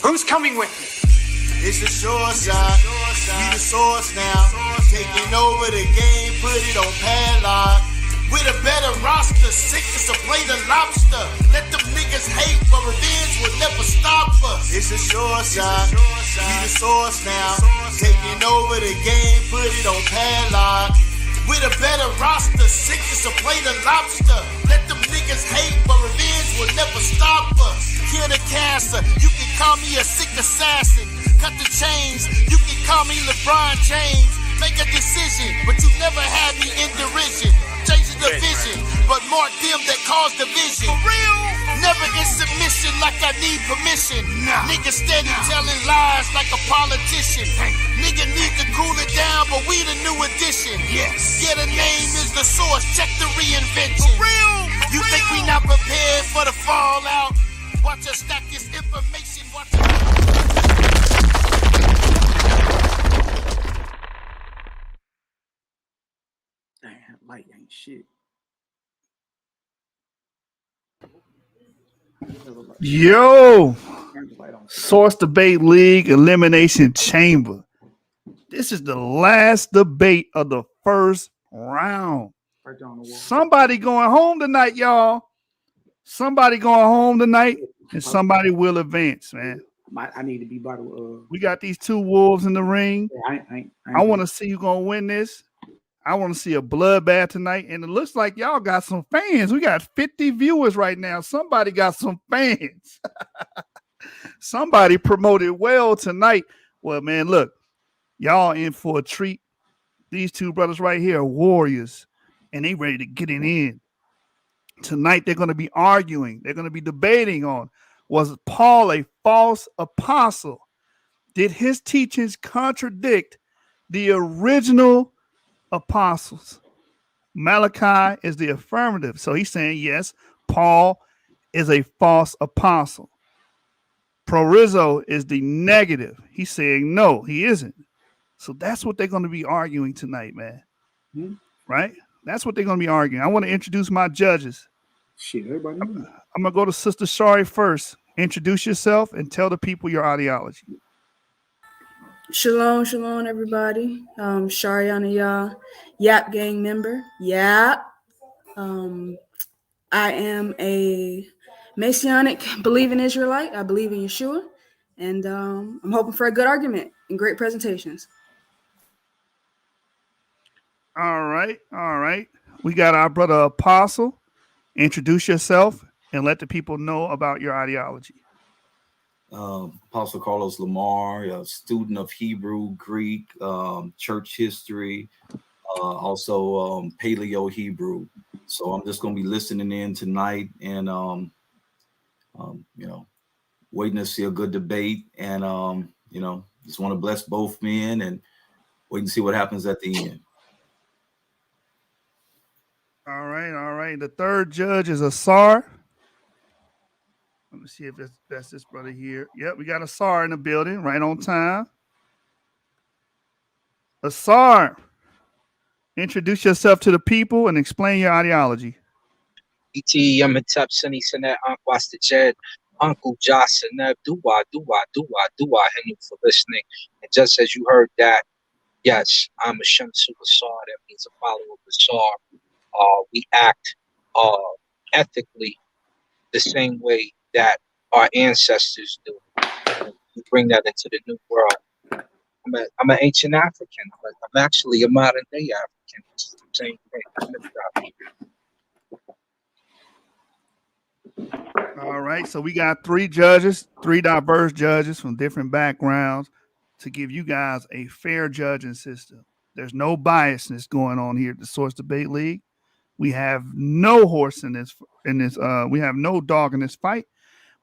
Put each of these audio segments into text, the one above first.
Who's coming with me? It's the short side. We the source now. Taking over the game, put it on padlock. With a better roster, sick as a plate of lobster. Let them niggas hate, but revenge will never stop us. It's the short side. We the source now. Taking over the game, put it on padlock. With a better roster, sick as a plate of lobster. Let them niggas hate, but revenge will never stop us. Kill the cancer, you can call me a sick assassin. Cut the chains, you can call me LeBron James. Make a decision, but you never had me in derision. Changing the vision, but mark them that cause division. For real? Never in submission like I need permission. Nigga steady telling lies like a politician. Nigga need to cool it down, but we the new edition. Yes. Yeah, the name is the source. Check the reinvention. For real? You think we not prepared for the fallout? Watch us stack this information. Watch Damn, light ain't shit. Yo, Source Debate League Elimination Chamber. This is the last debate of the first round. Somebody going home tonight, y'all. Somebody going home tonight, and somebody will advance, man. I need to be by the. We got these two wolves in the ring. Yeah, I want to see who's gonna win this. I want to see a bloodbath tonight, and it looks like y'all got some fans. We got 50 viewers right now. Somebody got some fans. Somebody promoted well tonight. Well, man, look, y'all in for a treat. These two brothers right here are warriors, and they ready to get it in. Tonight, they're going to be arguing. They're going to be debating on, was Paul a false apostle? Did his teachings contradict the original apostles? Malaki is the affirmative. So he's saying, yes, Paul is a false apostle. Proorizo is the negative. He's saying, no, he isn't. So that's what they're going to be arguing tonight, man. Mm-hmm. Right? That's what they're going to be arguing. I want to introduce my judges. Shit, everybody knows. I'm going to go to Sister Shari first. Introduce yourself and tell the people your ideology. Shalom, shalom, everybody. Shari YAH'KI, YAP gang member. YAP. I am a Messianic believing Israelite. I believe in Yeshua. And I'm hoping for a good argument and great presentations. All right. All right. We got our brother Apostle. Introduce yourself and let the people know about your ideology. Apostle Carlos Lamar, a student of Hebrew, Greek, church history, also Paleo Hebrew. So I'm just going to be listening in tonight and, waiting to see a good debate and, just want to bless both men and wait and see what happens at the end. All right. All right. The third judge is Asar. Let me see if that's this brother here. Yep, we got Asar in the building, right on time. Asar, introduce yourself to the people and explain your ideology. E.T. Yamatep Sunny Sanet Uncle Jed, Uncle Josh Seneb, Dua, Henu for listening. And just as you heard that, yes, I'm a Shamsu Asar. That means a follower of Asar. We act ethically the same way that our ancestors do. We bring that into the new world. I'm an ancient African. I'm actually a modern day African. It's the same thing. All right, so we got three judges, three diverse judges from different backgrounds to give you guys a fair judging system. There's no biasness going on here at the Source Debate League. We have no horse in this. We have no dog in this fight.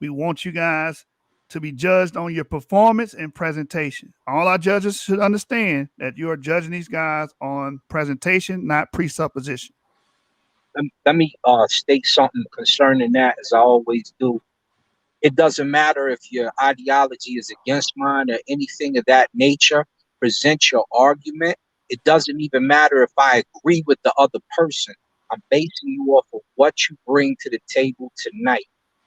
We want you guys to be judged on your performance and presentation. All our judges should understand that you are judging these guys on presentation, not presupposition. Let me state something concerning that, as I always do. It doesn't matter if your ideology is against mine or anything of that nature. Present your argument. It doesn't even matter if I agree with the other person. I'm basing you off of what you bring to the table tonight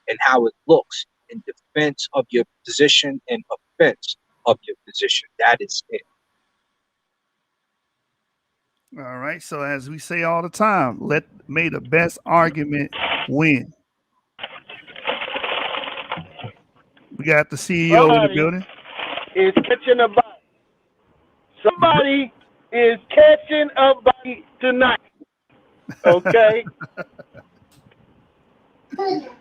and how it looks. in defense of your position and offense of your position. That is it. All right. So as we say all the time, may the best argument win. We got the CEO in the building. Is catching a body. Somebody is catching a body tonight. Okay.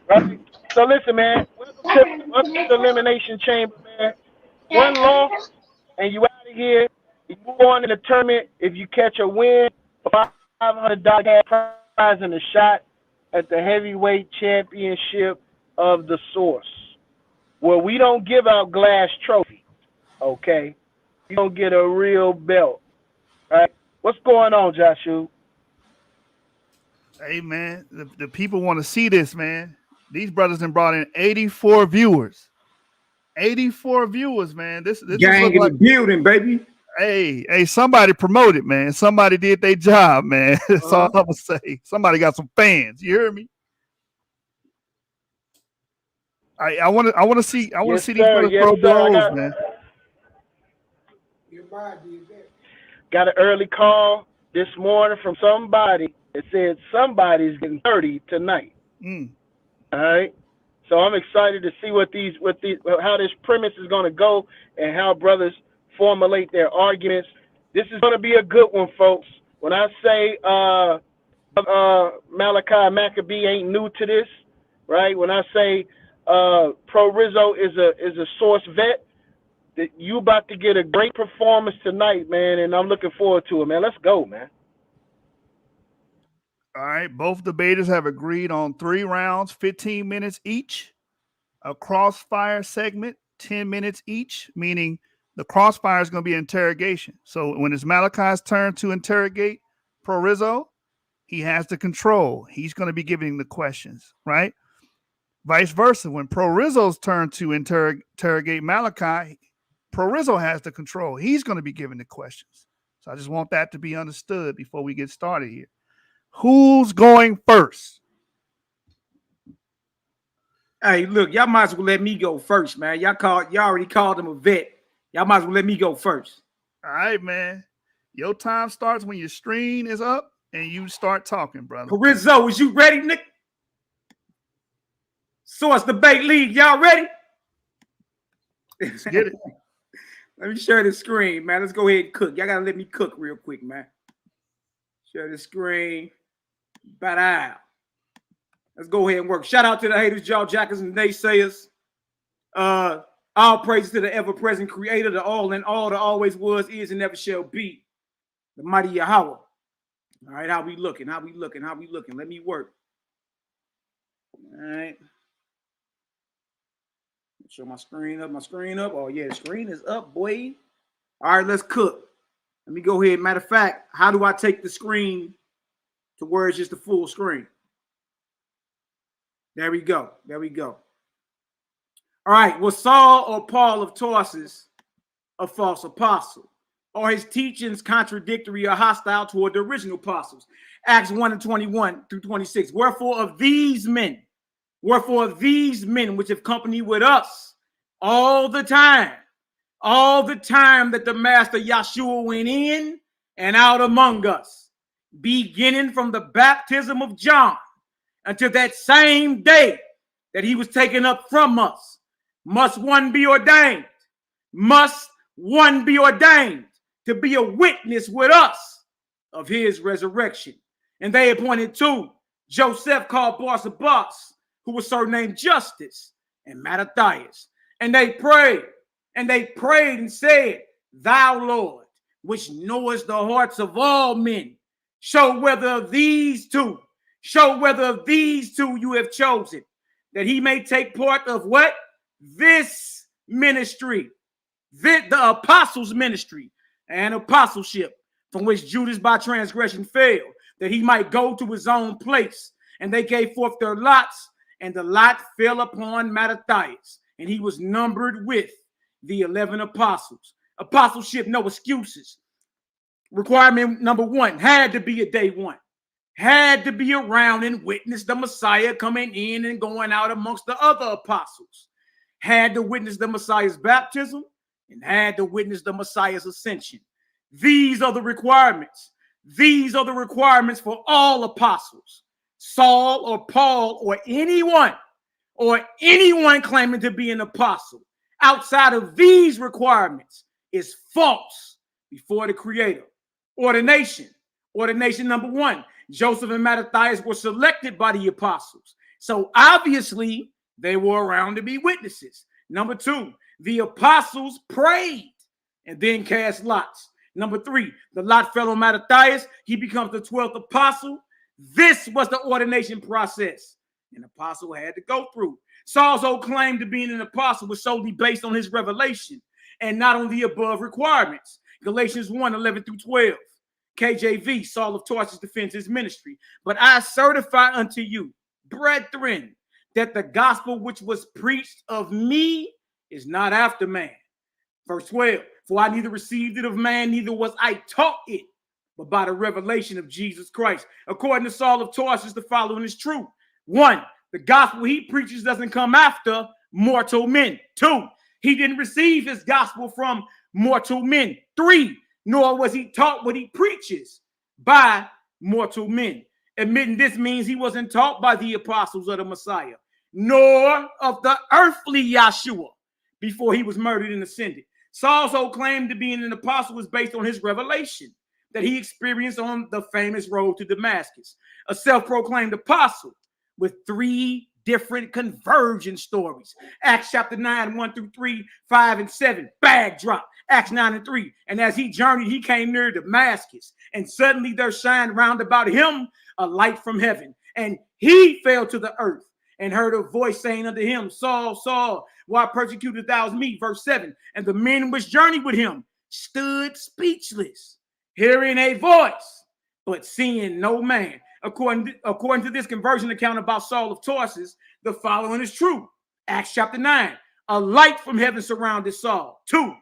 Right. So listen, man. Welcome to the Elimination Chamber, man. One loss, and you out of here. You move on in the tournament. If you catch a win, $500 cash prize and a shot at the heavyweight championship of the Source. Well, we don't give out glass trophies, okay? You don't get a real belt, right? What's going on, Joshua? Hey, man, the people want to see this, man. These brothers have brought in 84 viewers. 84 viewers, man. This gang in the building, baby. Hey, somebody promoted, man. Somebody did their job, man. That's all I'm gonna say. Somebody got some fans. You hear me? I want to see these brothers throw blows, man. Got an early call this morning from somebody that said somebody's getting 30 tonight. All right. So I'm excited to see how this premise is going to go and how brothers formulate their arguments. This is going to be a good one, folks. When I say Malaki Macabee ain't new to this, right? When I say Proorizo is a Source vet, that you about to get a great performance tonight, man, and I'm looking forward to it, man. Let's go, man. All right, both debaters have agreed on 3 rounds, 15 minutes each. A crossfire segment, 10 minutes each, meaning the crossfire is going to be interrogation. So when it's Malachi's turn to interrogate Proorizo, he has the control. He's going to be giving the questions, right? Vice versa, when Proorizo's turn to interrogate Malaki, Proorizo has the control. He's going to be giving the questions. So I just want that to be understood before we get started here. Who's going first? Hey, look, y'all might as well let me go first, man. Y'all already called him a vet. Y'all might as well let me go first. All right, man. Your time starts when your screen is up and you start talking, brother. Proorizo, is you ready, Nick? Source Debate League, y'all ready? Let's get it. Let me share the screen, man. Let's go ahead and cook. Y'all gotta let me cook real quick, man. Share the screen. Bada. Let's go ahead and work. Shout out to the haters, jaw jackers, and naysayers. All praise to the ever-present creator, the all and all, the always was, is, and never shall be. The mighty Yahweh. All right, how we looking? Let me work. All right. Show my screen up. Oh, yeah, the screen is up, boy. All right, let's cook. Let me go ahead. Matter of fact, how do I take the screen to where it's just the full screen? There we go. All right, was Saul or Paul of Tarsus a false apostle? Or his teachings contradictory or hostile toward the original apostles? Acts 1:21-26. Wherefore of these men which have company with us all the time that the Master Yahshua went in and out among us, beginning from the baptism of John until that same day that he was taken up from us, must one be ordained to be a witness with us of his resurrection. And they appointed 2, Joseph called Barsabas, who was surnamed Justice, and Mattathias. And they prayed and said, Thou, Lord, which knowest the hearts of all men, show whether of these two you have chosen, that he may take part of what? This ministry, the apostles' ministry and apostleship, from which Judas by transgression fell, that he might go to his own place. And they gave forth their lots, and the lot fell upon Mattathias, and he was numbered with the 11 apostles. Apostleship, no excuses. Requirement number 1, had to be a day 1. Had to be around and witness the Messiah coming in and going out amongst the other apostles. had to witness the Messiah's baptism, and had to witness the Messiah's ascension. These are the requirements. These are the requirements for all apostles. Saul or Paul or anyone claiming to be an apostle outside of these requirements is false before the Creator. Ordination. Ordination number 1. Joseph and Mattathias were selected by the apostles. So obviously they were around to be witnesses. Number 2, the apostles prayed and then cast lots. Number 3, the lot fell on Mattathias. He becomes the 12th apostle. This was the ordination process an apostle had to go through. Saul's whole claim to being an apostle was solely based on his revelation and not on the above requirements. Galatians 1:11-12. KJV, Saul of Tarsus defends his ministry. But I certify unto you, brethren, that the gospel which was preached of me is not after man. Verse 12, for I neither received it of man, neither was I taught it, but by the revelation of Jesus Christ. According to Saul of Tarsus, the following is true. 1, the gospel he preaches doesn't come after mortal men. 2, he didn't receive his gospel from mortal men. 3, nor was he taught what he preaches by mortal men. Admitting this means he wasn't taught by the apostles of the Messiah, nor of the earthly Yahshua before he was murdered and ascended. Saul's whole claim to being an apostle was based on his revelation that he experienced on the famous road to Damascus. A self-proclaimed apostle with 3 different conversion stories. Acts chapter 9, 1-3, 5 and 7. Bag drop. Acts 9 and 3. And as he journeyed, he came near Damascus. And suddenly there shined round about him a light from heaven. And he fell to the earth and heard a voice saying unto him, Saul, Saul, why persecutest thou me? Verse 7. And the men which journeyed with him stood speechless, hearing a voice, but seeing no man. According to this conversion account about Saul of Tarsus, the following is true. Acts chapter 9. A light from heaven surrounded Saul. 2,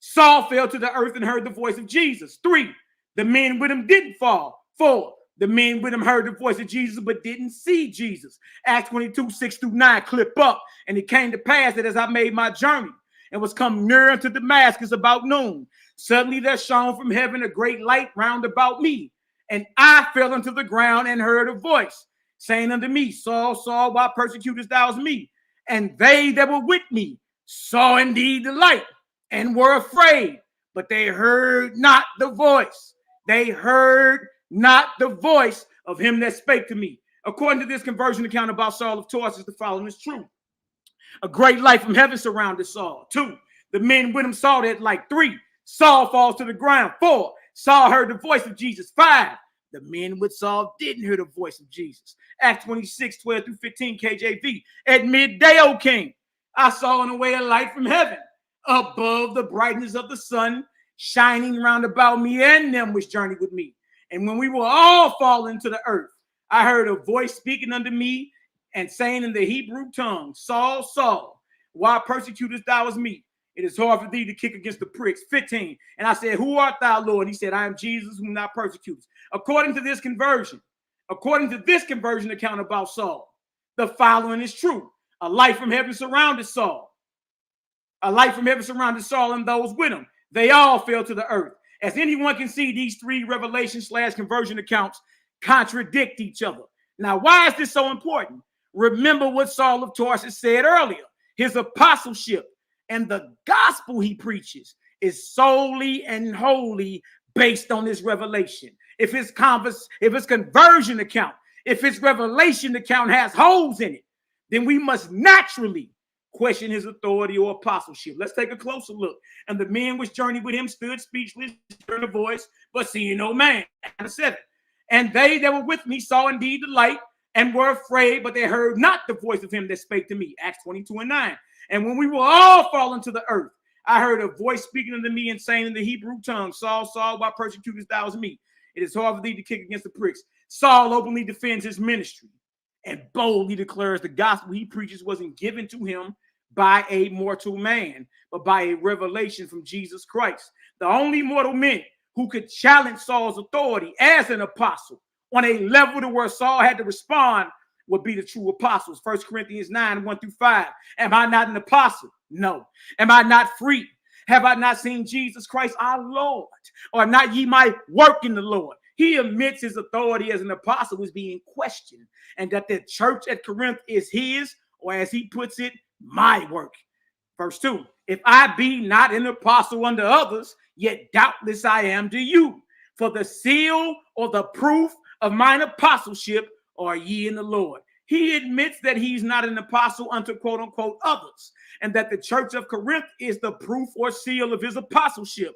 Saul fell to the earth and heard the voice of Jesus. 3, the men with him didn't fall. 4, the men with him heard the voice of Jesus but didn't see Jesus. Acts 22, 6-9, clip up. And it came to pass that as I made my journey and was come near unto Damascus about noon, suddenly there shone from heaven a great light round about me. And I fell unto the ground and heard a voice saying unto me, Saul, Saul, why persecutest thou me? And they that were with me saw indeed the light and were afraid, but they heard not the voice. They heard not the voice of him that spake to me. According to this conversion account about Saul of Tarsus, the following is true. A great light from heaven surrounded Saul. 2, the men with him saw that light. 3, Saul falls to the ground. 4, Saul heard the voice of Jesus. 5, the men with Saul didn't hear the voice of Jesus. Acts 26, 12-15 KJV. At midday, O king, I saw in a way a light from heaven, above the brightness of the sun, shining round about me and them which journeyed with me. And when we were all fallen to the earth, I heard a voice speaking unto me and saying in the Hebrew tongue, Saul, Saul, why persecutest thou me? It is hard for thee to kick against the pricks. 15. And I said, who art thou, Lord? And he said, I am Jesus whom thou persecutest. According to this conversion account about Saul, the following is true. A light from heaven surrounded Saul. A light from heaven surrounded Saul and those with him. They all fell to the earth. As anyone can see, these 3 revelation/conversion accounts contradict each other. Now, why is this so important? Remember what Saul of Tarsus said earlier. His apostleship and the gospel he preaches is solely and wholly based on his revelation. If his conversion account, if his revelation account has holes in it, then we must naturally question his authority or apostleship. Let's take a closer look. And the men which journeyed with him stood speechless, heard a voice, but seeing no man. 7. And they that were with me saw indeed the light and were afraid, but they heard not the voice of him that spake to me. Acts 22:9. And when we were all fallen to the earth, I heard a voice speaking unto me and saying in the Hebrew tongue, Saul, Saul, why persecutest thou me? It is hard for thee to kick against the pricks. Saul openly defends his ministry and boldly declares the gospel he preaches wasn't given to him by a mortal man, but by a revelation from Jesus Christ. The only mortal men who could challenge Saul's authority as an apostle on a level to where Saul had to respond would be the true apostles. 1 Corinthians 9, 1-5. Am I not an apostle? No. Am I not free? Have I not seen Jesus Christ our Lord? Or not ye my work in the Lord? He admits his authority as an apostle is being questioned, and that the church at Corinth is his, or as he puts it, my work. Verse 2, if I be not an apostle unto others, yet doubtless I am to you. For the seal or the proof of mine apostleship are ye in the Lord. He admits that he's not an apostle unto quote unquote others, and that the church of Corinth is the proof or seal of his apostleship.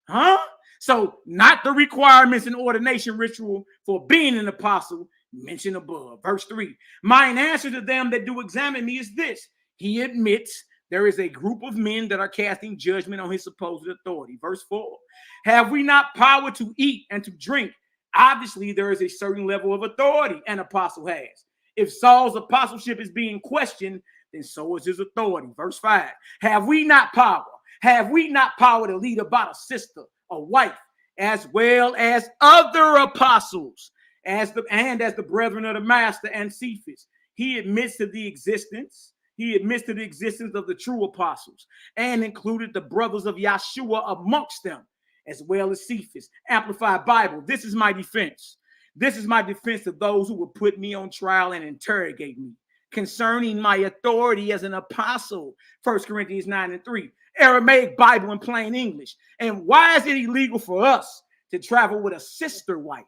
Huh? So not the requirements and ordination ritual for being an apostle mentioned above. Verse 3, mine answer to them that do examine me is this. He admits there is a group of men that are casting judgment on his supposed authority. Verse 4, have we not power to eat and to drink? Obviously, there is a certain level of authority an apostle has. If Saul's apostleship is being questioned, then so is his authority. Verse 5, have we not power? Have we not power to lead about a sister, a wife, as well as other apostles, as the brethren of the master and Cephas? He admits to the existence. He admits to the existence of the true apostles and included the brothers of Yahshua amongst them, as well as Cephas. Amplified Bible. This is my defense. This is my defense of those who would put me on trial and interrogate me concerning my authority as an apostle. 1 Corinthians 9:3. Aramaic Bible in plain English. And why is it illegal for us to travel with a sister wife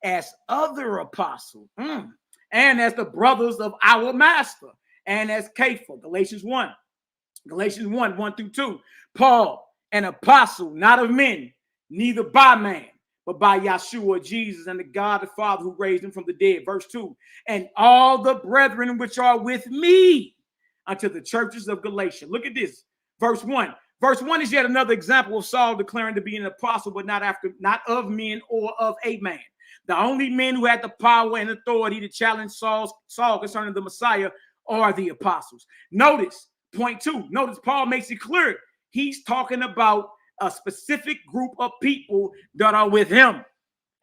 as other apostles and as the brothers of our master and as Kepha? Galatians 1, 1-2. Paul, an apostle, not of men, neither by man, but by Yahshua Jesus and the God the Father who raised him from the dead. Verse 2, and all the brethren which are with me unto the churches of Galatia. Look at this. Verse 1. Verse 1 is yet another example of Saul declaring to be an apostle, but not of men or of a man. The only men who had the power and authority to challenge Saul concerning the Messiah are the apostles. Notice, point 2. Notice Paul makes it clear he's talking about a specific group of people that are with him,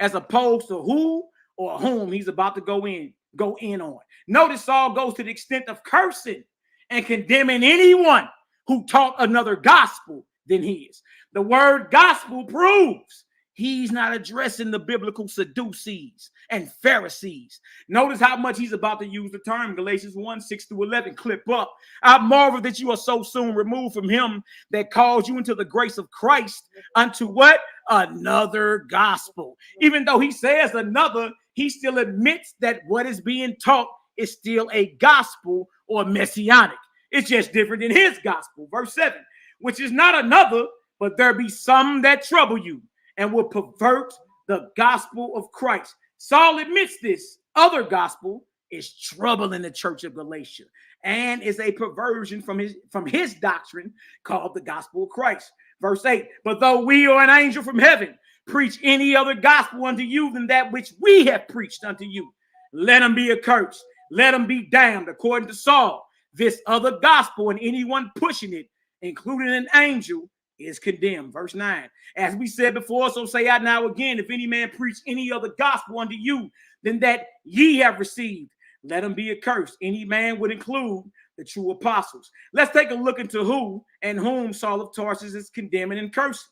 as opposed to who or whom he's about to go in on. Notice Saul goes to the extent of cursing and condemning anyone who taught another gospel than his. The word gospel proves he's not addressing the biblical Sadducees and Pharisees. Notice how much he's about to use the term. Galatians 1, 6-11. Clip up. I marvel that you are so soon removed from him that calls you into the grace of Christ unto what? Another gospel. Even though he says another, he still admits that what is being taught is still a gospel or messianic. It's just different than his gospel. Verse 7, which is not another, but there be some that trouble you and will pervert the gospel of Christ. Saul admits this other gospel is troubling the church of Galatia and is a perversion from his doctrine called the gospel of Christ. Verse 8, but though we or an angel from heaven preach any other gospel unto you than that which we have preached unto you, let him be accursed, let him be damned. According to Saul, this other gospel and anyone pushing it, including an angel, is condemned. Verse 9, as we said before, so say I now again, if any man preach any other gospel unto you than that ye have received, let him be accursed. Any man would include the true apostles. Let's take a look into who and whom Saul of Tarsus is condemning and cursing.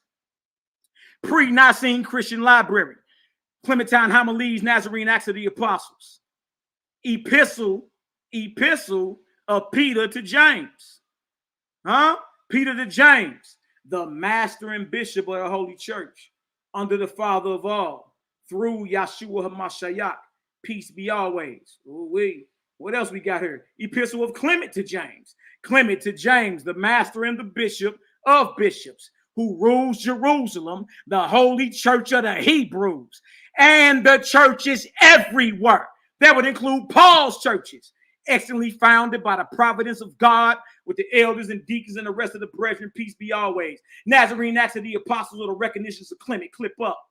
Pre-Nicene Christian Library, Clementine Homilies, Nazarene Acts of the Apostles, Epistle of Peter to James. Peter to James, the master and bishop of the Holy Church, under the Father of all, through Yahshua HaMashiach, peace be always. What else we got here? Epistle of Clement to James. Clement to James, the master and the bishop of bishops, who rules Jerusalem, the holy church of the Hebrews, and the churches everywhere. That would include Paul's churches, excellently founded by the providence of God, with the elders and deacons and the rest of the brethren, peace be always. Nazarene Acts of the Apostles, or the recognitions of Clement. Clip up.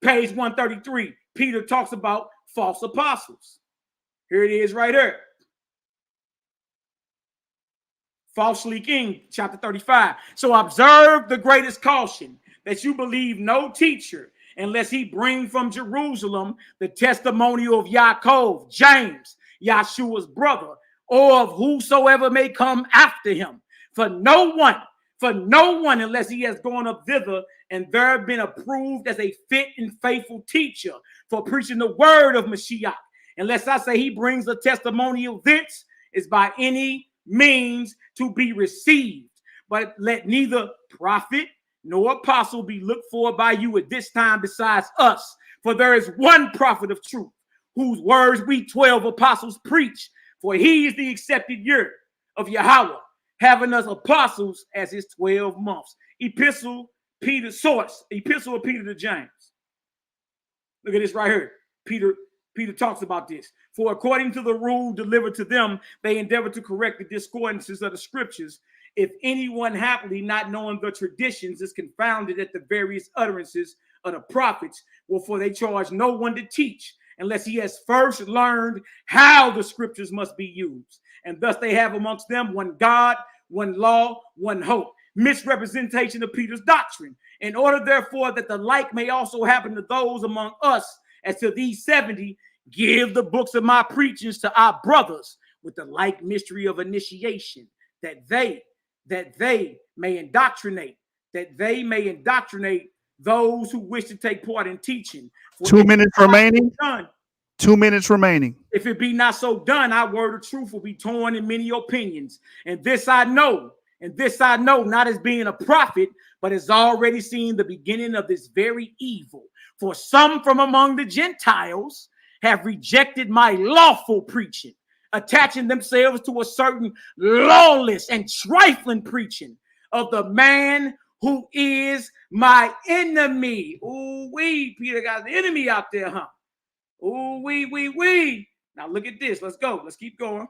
Page 133. Peter talks about false apostles. Here it is right here. Falsely king, chapter 35. So observe the greatest caution, that you believe no teacher unless he bring from Jerusalem the testimonial of Yaakov, James, Yahshua's brother, or of whosoever may come after him. For no one, unless he has gone up thither and there been approved as a fit and faithful teacher for preaching the word of Mashiach. Unless I say he brings the testimonial thence, is by any means to be received. But let neither prophet nor apostle be looked for by you at this time besides us. For there is one prophet of truth, whose words we 12 apostles preach. For he is the accepted year of Yahweh, having us apostles as his 12 months. Epistle of Peter to James. Look at this right here. Peter talks about this. For according to the rule delivered to them, they endeavor to correct the discordances of the scriptures. If anyone happily not knowing the traditions is confounded at the various utterances of the prophets, well, for they charge no one to teach unless he has first learned how the scriptures must be used. And thus they have amongst them one God, one law, one hope. Misrepresentation of Peter's doctrine. In order, therefore, that the like may also happen to those among us, as to these 70, give the books of my preachings to our brothers with the like mystery of initiation, that they may indoctrinate those who wish to take part in teaching. For 2 minutes remaining. 2 minutes remaining. If it be not so done, our word of truth will be torn in many opinions. And this I know, not as being a prophet, but as already seen the beginning of this very evil. For some from among the Gentiles have rejected my lawful preaching, attaching themselves to a certain lawless and trifling preaching of the man who is my enemy. Ooh, Peter got the enemy out there, huh? Ooh, we. Now look at this. Let's go. Let's keep going.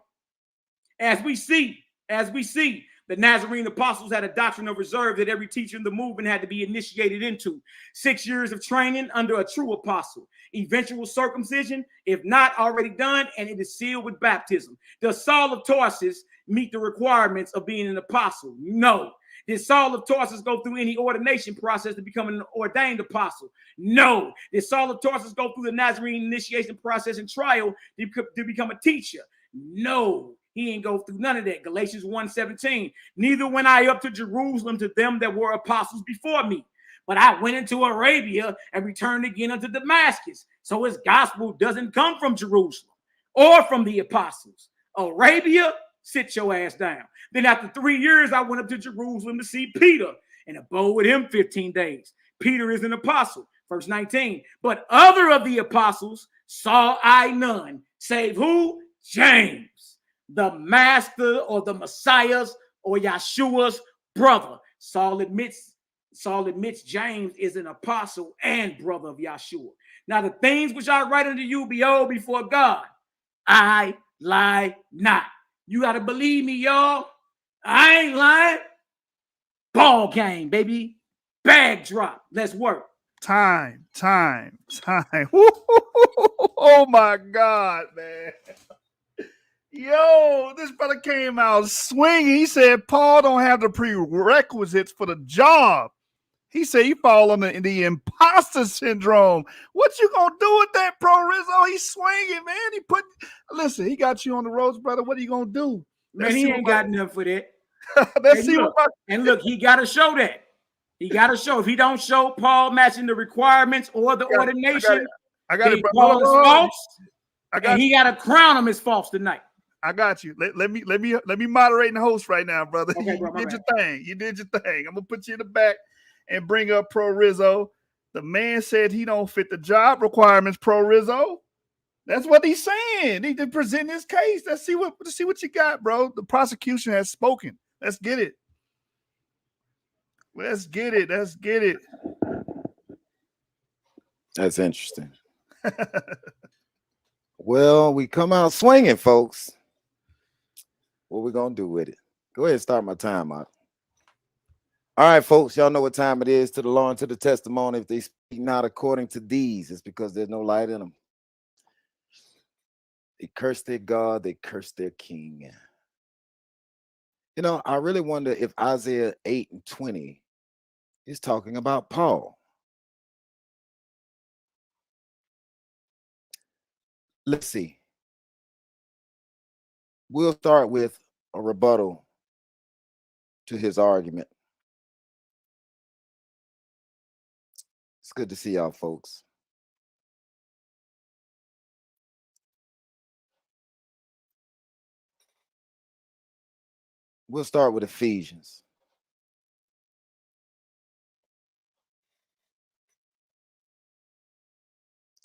As we see, the Nazarene apostles had a doctrine of reserve that every teacher in the movement had to be initiated into. 6 years of training under a true apostle. Eventual circumcision, if not already done, and it is sealed with baptism. Does Saul of Tarsus meet the requirements of being an apostle? No. Did Saul of Tarsus go through any ordination process to become an ordained apostle? No. Did Saul of Tarsus go through the Nazarene initiation process and trial to become a teacher? No. He ain't go through none of that. Galatians 1:17. Neither went I up to Jerusalem to them that were apostles before me, but I went into Arabia and returned again unto Damascus. So his gospel doesn't come from Jerusalem or from the apostles. Arabia, sit your ass down. Then after 3 years, I went up to Jerusalem to see Peter and abode with him 15 days. Peter is an apostle. Verse 19. But other of the apostles saw I none, save who? James, the master or the Messiah's or Yahshua's brother. Saul admits James is an apostle and brother of Yahshua. Now the things which I write unto you, behold, before God, I lie not. You got to believe me, y'all. I ain't lying. Ball game, baby. Bag drop. Let's work. Time. Oh my God, man. Yo, this brother came out swinging. He said Paul don't have the prerequisites for the job. He said he fall under the imposter syndrome. What you gonna do with that, Proorizo? He's swinging, man. Listen, he got you on the ropes, brother. What are you gonna do? Man, he ain't got enough for that. Look, he got to show that. He got to show. If he don't show Paul matching the requirements or the ordination, I got it. Paul is false. He got to crown him as false tonight. I got you. Let me moderate the host right now, brother. Okay, bro, You did your thing. I'm gonna put you in the back and bring up Proorizo. The man said he don't fit the job requirements, Proorizo. That's what he's saying. He did present his case. Let's see what you got, bro. The prosecution has spoken. Let's get it. That's interesting. Well, we come out swinging, folks. What we gonna do with it? Go ahead and start my time out. All right, folks, y'all know what time it is. To the law and to the testimony. If they speak not according to these, it's because there's no light in them. They curse their God, they curse their king. You know, I really wonder if Isaiah 8:20 is talking about Paul. let's see. We'll start with a rebuttal to his argument. It's good to see y'all, folks. We'll start with Ephesians.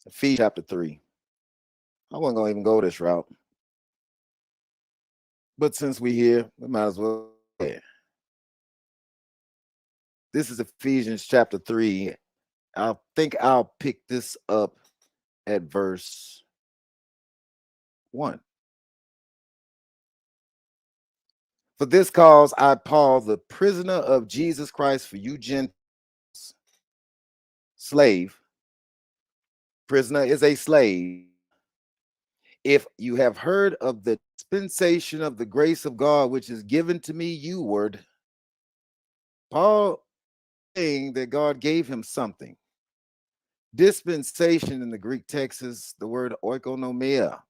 Ephesians chapter 3. I wasn't going to even go this route. But since we're here, we might as well. This is Ephesians chapter 3. I think I'll pick this up at verse 1. For this cause I, Paul, the prisoner of Jesus Christ for you Gentiles, slave. Prisoner is a slave. If you have heard of the dispensation of the grace of God, which is given to me, youward. Paul saying that God gave him something. Dispensation in the Greek text is the word oikonomia.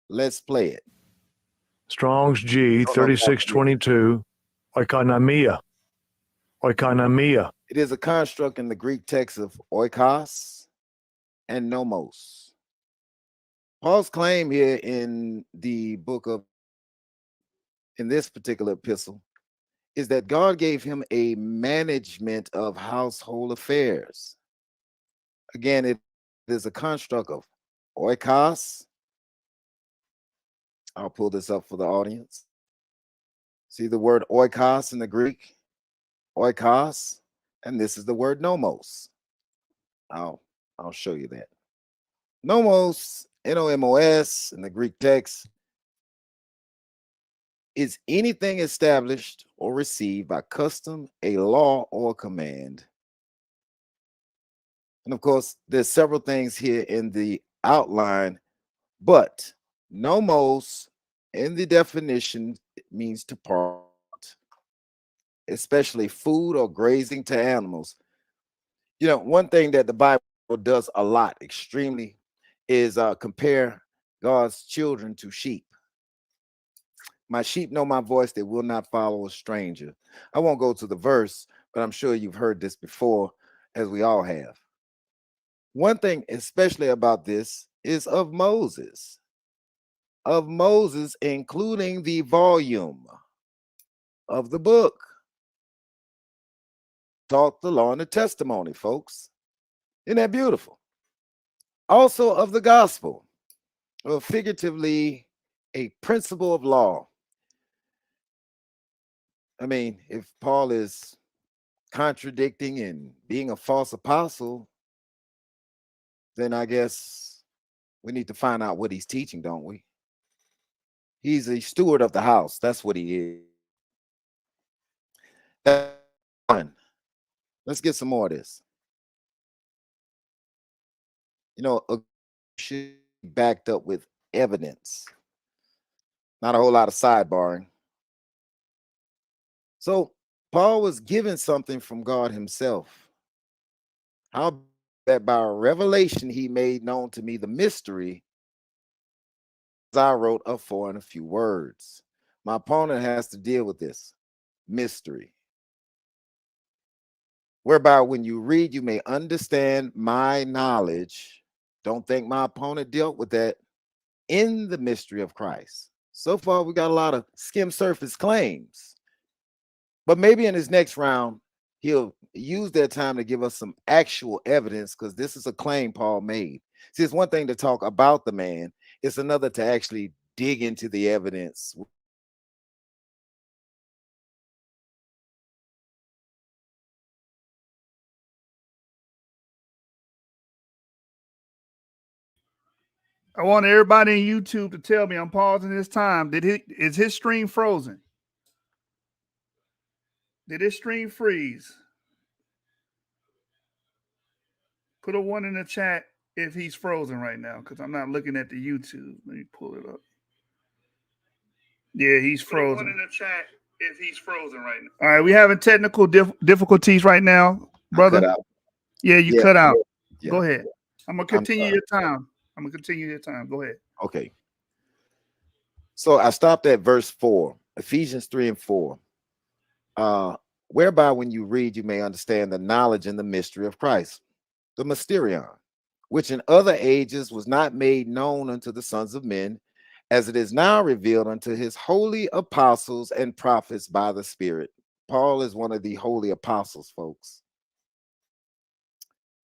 Let's play it. Strong's G 3622, oikonomia. Oikonomia. It is a construct in the Greek text of oikos and nomos. Paul's claim here in the book of, in this particular epistle, is that God gave him a management of household affairs. Again, it is a construct of oikos. I'll pull this up for the audience. See the word oikos in the Greek, oikos, and this is the word nomos. I'll show you that. Nomos, N-O-M-O-S, in the Greek text, is anything established or received by custom, a law, or a command. And of course, there's several things here in the outline, but nomos in the definition means to part, especially food or grazing to animals. You know, one thing that the Bible does a lot, extremely, is compare God's children to sheep. My sheep know my voice, they will not follow a stranger. I won't go to the verse, but I'm sure you've heard this before, as we all have. One thing especially about this is of Moses, including the volume of the book. Taught the law and the testimony, folks. Isn't that beautiful? Also of the gospel, or figuratively, a principle of law. I mean, if Paul is contradicting and being a false apostle, then I guess we need to find out what he's teaching, don't we? He's a steward of the house. That's what he is. That's fun. Let's get some more of this. You know, a should be backed up with evidence. Not a whole lot of sidebarring. So Paul was given something from God himself. How that by revelation he made known to me the mystery, as I wrote up for in a few words. My opponent has to deal with this mystery, whereby when you read, you may understand my knowledge. Don't think my opponent dealt with that in the mystery of Christ. So far, we got a lot of skim surface claims. But maybe in his next round, he'll use that time to give us some actual evidence, because this is a claim Paul made. See, it's one thing to talk about the man. It's another to actually dig into the evidence. I want everybody in YouTube to tell me, I'm pausing this time. Is his stream frozen? Did his stream freeze? Put a 1 in the chat if he's frozen right now, because I'm not looking at the YouTube. Let me pull it up. Yeah, he's frozen. Put a 1 in the chat if he's frozen right now. All right, we having technical difficulties right now, brother. Cut out. Yeah, you cut out. Yeah. Go ahead. I'm gonna continue your time. I'm gonna continue your time. Go ahead. Okay. So I stopped at verse 4, Ephesians 3 and 4. Whereby when you read, you may understand the knowledge and the mystery of Christ, the mysterion, which in other ages was not made known unto the sons of men, as it is now revealed unto his holy apostles and prophets by the Spirit. Paul is one of the holy apostles, folks.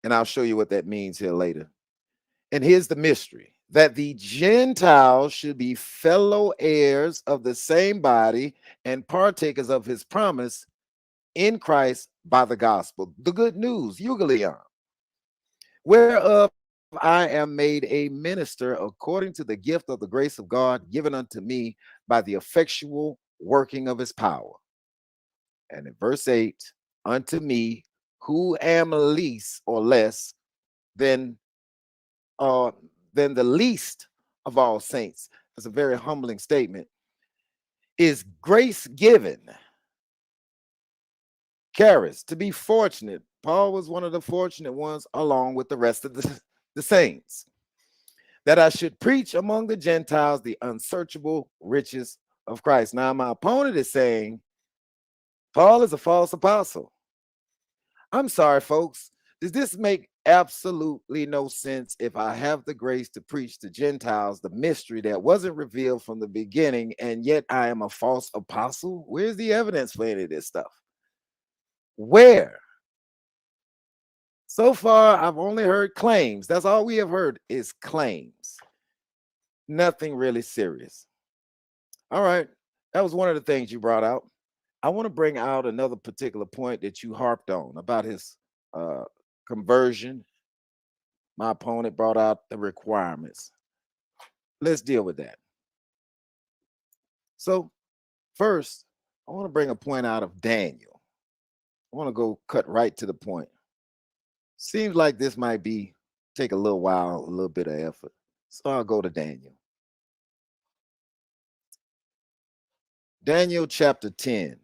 And I'll show you what that means here later. And here's the mystery, that the Gentiles should be fellow heirs of the same body and partakers of his promise in Christ by the gospel. The good news, euangelion, whereof I am made a minister according to the gift of the grace of God given unto me by the effectual working of his power. And in verse 8, unto me, who am least or less than the least of all saints. That's a very humbling statement. Is grace given, charis, to be fortunate. Paul was one of the fortunate ones along with the rest of the saints, that I should preach among the Gentiles the unsearchable riches of Christ. Now, my opponent is saying Paul is a false apostle. I'm sorry, folks. Does this make absolutely no sense if I have the grace to preach to Gentiles the mystery that wasn't revealed from the beginning, and yet I am a false apostle? Where's the evidence for any of this stuff? Where? So far, I've only heard claims. That's all we have heard is claims. Nothing really serious. All right. That was one of the things you brought out. I want to bring out another particular point that you harped on about his conversion. My opponent brought out the requirements. Let's deal with that. So first, I want to bring a point out of Daniel. I want to go cut right to the point. Seems like this might take a little while, a little bit of effort. So I'll go to Daniel. Daniel chapter 10.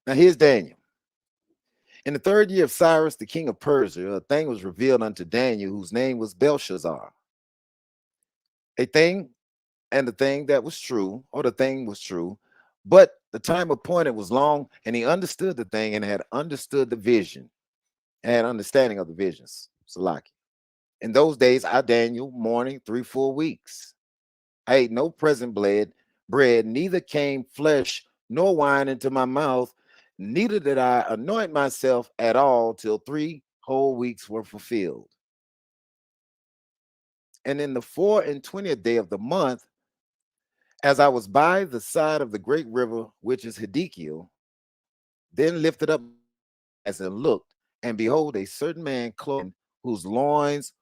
Now here's Daniel. In the 3rd year of Cyrus, the king of Persia, a thing was revealed unto Daniel, whose name was Belshazzar. A thing, and the thing that was true, or the thing was true, but the time appointed was long, and he understood the thing and had understood the vision, and understanding of the visions. Malaki. In those days, I, Daniel, mourning 3 full weeks. I ate no present bread, neither came flesh nor wine into my mouth, neither did I anoint myself at all till 3 whole weeks were fulfilled. And in the 24th day of the month, as I was by the side of the great river, which is Hiddekel, then lifted up as I looked, and behold, a certain man clothed, whose loins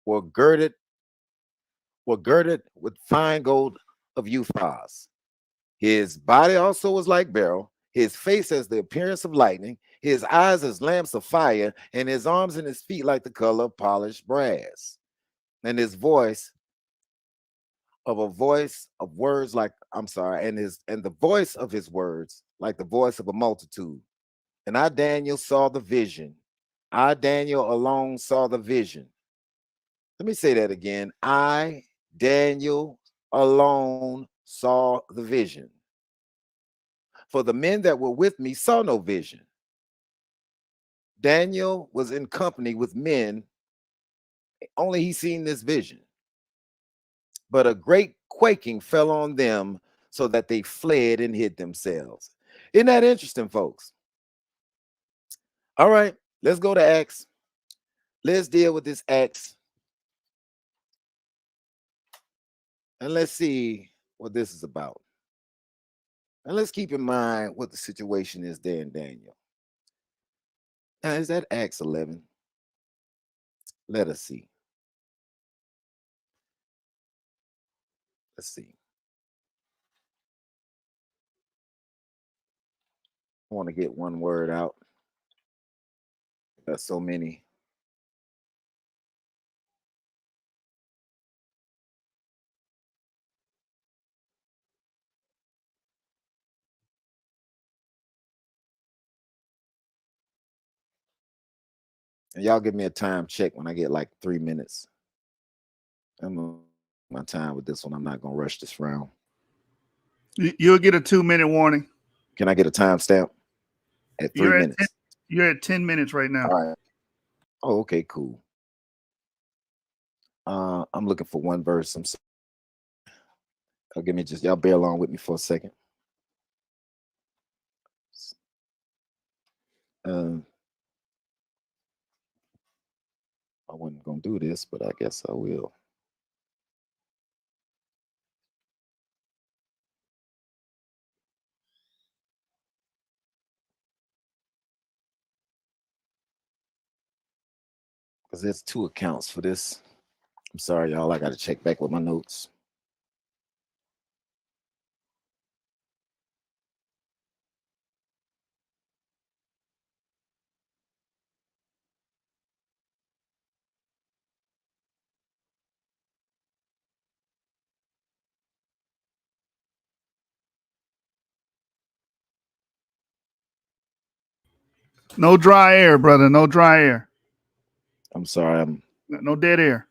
were girded with fine gold of Uphaz. His body also was like beryl, his face as the appearance of lightning, his eyes as lamps of fire, and his arms and his feet like the color of polished brass. And his voice of a voice of words like, and the voice of his words like the voice of a multitude. And I, Daniel, saw the vision. I, Daniel, alone saw the vision. Let me say that again. I, Daniel, alone saw the vision. For the men that were with me saw no vision. Daniel was in company with men, only he seen this vision. But a great quaking fell on them, so that they fled and hid themselves. Isn't that interesting, folks? All right, let's go to Acts. Let's deal with this Acts. And let's see what this is about. And let's keep in mind what the situation is there in Daniel. Now, is that Acts 11? Let us see. Let's see. I want to get one word out. There's so many. And y'all give me a time check when I get like 3 minutes. I'm on my time with this one. I'm not gonna rush this round. You'll get a 2-minute warning. Can I get a timestamp at 3 minutes? You're at 10 minutes right now. All right. Oh, okay, cool. I'm looking for one verse. I'm sorry. Give me just y'all bear along with me for a second. I wasn't gonna do this, but I guess I will. Because there's 2 accounts for this. I'm sorry, y'all. I got to check back with my notes. No dry air, brother. No dry air. I'm sorry. No dead air.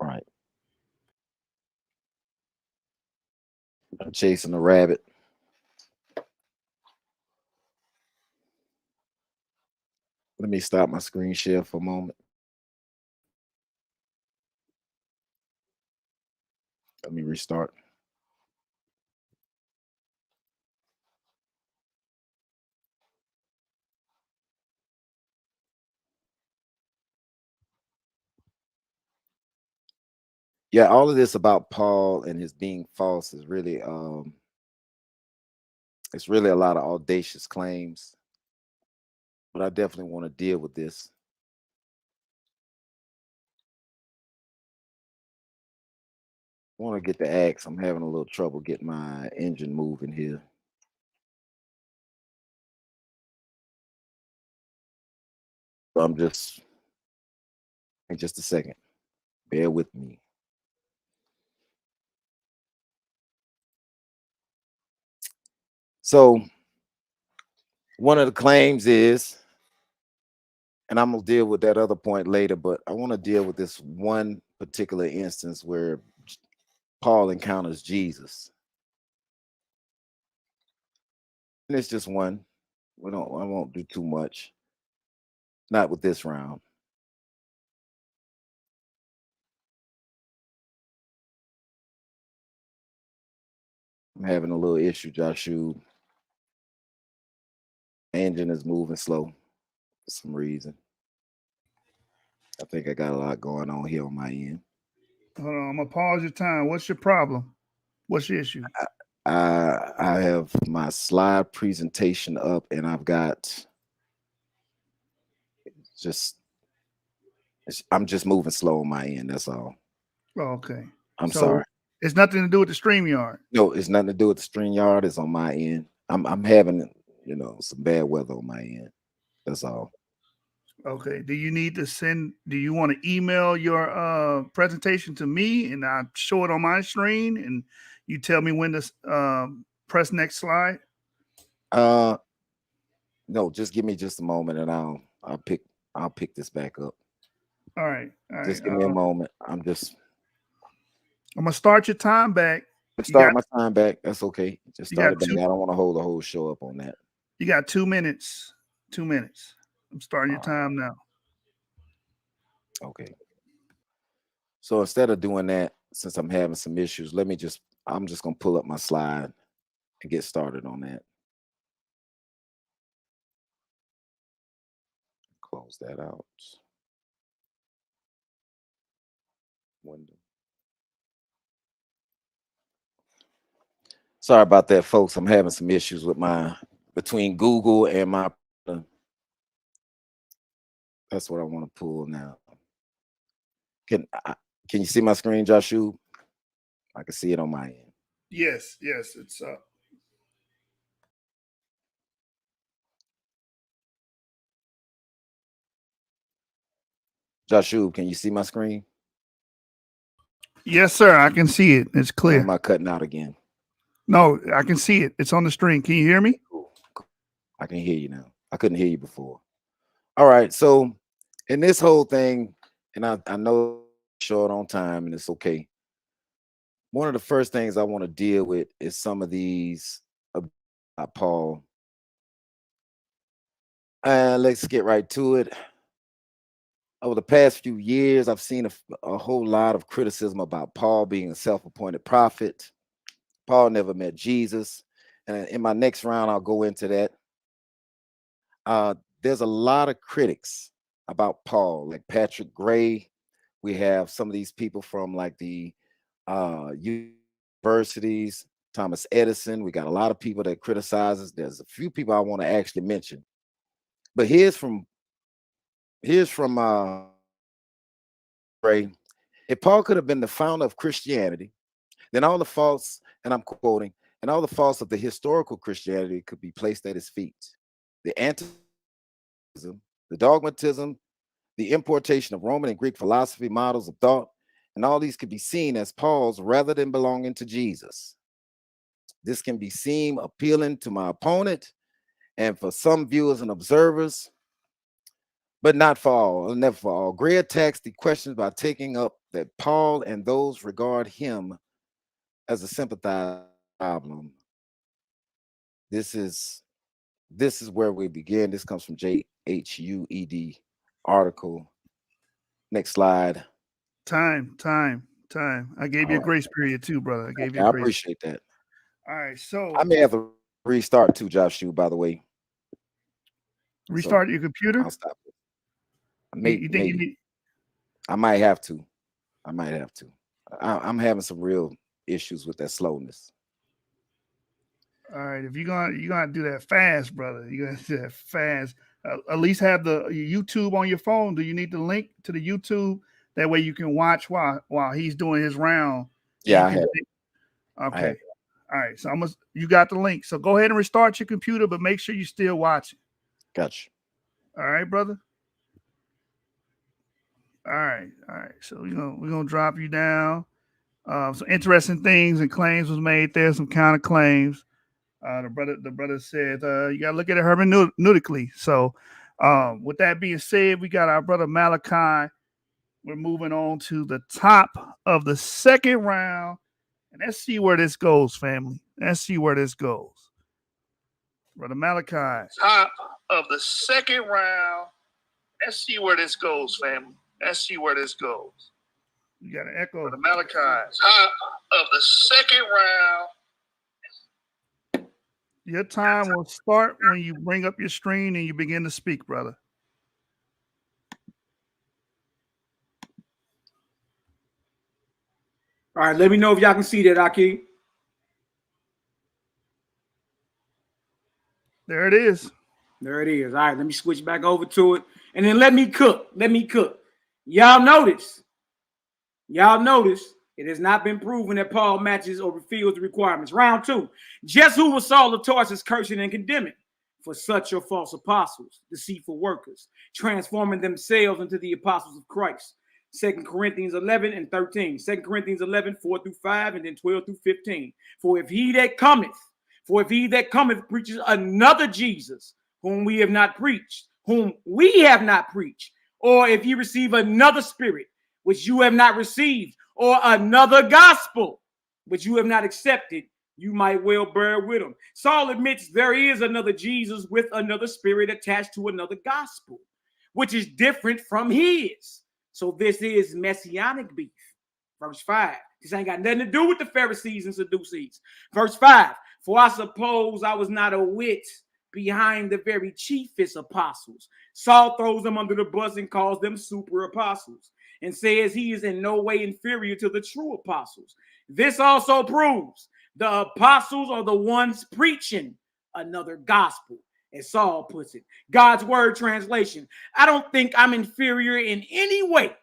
Right. I'm chasing a rabbit. Let me stop my screen share for a moment. Let me restart. Yeah, all of this about Paul and his being false is really it's really a lot of audacious claims. But I definitely want to deal with this. I want to get the axe. I'm having a little trouble getting my engine moving here. So I'm just in just a second. Bear with me. So one of the claims is, and I'm gonna deal with that other point later, but I want to deal with this one particular instance where Paul encounters Jesus. And it's just one. I won't do too much. Not with this round. I'm having a little issue, Joshua. Engine is moving slow for some reason. I think I got a lot going on here on my end. Hold on, I'm gonna pause your time. What's your problem? What's your issue? I have my slide presentation up, and I've got I'm just moving slow on my end. That's all. Oh, okay. I'm sorry. It's nothing to do with the StreamYard. No, it's nothing to do with the StreamYard. It's on my end. I'm having some bad weather on my end. That's all. Okay. Do you need to do you want to email your presentation to me and I show it on my screen and you tell me when to press next slide? No, just give me just a moment and I'll pick this back up. All right. Just give me a moment. I'm gonna start your time back. Start my time back. That's okay. Just start it back. I don't want to hold the whole show up on that. You got 2 minutes. 2 minutes. I'm starting your time now. Okay. So instead of doing that, since I'm having some issues, I'm just gonna pull up my slide and get started on that. Close that out. Window. Sorry about that, folks. I'm having some issues with between Google and my. That's what I want to pull now. Can you see my screen, Joshua? I can see it on my end. Yes, it's up. Joshua, can you see my screen? Yes, sir. I can see it. It's clear. Or am I cutting out again? No, I can see it. It's on the screen. Can you hear me? Cool. I can hear you now. I couldn't hear you before. All right. So in this whole thing, and I know short on time and it's okay. One of the first things I want to deal with is some of these about Paul. Let's get right to it. Over the past few years, I've seen a whole lot of criticism about Paul being a self-appointed prophet. Paul never met Jesus. And in my next round, I'll go into that. There's a lot of critics about Paul, like Patrick Gray. We have some of these people from like the universities, Thomas Edison. We got a lot of people that criticizes. There's a few people I want to actually mention. But here's from Gray. If Paul could have been the founder of Christianity, then all the faults, and I'm quoting, and all the faults of the historical Christianity could be placed at his feet. The anti-the dogmatism, the importation of Roman and Greek philosophy, models of thought, and all these could be seen as Paul's rather than belonging to Jesus. This can be seen appealing to my opponent and for some viewers and observers, but not for all, never for all. Gray attacks the questions by taking up that Paul and those regard him as a sympathizing problem. This is where we begin. This comes from JHUED article. Next slide. Time. I gave you a grace period too, brother. I gave you. I appreciate that. All right, so I may have to restart too, Joshua. By the way, restart your computer. I'll stop it. You think you need? I might have to. I'm having some real issues with that slowness. All right, if you're gonna do that fast, brother, you're gonna do that fast. At least have the YouTube on your phone. Do you need the link to the YouTube? That way you can watch while he's doing his round. Yeah, I have. Okay. All right. So you got the link. So go ahead and restart your computer, but make sure you're still watching. Gotcha. All right, brother. All right. So we're gonna drop you down. Some interesting things and claims was made there. Some counterclaims. The brother said you gotta look at it hermeneutically. So with that being said, we got our brother Malaki. We're moving on to the top of the second round. And let's see where this goes, family. Let's see where this goes. Brother Malaki. Top of the second round. Let's see where this goes, family. Let's see where this goes. You got an echo. Brother Malaki. Top of the second round. Your time will start when you bring up your screen and you begin to speak, brother. All right, let me know if y'all can see that, Aki. There it is. There it is. All right, let me switch back over to it. And then let me cook. Y'all notice it has not been proven that Paul matches or fulfills the requirements. Round 2. Just who was Saul of Tarsus cursing and condemning? For such are false apostles, deceitful workers, transforming themselves into the apostles of Christ. 2 Corinthians 11 and 13. 2 Corinthians 11, 4 through 5, and then 12 through 15. For if he that cometh preaches another Jesus, whom we have not preached, or if you receive another spirit, which you have not received, or another gospel, which you have not accepted, you might well bear with him. Saul admits there is another Jesus with another spirit attached to another gospel, which is different from his. So this is messianic beef. Verse 5. This ain't got nothing to do with the Pharisees and Sadducees. Verse 5. For I suppose I was not a whit behind the very chiefest apostles. Saul throws them under the bus and calls them super apostles and says he is in no way inferior to the true apostles. This also proves the apostles are the ones preaching another gospel, as Saul puts it. God's word translation. I don't think I'm inferior in any way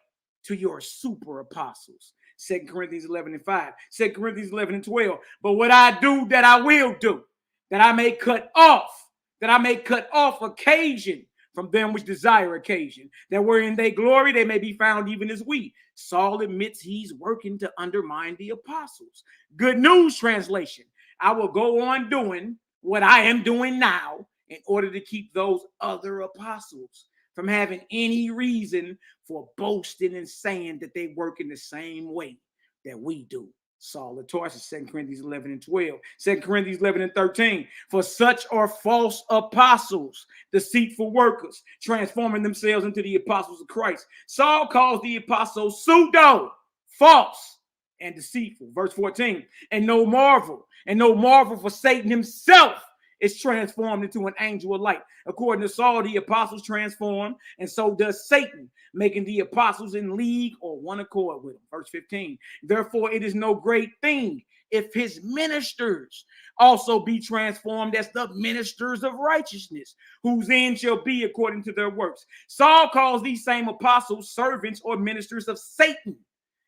to your super apostles. 2 Corinthians 11 and 5. 2 Corinthians 11 and 12. But what I do, that I will do, that I may cut off occasion from them which desire occasion, that wherein they glory, they may be found even as we. Saul admits he's working to undermine the apostles. Good news translation. I will go on doing what I am doing now in order to keep those other apostles from having any reason for boasting and saying that they work in the same way that we do. Saul of Tarsus, 2 Corinthians 11 and 12, 2 Corinthians 11 and 13. For such are false apostles, deceitful workers, transforming themselves into the apostles of Christ. Saul calls the apostles pseudo, false, and deceitful. Verse 14. And no marvel, for Satan himself is transformed into an angel of light. According to Saul, the apostles transform, and so does Satan, making the apostles in league or one accord with him. Verse 15. Therefore, it is no great thing if his ministers also be transformed as the ministers of righteousness, whose end shall be according to their works. Saul calls these same apostles servants or ministers of Satan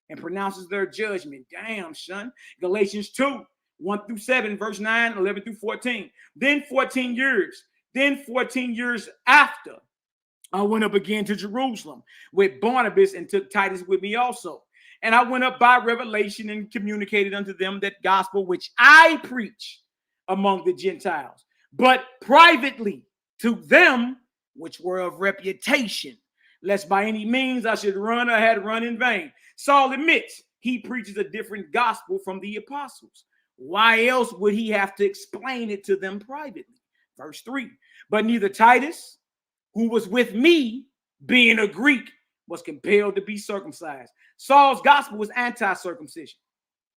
and pronounces their judgment. Damn, son. Galatians 2. 1 through 7, verse 9, 11 through 14. Then 14 years after, I went up again to Jerusalem with Barnabas and took Titus with me also. And I went up by revelation and communicated unto them that gospel which I preach among the Gentiles, but privately to them which were of reputation, lest by any means I should run or had run in vain. Saul admits he preaches a different gospel from the apostles. Why else would he have to explain it to them privately? Verse 3. But neither Titus, who was with me, being a Greek, was compelled to be circumcised. Saul's gospel was anti-circumcision.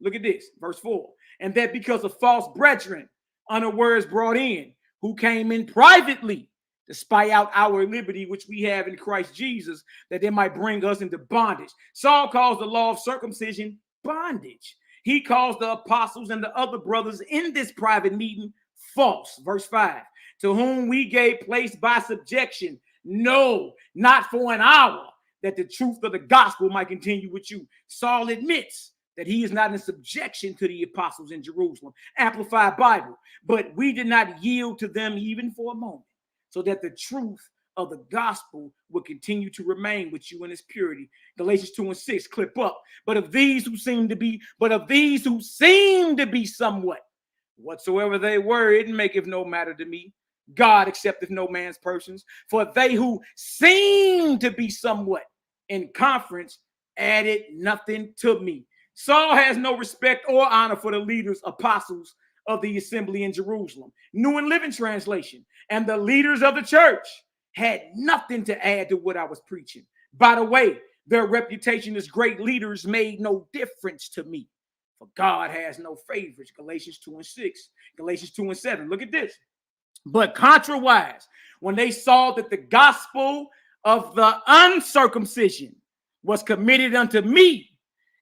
Look at this, verse 4. And that because of false brethren, unawares brought in, who came in privately to spy out our liberty, which we have in Christ Jesus, that they might bring us into bondage. Saul calls the law of circumcision bondage. He calls the apostles and the other brothers in this private meeting false. Verse 5. To whom we gave place by subjection, no, not for an hour, that the truth of the gospel might continue with you. Saul admits that he is not in subjection to the apostles in Jerusalem. Amplified Bible. But we did not yield to them even for a moment, so that the truth of the gospel will continue to remain with you in its purity. Galatians 2 and 6, clip up. But of these who seem to be somewhat, whatsoever they were, it maketh no matter to me. God accepteth no man's persons. For they who seem to be somewhat in conference added nothing to me. Saul has no respect or honor for the leaders, apostles of the assembly in Jerusalem. New and Living Translation. And the leaders of the church had nothing to add to what I was preaching. By the way, their reputation as great leaders made no difference to me, for God has no favorites. Galatians 2 and 6, Galatians 2 and 7. Look at this. But contrawise, when they saw that the gospel of the uncircumcision was committed unto me,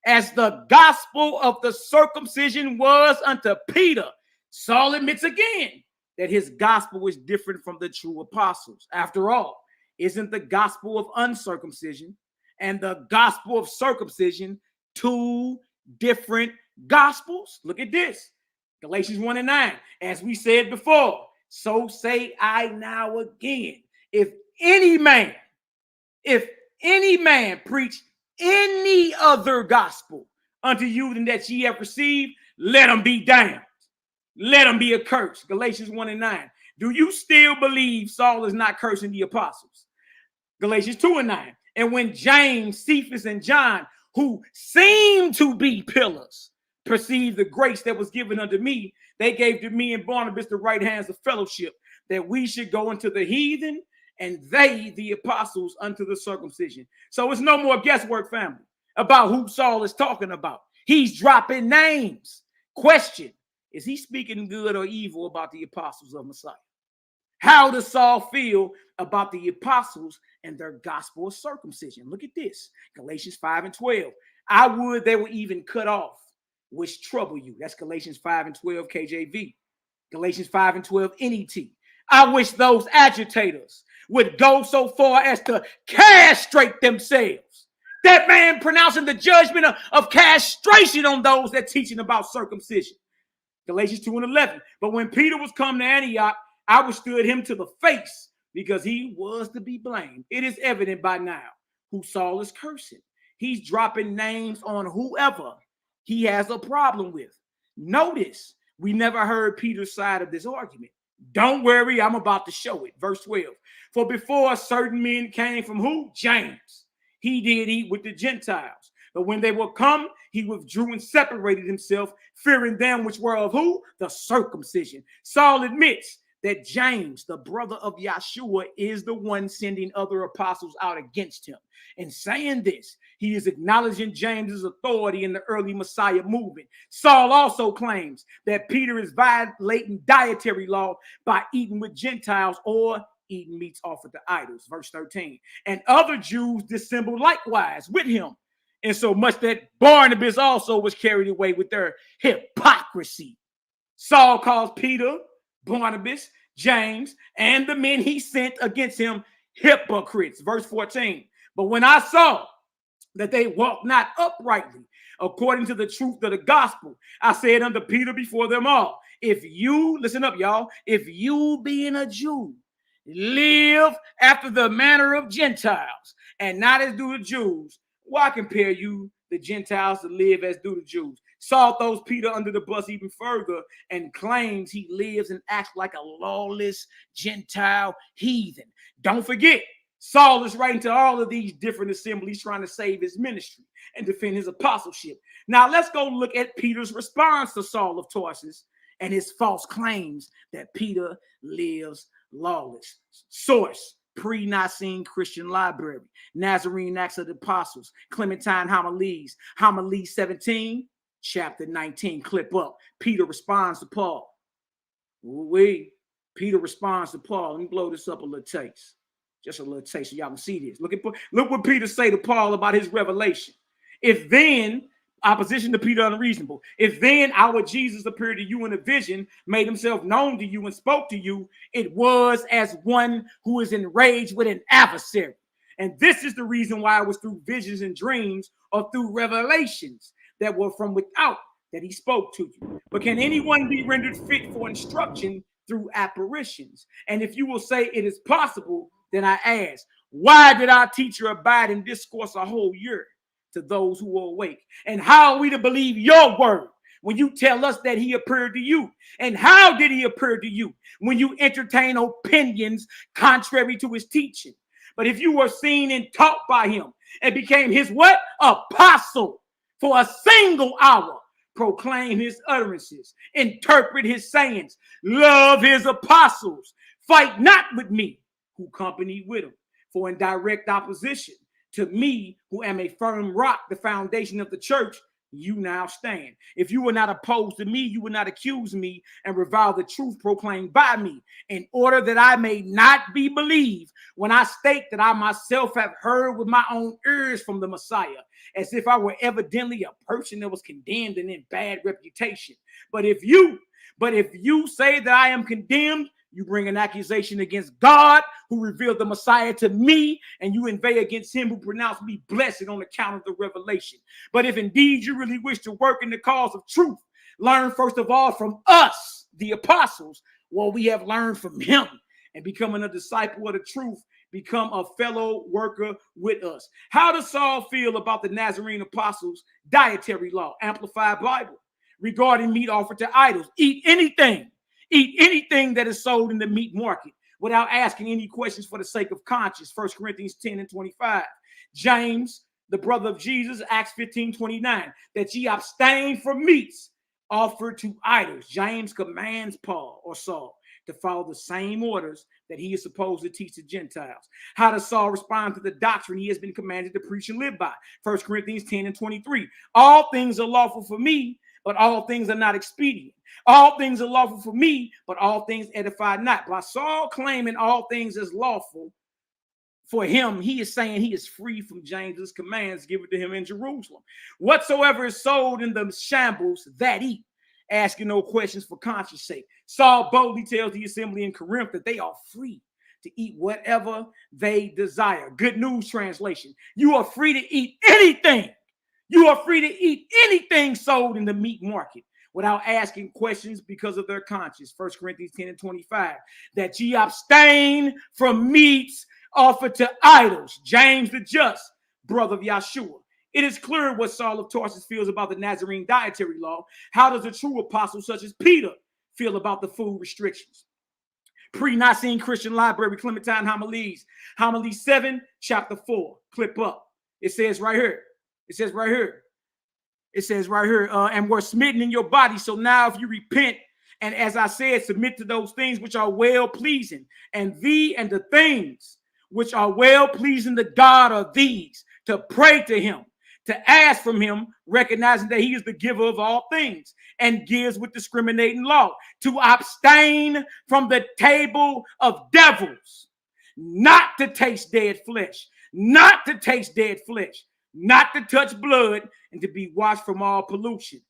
as the gospel of the circumcision was unto Peter, Saul admits again that his gospel is different from the true apostles. After all, isn't the gospel of uncircumcision and the gospel of circumcision two different gospels? Look at this. Galatians 1 and 9. As we said before, so say I now again, if any man preach any other gospel unto you than that ye have received, let him be damned. Let him be accursed. Galatians 1 and 9. Do you still believe Saul is not cursing the apostles? Galatians 2 and 9. And when James, Cephas, and John, who seemed to be pillars, perceived the grace that was given unto me, they gave to me and Barnabas the right hands of fellowship, that we should go into the heathen, and they, the apostles, unto the circumcision. So it's no more guesswork, family, about who Saul is talking about. He's dropping names. Question: is he speaking good or evil about the apostles of Messiah? How does Saul feel about the apostles and their gospel of circumcision? Look at this. Galatians 5 and 12. I would they were even cut off, which trouble you. That's Galatians 5 and 12 KJV. Galatians 5 and 12 NET. I wish those agitators would go so far as to castrate themselves. That man pronouncing the judgment of castration on those that teaching about circumcision. Galatians 2 and 11. But when Peter was come to Antioch, I withstood him to the face, because he was to be blamed. It is evident by now who Saul is cursing. He's dropping names on whoever he has a problem with. Notice, we never heard Peter's side of this argument. Don't worry, I'm about to show it. Verse 12. For before certain men came from who? James. He did eat with the Gentiles. But when they were come, he withdrew and separated himself, fearing them which were of who? The circumcision. Saul admits that James, the brother of Yahshua, is the one sending other apostles out against him. In saying this, he is acknowledging James's authority in the early Messiah movement. Saul also claims that Peter is violating dietary law by eating with Gentiles or eating meats offered to idols. Verse 13. And other Jews dissembled likewise with him, insomuch that Barnabas also was carried away with their hypocrisy. Saul calls Peter, Barnabas, James, and the men he sent against him hypocrites. Verse 14. But when I saw that they walked not uprightly according to the truth of the gospel, I said unto Peter before them all, if you, listen up, y'all, if you being a Jew, live after the manner of Gentiles and not as do the Jews, why compare you the Gentiles to live as do the Jews? Saul throws Peter under the bus even further and claims he lives and acts like a lawless Gentile heathen. Don't forget, Saul is writing to all of these different assemblies trying to save his ministry and defend his apostleship. Now let's go look at Peter's response to Saul of Tarsus and his false claims that Peter lives lawless. Source: Pre-Nicene Christian Library, Nazarene Acts of the Apostles, Clementine Homilies, Homily 17, chapter 19. Clip up. Peter responds to Paul. Peter responds to Paul. Let me blow this up a little taste. Just a little taste so y'all can see this. Look what Peter say to Paul about his revelation. If then, opposition to Peter unreasonable, if then our Jesus appeared to you in a vision, made himself known to you and spoke to you, it was as one who is enraged with an adversary. And this is the reason why it was through visions and dreams or through revelations that were from without that he spoke to you. But can anyone be rendered fit for instruction through apparitions? And if you will say it is possible, then I ask, why did our teacher abide in discourse a whole year to those who were awake? And how are we to believe your word when you tell us that he appeared to you? And how did he appear to you when you entertain opinions contrary to his teaching? But if you were seen and taught by him and became his what? Apostle for a single hour, proclaim his utterances, interpret his sayings, love his apostles, fight not with me who company with him, for in direct opposition to me, who am a firm rock, the foundation of the church, you now stand. If you were not opposed to me, you would not accuse me and revile the truth proclaimed by me, in order that I may not be believed when I state that I myself have heard with my own ears from the Messiah, as if I were evidently a person that was condemned and in bad reputation. But if you say that I am condemned, you bring an accusation against God, who revealed the Messiah to me, and you inveigh against him who pronounced me blessed on account of the revelation. But if indeed you really wish to work in the cause of truth, learn first of all from us, the apostles, what we have learned from him, and becoming a disciple of the truth, become a fellow worker with us. How does Saul feel about the Nazarene apostles' dietary law, Amplified Bible, regarding meat offered to idols? Eat anything that is sold in the meat market without asking any questions for the sake of conscience. 1 Corinthians 10 and 25. James, the brother of Jesus, Acts 15:29, that ye abstain from meats offered to idols. James commands Paul or Saul to follow the same orders that he is supposed to teach the Gentiles. How does Saul respond to the doctrine he has been commanded to preach and live by? 1 Corinthians 10 and 23. All things are lawful for me, but all things are not expedient. All things are lawful for me, but all things edify not. By Saul claiming all things as lawful for him, he is saying he is free from James's commands given to him in Jerusalem. Whatsoever is sold in the shambles, that eat, asking no questions for conscience sake. Saul boldly tells the assembly in Corinth that they are free to eat whatever they desire. Good News Translation. You are free to eat anything. You are free to eat anything sold in the meat market without asking questions because of their conscience. 1 Corinthians 10 and 25. That ye abstain from meats offered to idols. James the just, brother of Yahshua. It is clear what Saul of Tarsus feels about the Nazarene dietary law. How does a true apostle such as Peter feel about the food restrictions? Pre-Nicene Christian Library, Clementine Homilies, Homily 7, chapter 4. Clip up. It says right here. It says right here. It says right here, and were smitten in your body. So now if you repent, and as I said, submit to those things which are well-pleasing, and the things which are well-pleasing to God are these, to pray to him, to ask from him, recognizing that he is the giver of all things, and gives with discriminating law, to abstain from the table of devils, not to taste dead flesh, not to taste dead flesh, not to touch blood, and to be washed from all pollution.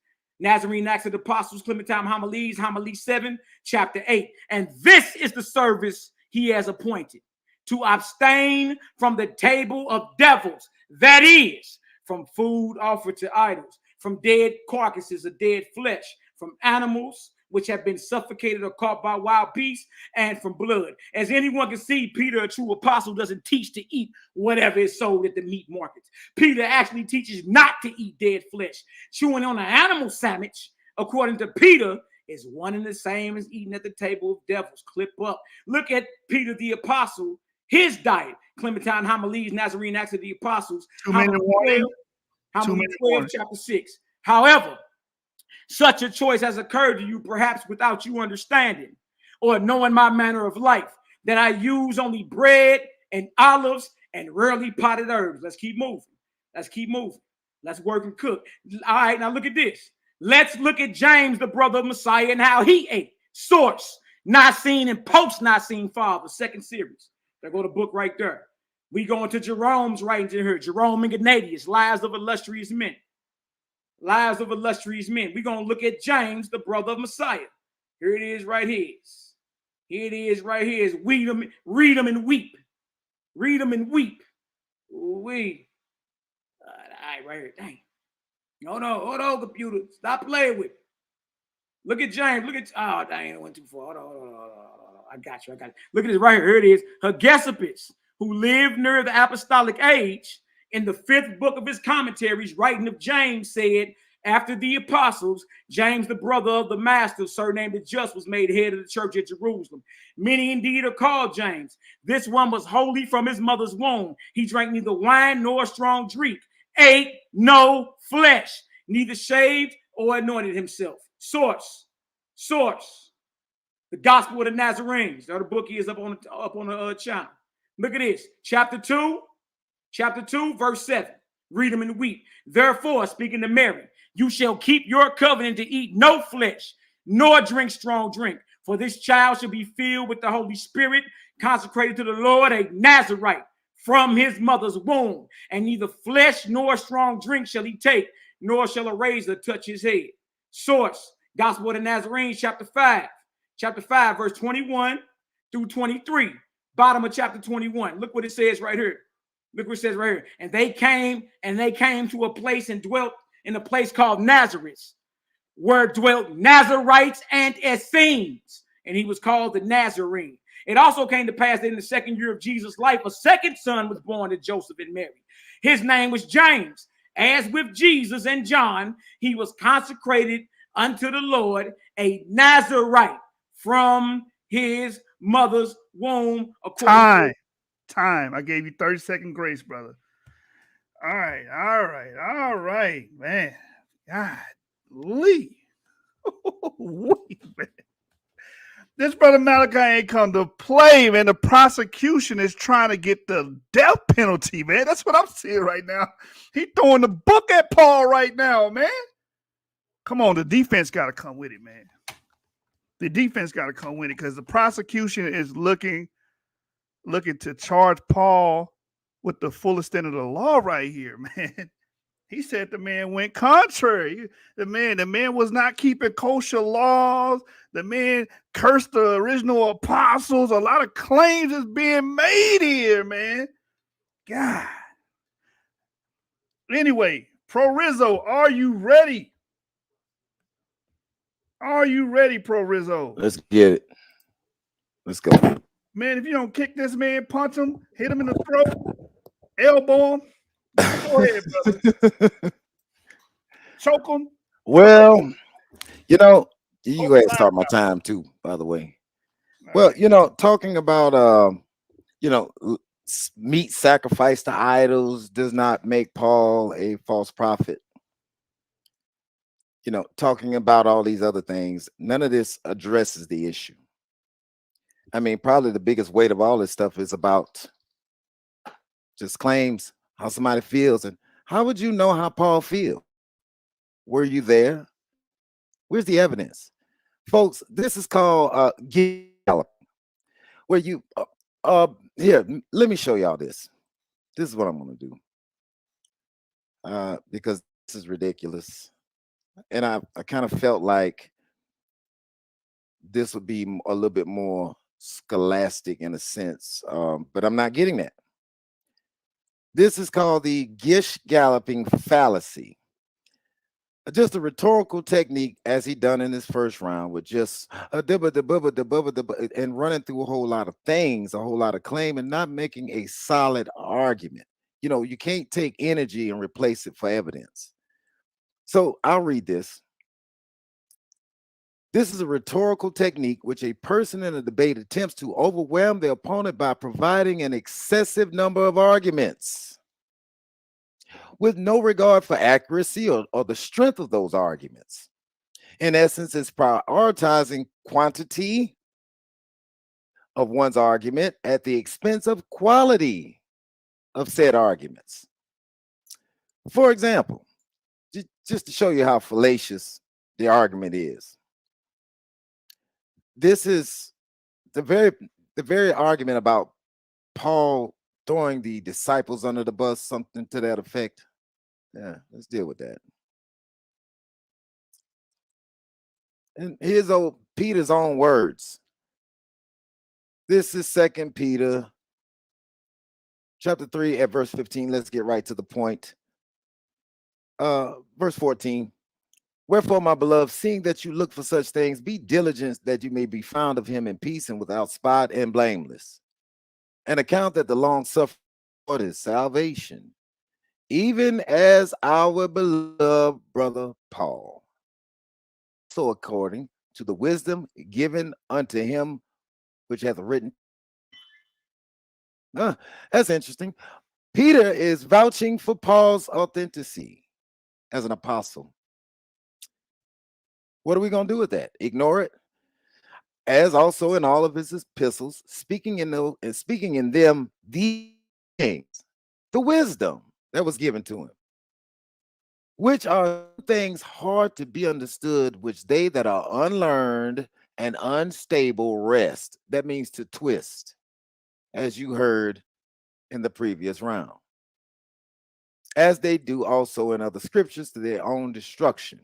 Nazarene Acts of the Apostles, Clementine Homilies, Homily 7, chapter 8. And this is the service he has appointed, to abstain from the table of devils, that is, from food offered to idols, from dead carcasses of dead flesh, from animals which have been suffocated or caught by wild beasts, and from blood. As anyone can see, Peter, a true apostle, doesn't teach to eat whatever is sold at the meat markets. Peter actually teaches not to eat dead flesh. Chewing on an animal sandwich, according to Peter, is one and the same as eating at the table of devils. Clip up. Look at Peter the apostle, his diet. Clementine Homilies, Nazarene Acts of the Apostles, Homily 12, chapter 6. However, such a choice has occurred to you, perhaps without you understanding or knowing my manner of life, that I use only bread and olives and rarely potted herbs. Let's keep moving. Let's keep moving. Let's work and cook. All right, now look at this. Let's look at James, the brother of Messiah, and how he ate. Source, Nicene and post-Nicene Father, second series. There go the book right there. We go into Jerome's writings in here. Jerome and Ignatius, Lives of Illustrious Men. Lives of Illustrious Men. We're going to look at James, the brother of Messiah. Here it is right here. Here it is right here. Read them and weep. Read them and weep. We. All right, right here. Dang. Hold on, computer. Stop playing with it. Look at James. Look at, oh, dang, it went too far. Hold on. I got you. Look at this right here. Here it is. Hegesippus, who lived near the apostolic age, in the 5th book of his commentaries, writing of James, said, after the apostles, James, the brother of the master, surnamed the Just, was made head of the church at Jerusalem. Many indeed are called James. This one was holy from his mother's womb. He drank neither wine nor strong drink, ate no flesh, neither shaved or anointed himself. Source. The Gospel of the Nazarenes. The book is up on the channel. Look at this. Chapter 2, verse 7. Read them and weep. Therefore, speaking to Mary, you shall keep your covenant to eat no flesh, nor drink strong drink. For this child shall be filled with the Holy Spirit, consecrated to the Lord, a Nazarite from his mother's womb. And neither flesh nor strong drink shall he take, nor shall a razor touch his head. Source, Gospel of the Nazarenes, chapter 5, verse 21 through 23. Bottom of chapter 21. Look what it says right here. Look what it says right here. And they came to a place and dwelt in a place called Nazareth, where dwelt Nazarites and Essenes, and he was called the Nazarene. It also came to pass that in the 2nd year of Jesus' life, a second son was born to Joseph and Mary. His name was James. As with Jesus and John, he was consecrated unto the Lord, a Nazarite from his mother's womb. Time. I gave you 30-second grace, brother. All right, man. God, Lee. Man. This brother Malaki ain't come to play, man. The prosecution is trying to get the death penalty, man. That's what I'm seeing right now. He throwing the book at Paul right now, man. Come on, the defense got to come with it, man. The defense got to come with it because the prosecution is looking to charge Paul with the full extent of the law right here, man. He said the man went contrary. The man was not keeping kosher laws. The man cursed the original apostles. A lot of claims is being made here, man. God. Anyway, Proorizo, are you ready? Are you ready, Proorizo? Let's get it. Let's go. Man, if you don't kick this man, punch him, hit him in the throat, elbow him, go ahead, brother. Choke him. Well, you go ahead and start my time too, by the way. Well, talking about meat sacrificed to idols does not make Paul a false prophet. Talking about all these other things, none of this addresses the issue. I mean, probably the biggest weight of all this stuff is about just claims how somebody feels. And how would you know how Paul feels? Were you there? Where's the evidence? Folks, this is called gallop, where you here, let me show y'all this. This is what I'm gonna do. Because this is ridiculous. And I kind of felt like this would be a little bit more scholastic in a sense, but I'm not getting that. This is called the gish galloping fallacy. Just a rhetorical technique, as he done in his first round, with just and running through a whole lot of things, a whole lot of claim, and not making a solid argument. You can't take energy and replace it for evidence. So I'll read this. This is a rhetorical technique which a person in a debate attempts to overwhelm their opponent by providing an excessive number of arguments with no regard for accuracy or the strength of those arguments. In essence, it's prioritizing quantity of one's argument at the expense of quality of said arguments. For example, just to show you how fallacious the argument is, this is the very argument about Paul throwing the disciples under the bus, something to that effect. Yeah, let's deal with that. And here's Peter's own words. This is 2 Peter chapter 3 at verse 15. Let's get right to the point. Verse 14. Wherefore, my beloved, seeing that you look for such things, be diligent that you may be found of him in peace and without spot and blameless. And account that the long suffering is salvation, even as our beloved brother Paul. So according to the wisdom given unto him, which hath written. That's interesting. Peter is vouching for Paul's authenticity as an apostle. What are we going to do with that? Ignore it? As also in all of his epistles, speaking in them these things, the wisdom that was given to him, which are things hard to be understood, which they that are unlearned and unstable rest. That means to twist, as you heard in the previous round, as they do also in other scriptures to their own destruction.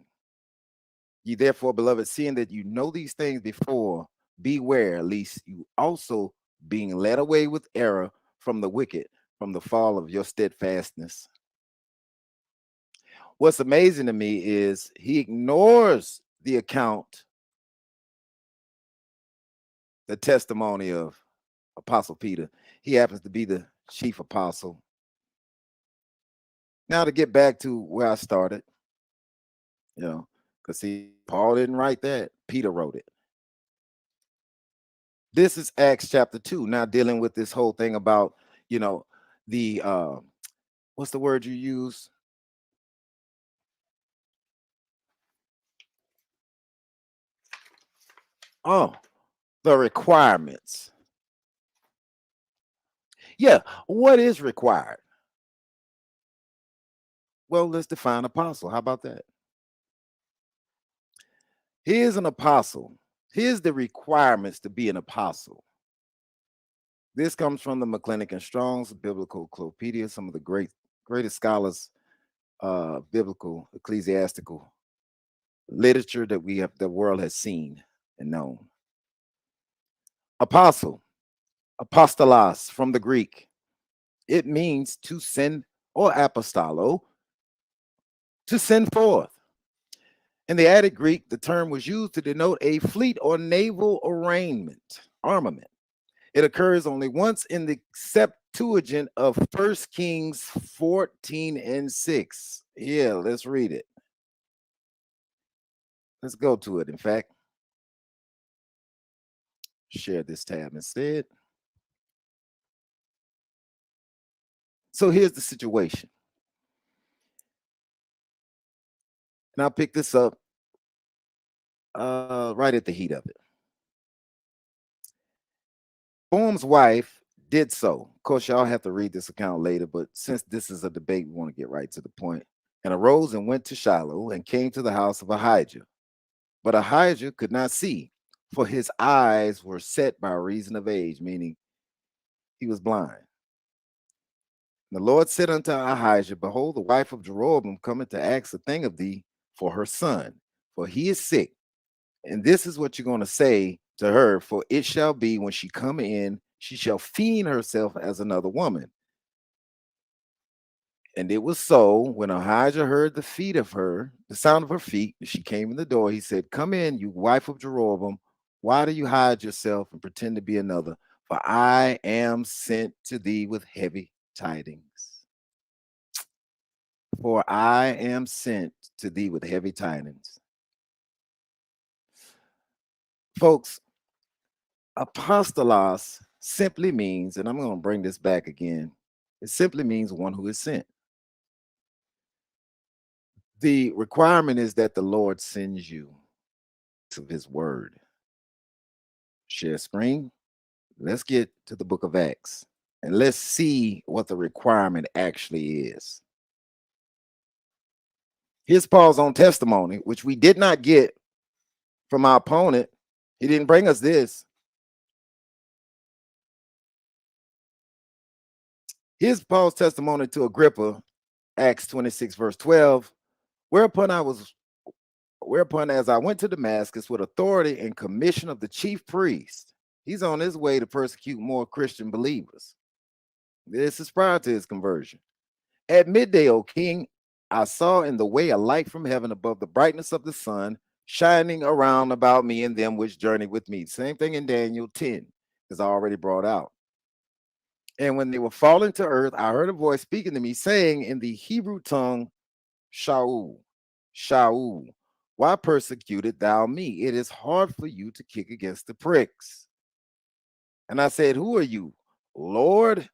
Ye therefore, beloved, seeing that you know these things before, beware, lest you also, being led away with error from the wicked, from the fall of your steadfastness. What's amazing to me is he ignores the account, the testimony of Apostle Peter. He happens to be the chief apostle. Now to get back to where I started, because see, Paul didn't write that. Peter wrote it. This is Acts chapter 2. Now dealing with this whole thing about, the, what's the word you use? Oh, the requirements. Yeah, what is required? Well, let's define apostle. How about that? Here's an apostle. Here's the requirements to be an apostle. This comes from the McClinic and Strong's Biblical Encyclopedia, some of the greatest scholars, biblical, ecclesiastical literature that the world has seen and known. Apostle, apostolos from the Greek. It means to send, or apostolo, to send forth. In the Attic Greek, the term was used to denote a fleet or naval armament. It occurs only once in the Septuagint of 1 Kings 14 and 6. Yeah, let's read it. Let's go to it, in fact. share this tab instead. So here's the situation. And I'll pick this up right at the heat of it. Boom's wife did so. Of course, y'all have to read this account later, but since this is a debate, we want to get right to the point. And arose and went to Shiloh and came to the house of Ahijah. But Ahijah could not see, for his eyes were set by reason of age, meaning he was blind. And the Lord said unto Ahijah, behold, the wife of Jeroboam cometh to ask a thing of thee for her son, for he is sick. And this is what you're going to say to her, for it shall be when she come in, she shall feign herself as another woman. And it was so, when Ahijah heard the sound of her feet, she came in the door. He said, come in, you wife of Jeroboam. Why do you hide yourself and pretend to be another? For I am sent to thee with heavy tidings. For I am sent to thee with heavy tidings. Folks, apostolos simply means, and I'm going to bring this back again, it simply means one who is sent. The requirement is that the Lord sends you to his word. Share screen. Let's get to the book of Acts and let's see what the requirement actually is. Here's Paul's own testimony, which we did not get from our opponent. He didn't bring us this. Here's Paul's testimony to Agrippa, Acts 26, verse 12. Whereupon as I went to Damascus with authority and commission of the chief priest, he's on his way to persecute more Christian believers. This is prior to his conversion. At midday, O king, I saw in the way a light from heaven above the brightness of the sun, shining around about me and them which journeyed with me. Same thing in Daniel 10, as I already brought out. And when they were falling to earth, I heard a voice speaking to me, saying in the Hebrew tongue, Shaul, Shaul, why persecuted thou me? It is hard for you to kick against the pricks. And I said, who are you, Lord?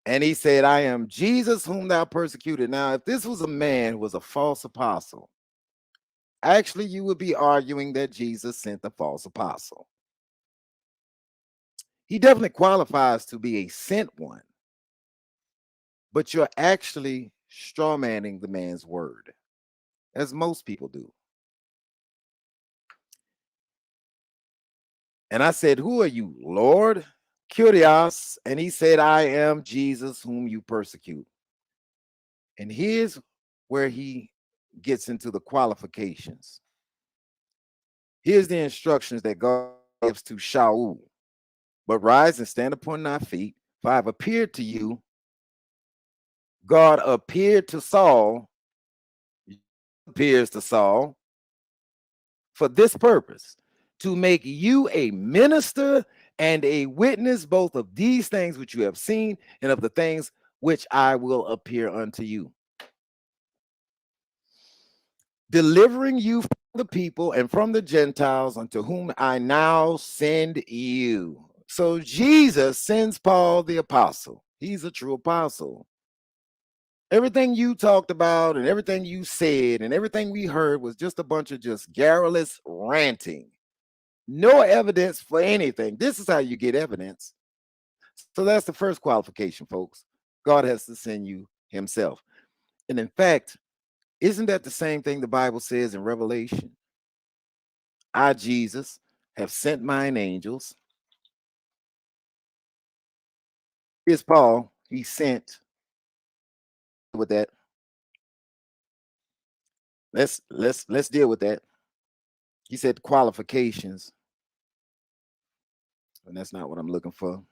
And he said, I am Jesus whom thou persecuted. Now, if this was a man who was a false apostle, actually you would be arguing that Jesus sent the false apostle. He definitely qualifies to be a sent one, but you're actually strawmanning the man's word, as most people do. And I said, who are you, Lord? Curious. And he said, I am Jesus whom you persecute. And here's where he gets into the qualifications. Here's the instructions that God gives to Shaul. But rise and stand upon thy feet, for I have appeared to you. God appeared to Saul, appears to Saul, for this purpose, to make you a minister and a witness both of these things which you have seen and of the things which I will appear unto you. Delivering you from the people and from the Gentiles unto whom I now send you. So Jesus sends Paul the apostle. He's a true apostle. Everything you talked about and everything you said and everything we heard was just a bunch of just garrulous ranting. No evidence for anything. This is how you get evidence. So that's the first qualification, folks. God has to send you himself. And in fact, isn't that the same thing the Bible says in Revelation? I, Jesus, have sent mine angels. Here's Paul. He sent with that. Let's deal with that. He said qualifications. And that's not what I'm looking for.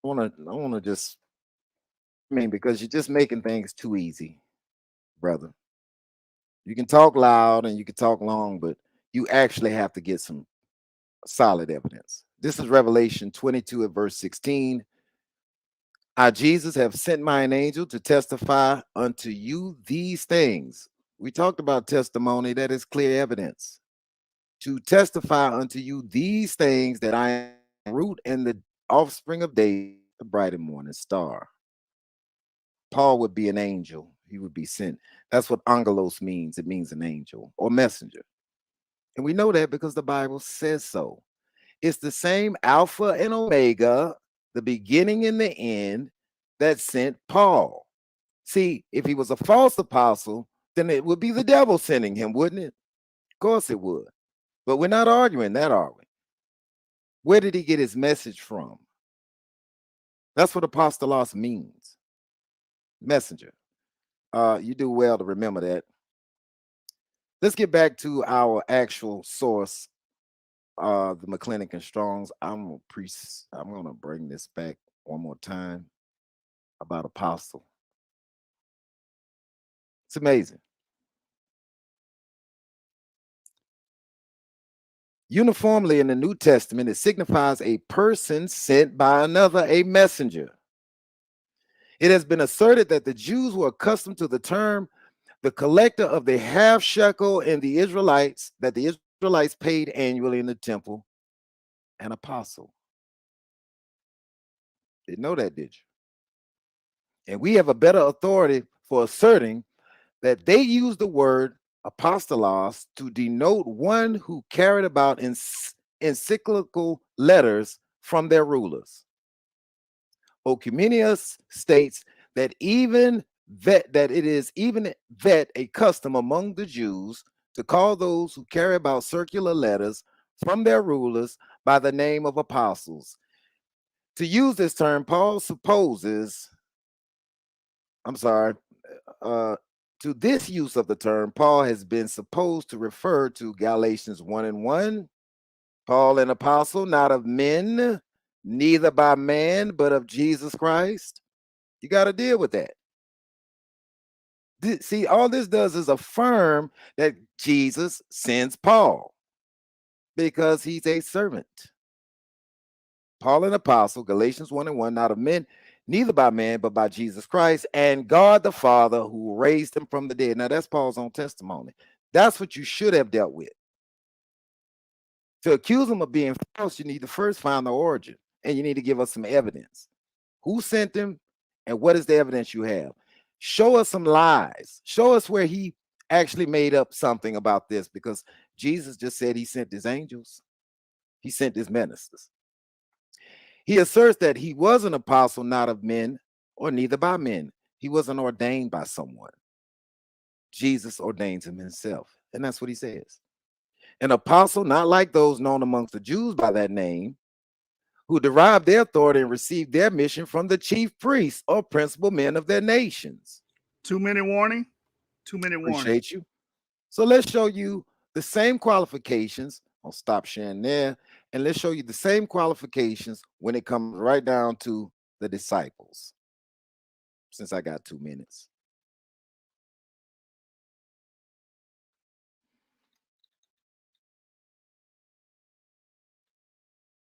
I want to just, because you're just making things too easy, brother. You can talk loud and you can talk long, but you actually have to get some solid evidence. This is Revelation 22 at verse 16. I, Jesus, have sent mine angel to testify unto you these things. We talked about testimony. That is clear evidence. to testify unto you these things, that I am the root and the offspring of David, the bright and morning star. Paul would be an angel. He would be sent. That's what angelos means. It means an angel or messenger. And we know that because the Bible says so. It's the same Alpha and Omega, the beginning and the end, that sent Paul. See, if he was a false apostle, then it would be the devil sending him, wouldn't it? Of course it would. But we're not arguing that, are we? Where did he get his message from? That's what apostolos means. Messenger. You do well to remember that. Let's get back to our actual source, the McClinic and Strong's. I'm gonna bring this back one more time about apostle. It's amazing. Uniformly in the New Testament, it signifies a person sent by another, a messenger. It has been asserted that the Jews were accustomed to the term the collector of the half shekel and the Israelites, that the Israelites paid annually in the temple, an apostle. Didn't know that, did you? And we have a better authority for asserting that they use the word apostolos to denote one who carried about encyclical letters from their rulers. Oecumenius states that it is a custom among the Jews to call those who carry about circular letters from their rulers by the name of apostles. To use this term, Paul supposes, to this use of the term, Paul has been supposed to refer to Galatians 1:1, Paul, an apostle, not of men, neither by man, but of Jesus Christ. You got to deal with that. See, all this does is affirm that Jesus sends Paul because he's a servant. Paul, an apostle, Galatians 1:1, not of men, neither by man, but by Jesus Christ and God the Father who raised him from the dead. Now, that's Paul's own testimony. That's what you should have dealt with. To accuse him of being false, you need to first find the origin, and you need to give us some evidence. Who sent him, and what is the evidence you have? Show us some lies. Show us where he actually made up something about this, because Jesus just said he sent his angels. He sent his ministers. He asserts that he was an apostle, not of men, or neither by men. He wasn't ordained by someone. Jesus ordains him himself, and that's what he says. An apostle, not like those known amongst the Jews by that name, who derived their authority and received their mission from the chief priests or principal men of their nations. 2-minute warning. 2-minute warning. Appreciate you. So let's show you the same qualifications. I'll stop sharing there. And let's show you the same qualifications when it comes right down to the disciples. Since I got 2 minutes.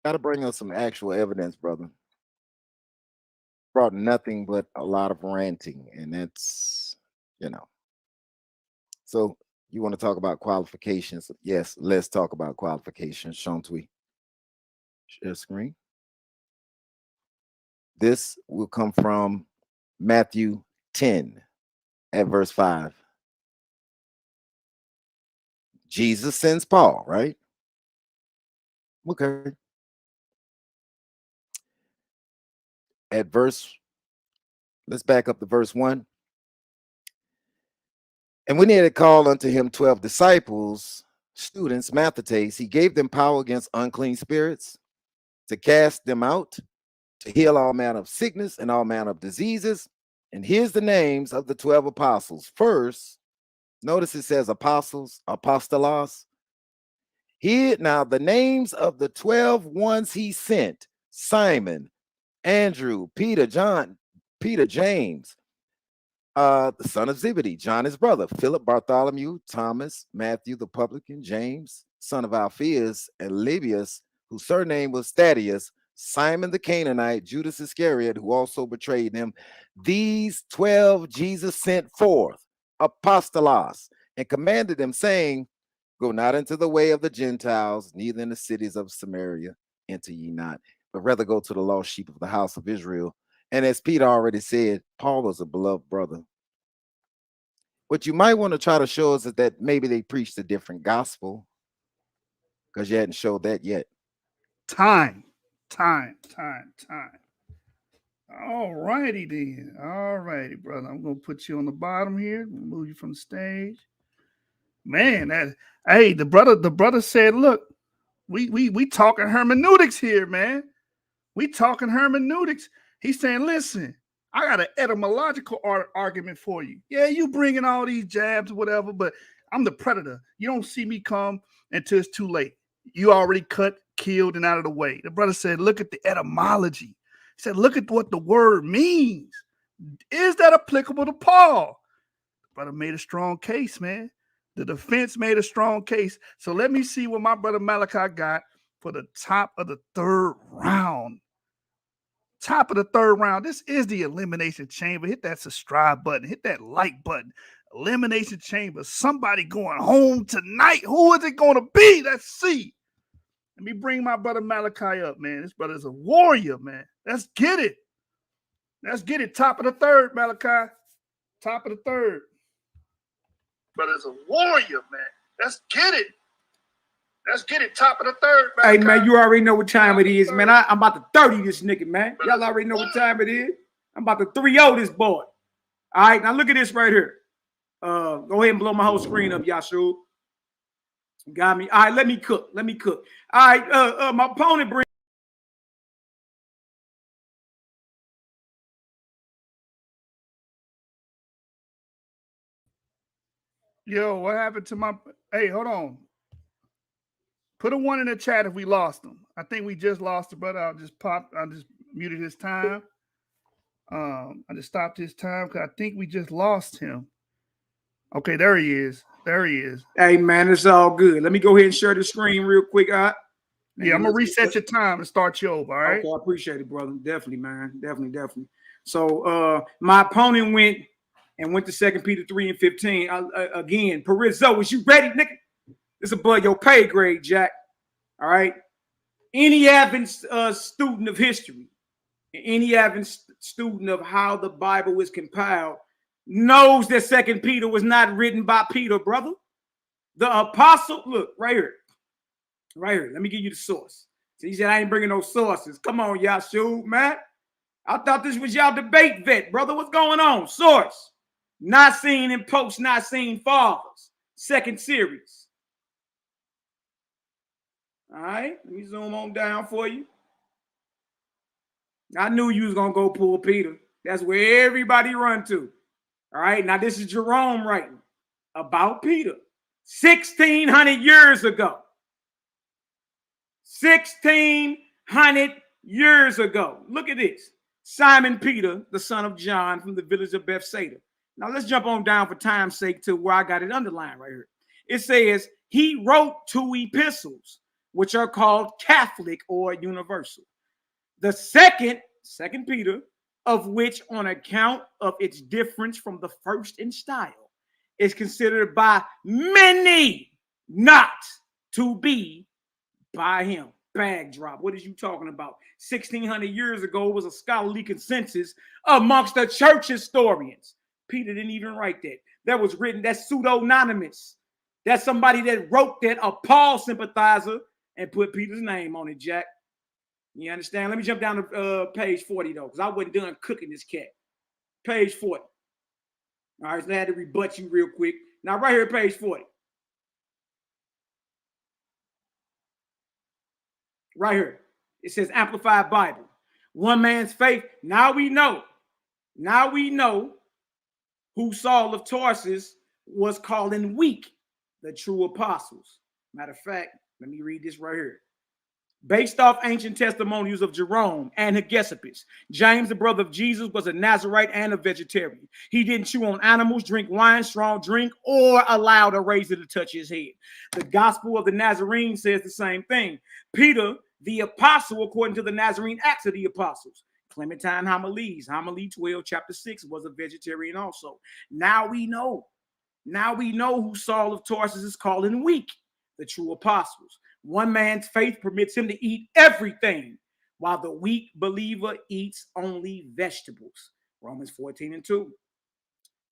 Got to bring us some actual evidence, brother. Brought nothing but a lot of ranting, and that's, So you want to talk about qualifications? Yes, let's talk about qualifications. Shan't we? Share screen. This will come from Matthew 10 at verse 5. Jesus sends Paul, right? Okay. Let's back up to verse 1. And when he had called unto him 12 disciples, students, mathetes, he gave them power against unclean spirits, to cast them out, to heal all manner of sickness and all manner of diseases. And here's the names of the 12 apostles. First, notice it says apostles, apostolos. Here now the names of the 12 ones he sent: Simon, Andrew, Peter, James, the son of Zebedee, John his brother, Philip, Bartholomew, Thomas, Matthew the publican, James, son of Alphaeus, and Lebbaeus, whose surname was Thaddeus, Simon the Canaanite, Judas Iscariot, who also betrayed him. These 12 Jesus sent forth, apostolos, and commanded them, saying, Go not into the way of the Gentiles, neither in the cities of Samaria enter ye not, but rather go to the lost sheep of the house of Israel. And as Peter already said, Paul was a beloved brother. What you might want to try to show us is that maybe they preached a different gospel, because you hadn't showed that yet. Time. All righty then. All righty, brother. I'm gonna put you on the bottom here. Move you from the stage. Man, the brother said, look, we talking hermeneutics here, man. We talking hermeneutics. He's saying, listen, I got an etymological argument for you. Yeah, you bringing all these jabs or whatever, but I'm the predator. You don't see me come until it's too late. You already cut, killed, and out of the way. The brother said, look at the etymology. He said, look at what the word means. Is that applicable to Paul? The brother made a strong case, man. The defense made a strong case. So let me see what my brother Malaki got for the top of the third round. Top of the third round. This is the Elimination Chamber. Hit that subscribe button. Hit that like button. Elimination Chamber. Somebody going home tonight. Who is it going to be? Let's see. Let me bring my brother Malaki up, man. This brother's a warrior, man. Let's get it. Let's get it. Top of the third, Malaki. Top of the third. Brother's a warrior, man. Let's get it. Let's get it. Top of the third, Malaki. Hey, man, you already know what time it is, man. I'm about to 30 this nigga, man. Y'all already know what time it is. I'm about to 3-0 this boy. All right, now look at this right here. Go ahead and blow my whole screen up, Yahshua. Got me. All right, let me cook. All right, my opponent brings. Yo, what happened to my... Hey, hold on. Put a 1 in the chat if we lost him. I think we just lost the brother. I just muted his time. I just stopped his time because I think we just lost him. Okay, there he is. Hey, man, it's all good. Let me go ahead and share the screen real quick. All right? Yeah, I'm going to reset your time and start you over, all right? Okay, I appreciate it, brother. Definitely, man. Definitely. So, my opponent went to 2 Peter 3:15. Again, Proorizo1, is you ready, nigga? It's above your pay grade, Jack. All right? Any avid student of history, any avid student of how the Bible is compiled knows that 2 Peter was not written by Peter, brother. The apostle, look, right here. Let me give you the source. So he said, I ain't bringing no sources. Come on, Yahshua, man. I thought this was y'all debate vet, brother. What's going on? Source. Not seen in post, not seen fathers. Second series. All right, let me zoom on down for you. I knew you was going to go pull Peter. That's where everybody run to. All right, now this is Jerome writing about Peter 1,600 years ago. 1,600 years ago. Look at this. Simon Peter, the son of John from the village of Bethsaida. Now let's jump on down for time's sake to where I got it underlined right here. It says he wrote 2 epistles, which are called Catholic or universal. The second Peter, of which on account of its difference from the first in style, is considered by many not to be by him. Bag drop. What is you talking about? 1,600 years ago was a scholarly consensus amongst the church historians. Peter didn't even write that. That was written, that's pseudo-anonymous. That's somebody that wrote that, a Paul sympathizer, and put Peter's name on it, Jack. You understand? Let me jump down to page 40, though, because I wasn't done cooking this cat. Page 40. All right, so I had to rebut you real quick. Now, right here, page 40. Right here. It says Amplified Bible. One man's faith. Now we know who Saul of Tarsus was calling weak, the true apostles. Matter of fact, let me read this right here. Based off ancient testimonials of Jerome and Hegesippus, James, the brother of Jesus, was a Nazarite and a vegetarian. He didn't chew on animals, drink wine, strong drink, or allow a razor to touch his head. The Gospel of the Nazarene says the same thing. Peter, the apostle, according to the Nazarene Acts of the Apostles, Clementine Homilies, Homily 12, chapter 6, was a vegetarian also. Now we know who Saul of Tarsus is calling weak. the true apostles. One man's faith permits him to eat everything, while the weak believer eats only vegetables. Romans 14:2.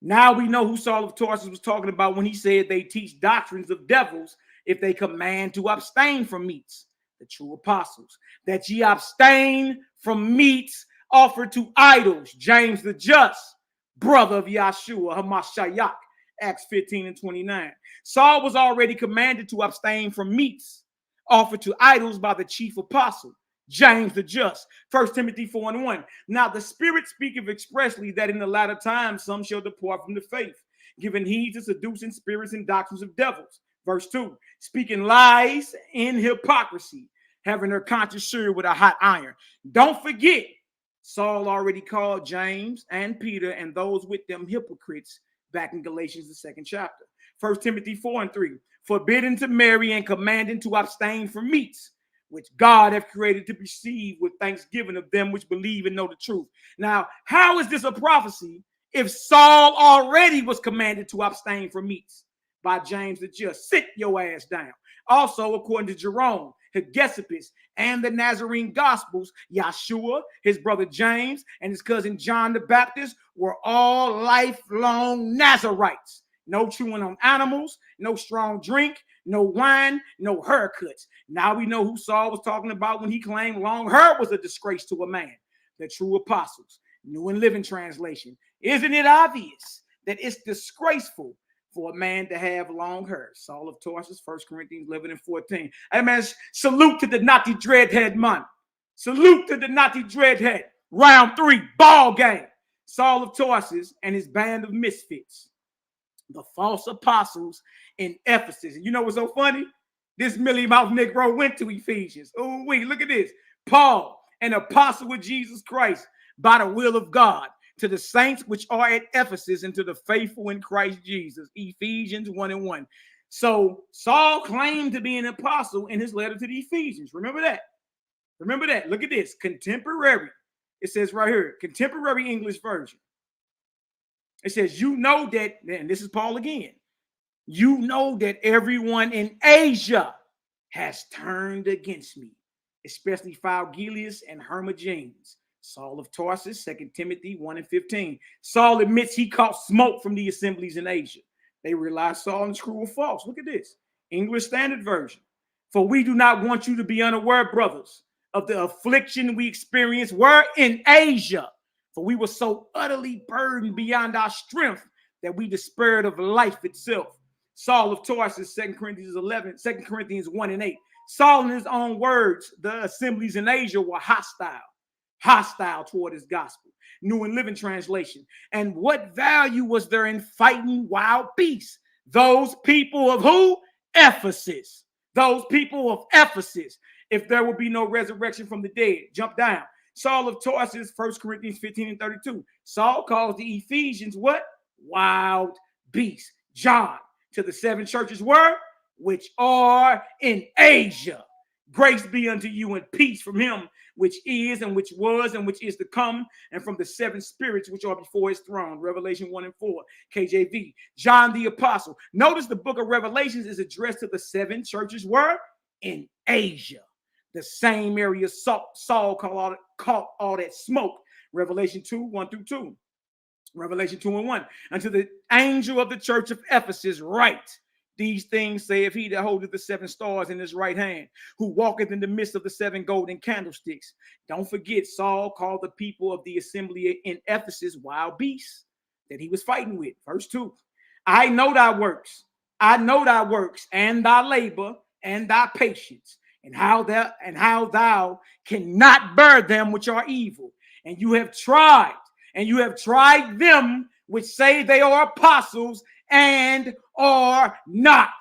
Now we know who Saul of Tarsus was talking about when he said they teach doctrines of devils if they command to abstain from meats. The true apostles. That ye abstain from meats offered to idols. James the Just, brother of Yahshua HaMashiach, Acts 15:29. Saul was already commanded to abstain from meats offered to idols by the chief apostle, James the Just, 1 Timothy 4:1. Now the Spirit speaketh expressly that in the latter times some shall depart from the faith, giving heed to seducing spirits and doctrines of devils. Verse 2, speaking lies in hypocrisy, having their conscience seared with a hot iron. Don't forget, Saul already called James and Peter and those with them hypocrites back in Galatians, the 2nd chapter. 1 Timothy 4:3, forbidding to marry and commanding to abstain from meats, which God hath created to be received with thanksgiving of them which believe and know the truth. Now, how is this a prophecy if Saul already was commanded to abstain from meats by James the Just? Sit your ass down. Also, according to Jerome, Hegesippus, and the Nazarene Gospels, Yahshua, his brother James, and his cousin John the Baptist were all lifelong Nazarites. No chewing on animals, no strong drink, no wine, no haircuts. Now we know who Saul was talking about when he claimed long hair was a disgrace to a man. The true apostles. New and Living Translation. Isn't it obvious that it's disgraceful for a man to have long hair? Saul of Tarsus, 1 Corinthians 11:14. Hey man, salute to the Nazi dreadhead man. Salute to the Nazi dreadhead. Round 3, ball game. Saul of Tarsus and his band of misfits. The false apostles in Ephesus. And you know what's so funny? This Millie Mouth Negro went to Ephesians. Oh, wait, look at this. Paul, an apostle of Jesus Christ, by the will of God, to the saints which are at Ephesus and to the faithful in Christ Jesus. Ephesians 1:1. So Saul claimed to be an apostle in his letter to the Ephesians. Remember that. Remember that. Look at this. Contemporary. It says right here, contemporary English version. It says, you know that, and this is Paul again, you know that everyone in Asia has turned against me, especially Phygelius and Hermogenes. Saul of Tarsus, 2 Timothy 1:15. Saul admits he caught smoke from the assemblies in Asia. They realized Saul and his crew were false. Look at this. English Standard Version. For we do not want you to be unaware, brothers, of the affliction we experienced were in Asia. For we were so utterly burdened beyond our strength that we despaired of life itself. Saul of Tarsus, 2 Corinthians 1:8. Saul, in his own words, the assemblies in Asia were hostile toward his gospel. New and Living Translation. And what value was there in fighting wild beasts? Those people of who? Ephesus. Those people of Ephesus. If there will be no resurrection from the dead. Jump down. Saul of Tarsus, 1 Corinthians 15:32. Saul calls the Ephesians what? Wild beasts. John, to the 7 churches were, which are in Asia. Grace be unto you and peace from him, which is and which was and which is to come, and from the 7 spirits which are before his throne. Revelation 1:4, KJV. John the Apostle. Notice the book of Revelations is addressed to the 7 churches were in Asia. The same area Saul caught all that smoke. Revelation 2:1-2. Revelation 2:1. Unto the angel of the church of Ephesus write, these things saith he that holdeth the 7 stars in his right hand, who walketh in the midst of the 7 golden candlesticks. Don't forget, Saul called the people of the assembly in Ephesus wild beasts that he was fighting with. Verse 2. I know thy works. I know thy works and thy labor and thy patience, and how thou cannot bear them which are evil. And you have tried them which say they are apostles and are not,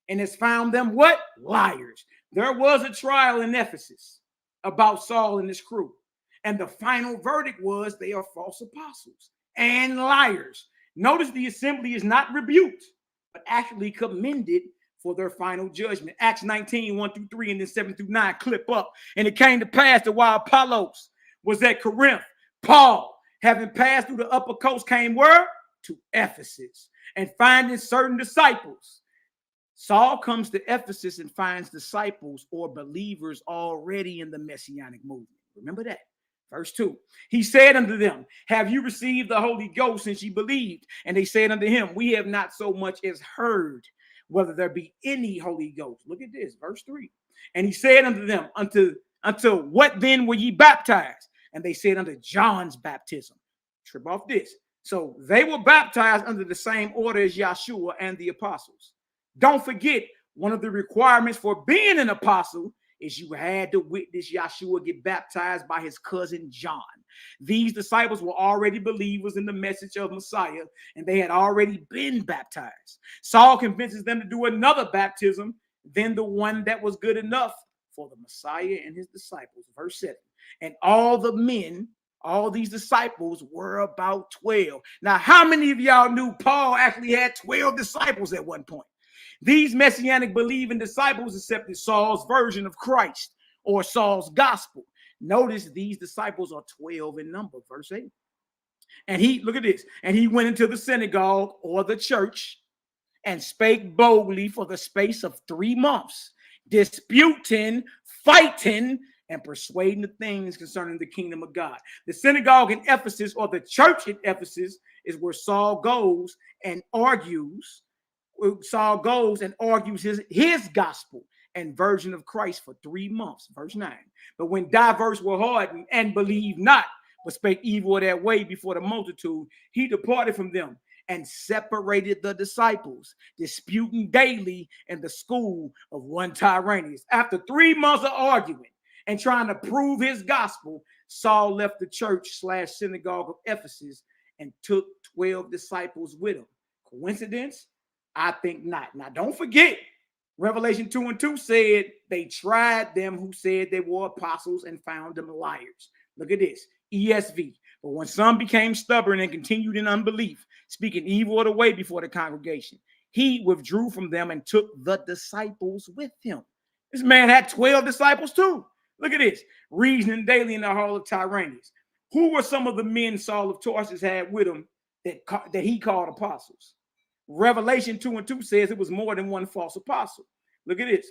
and has found them what? Liars. There was a trial in Ephesus about Saul and his crew, and the final verdict was they are false apostles and liars. Notice the assembly is not rebuked, but actually commended for their final judgment. Acts 19:1-3 and then 7-9. Clip up. And it came to pass that while Apollos was at Corinth, Paul, having passed through the upper coast, came where? To Ephesus. And finding certain disciples Saul comes to Ephesus and finds disciples or believers already in the messianic movement. Remember that. Verse 2. He said unto them, have you received the Holy Ghost since ye believed? And they said unto him, we have not so much as heard whether there be any Holy Ghost. Look at this, verse 3. And he said unto them, unto what then were ye baptized? And they said unto John's baptism. Trip off this. So they were baptized under the same order as Yahshua and the apostles. Don't forget, one of the requirements for being an apostle is you had to witness Yahshua get baptized by his cousin John. These disciples were already believers in the message of Messiah, and they had already been baptized. Saul convinces them to do another baptism than the one that was good enough for the Messiah and his disciples. Verse 7. And all the men, all these disciples were about 12. Now, how many of y'all knew Paul actually had 12 disciples at one point? These messianic believing disciples accepted Saul's version of Christ or Saul's gospel. Notice these disciples are 12 in number, verse 8. And he, look at this, and he went into the synagogue or the church and spake boldly for the space of 3 months, disputing, fighting, and persuading the things concerning the kingdom of God. The synagogue in Ephesus or the church in Ephesus is where Saul goes and argues. Saul goes and argues his gospel and version of Christ for 3 months. Verse 9. But when divers were hardened and believed not, but spake evil of that way before the multitude, he departed from them and separated the disciples, disputing daily in the school of one Tyrannus. After 3 months of arguing and trying to prove his gospel, Saul left the church/synagogue of Ephesus and took 12 disciples with him. Coincidence? I think not. Now, don't forget, Revelation 2:2 said they tried them who said they were apostles and found them liars. Look at this, ESV. But when some became stubborn and continued in unbelief, speaking evil of the way before the congregation, he withdrew from them and took the disciples with him. This man had 12 disciples too. Look at this, reasoning daily in the hall of Tyrannus. Who were some of the men Saul of Tarsus had with him that he called apostles? Revelation 2:2 says it was more than one false apostle. Look at this.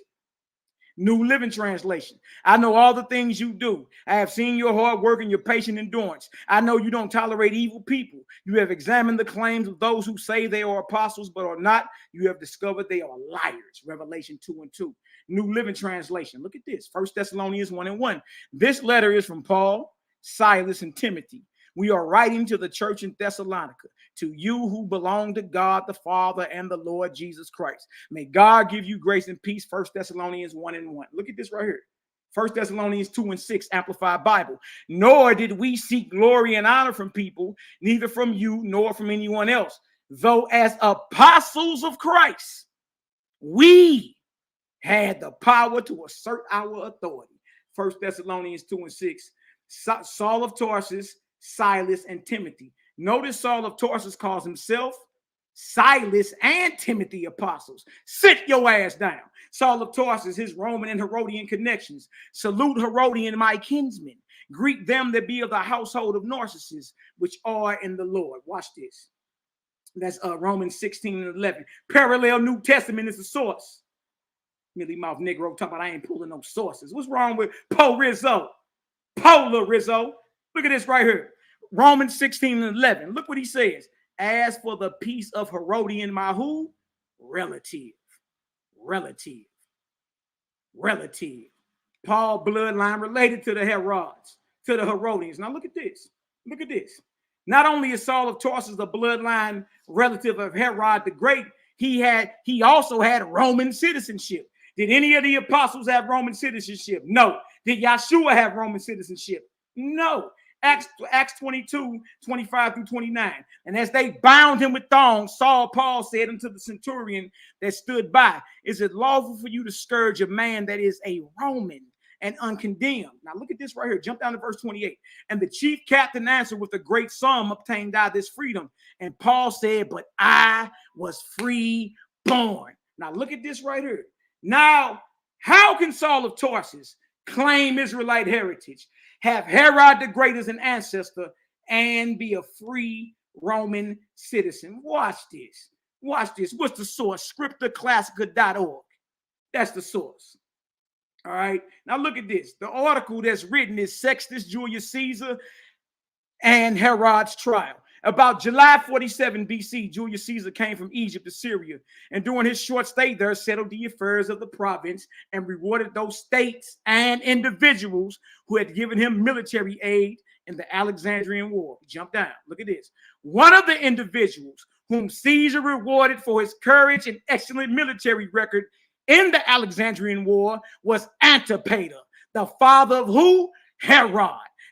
New Living Translation. I know all the things you do. I have seen your hard work and your patient endurance. I know you don't tolerate evil people. You have examined the claims of those who say they are apostles but are not. You have discovered they are liars. Revelation 2:2. New Living Translation. Look at this. 1 Thessalonians 1:1. This letter is from Paul, Silas, and Timothy. We are writing to the church in Thessalonica, to you who belong to God the Father and the Lord Jesus Christ. May God give you grace and peace. 1 Thessalonians 1:1. Look at this right here. 1 Thessalonians 2:6, Amplified Bible. Nor did we seek glory and honor from people, neither from you nor from anyone else. Though as apostles of Christ, we had the power to assert our authority. 1 Thessalonians 2:6. Saul of Tarsus, Silas, and Timothy. Notice Saul of Tarsus calls himself, Silas, and Timothy apostles. Sit your ass down. Saul of Tarsus, his Roman and Herodian connections. Salute Herodian, my kinsmen. Greet them that be of the household of Narcissus, which are in the Lord. Watch this. That's Romans 16:11. Parallel New Testament is the source. Millie mouth Negro talking about I ain't pulling no sources. What's wrong with Proorizo1? Proorizo1. Look at this right here. Romans 16:11. Look what he says. As for the peace of Herodian, my who? Relative. Paul bloodline related to the Herods, to the Herodians. Now look at this. Look at this. Not only is Saul of Tarsus a bloodline relative of Herod the Great, he also had Roman citizenship. Did any of the apostles have Roman citizenship? No. Did Yahshua have Roman citizenship? No. Acts 22:25-29. And as they bound him with thongs, Paul said unto the centurion that stood by, is it lawful for you to scourge a man that is a Roman and uncondemned? Now look at this right here. Jump down to verse 28. And the chief captain answered, with a great sum obtained I this freedom. And Paul said, but I was free born. Now look at this right here. Now, how can Saul of Tarsus claim Israelite heritage, have Herod the Great as an ancestor, and be a free Roman citizen? Watch this. Watch this. What's the source? Scriptaclassica.org. That's the source. All right. Now look at this. The article that's written is Sextus Julius Caesar and Herod's trial. About July 47 BC, Julius Caesar came from Egypt to Syria, and during his short stay there, settled the affairs of the province and rewarded those states and individuals who had given him military aid in the Alexandrian War. Jump down. Look at this. One of the individuals whom Caesar rewarded for his courage and excellent military record in the Alexandrian War was Antipater, the father of who? Herod,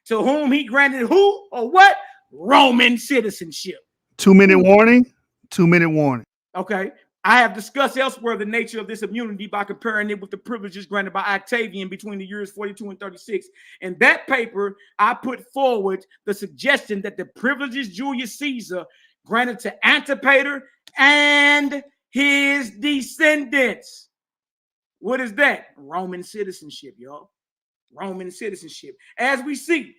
to whom he granted who or what? Roman citizenship. 2-minute warning. 2-minute warning. Okay. I have discussed elsewhere the nature of this immunity by comparing it with the privileges granted by Octavian between the years 42 and 36. In that paper, I put forward the suggestion that the privileges Julius Caesar granted to Antipater and his descendants. What is that? Roman citizenship, y'all. Roman citizenship. As we see,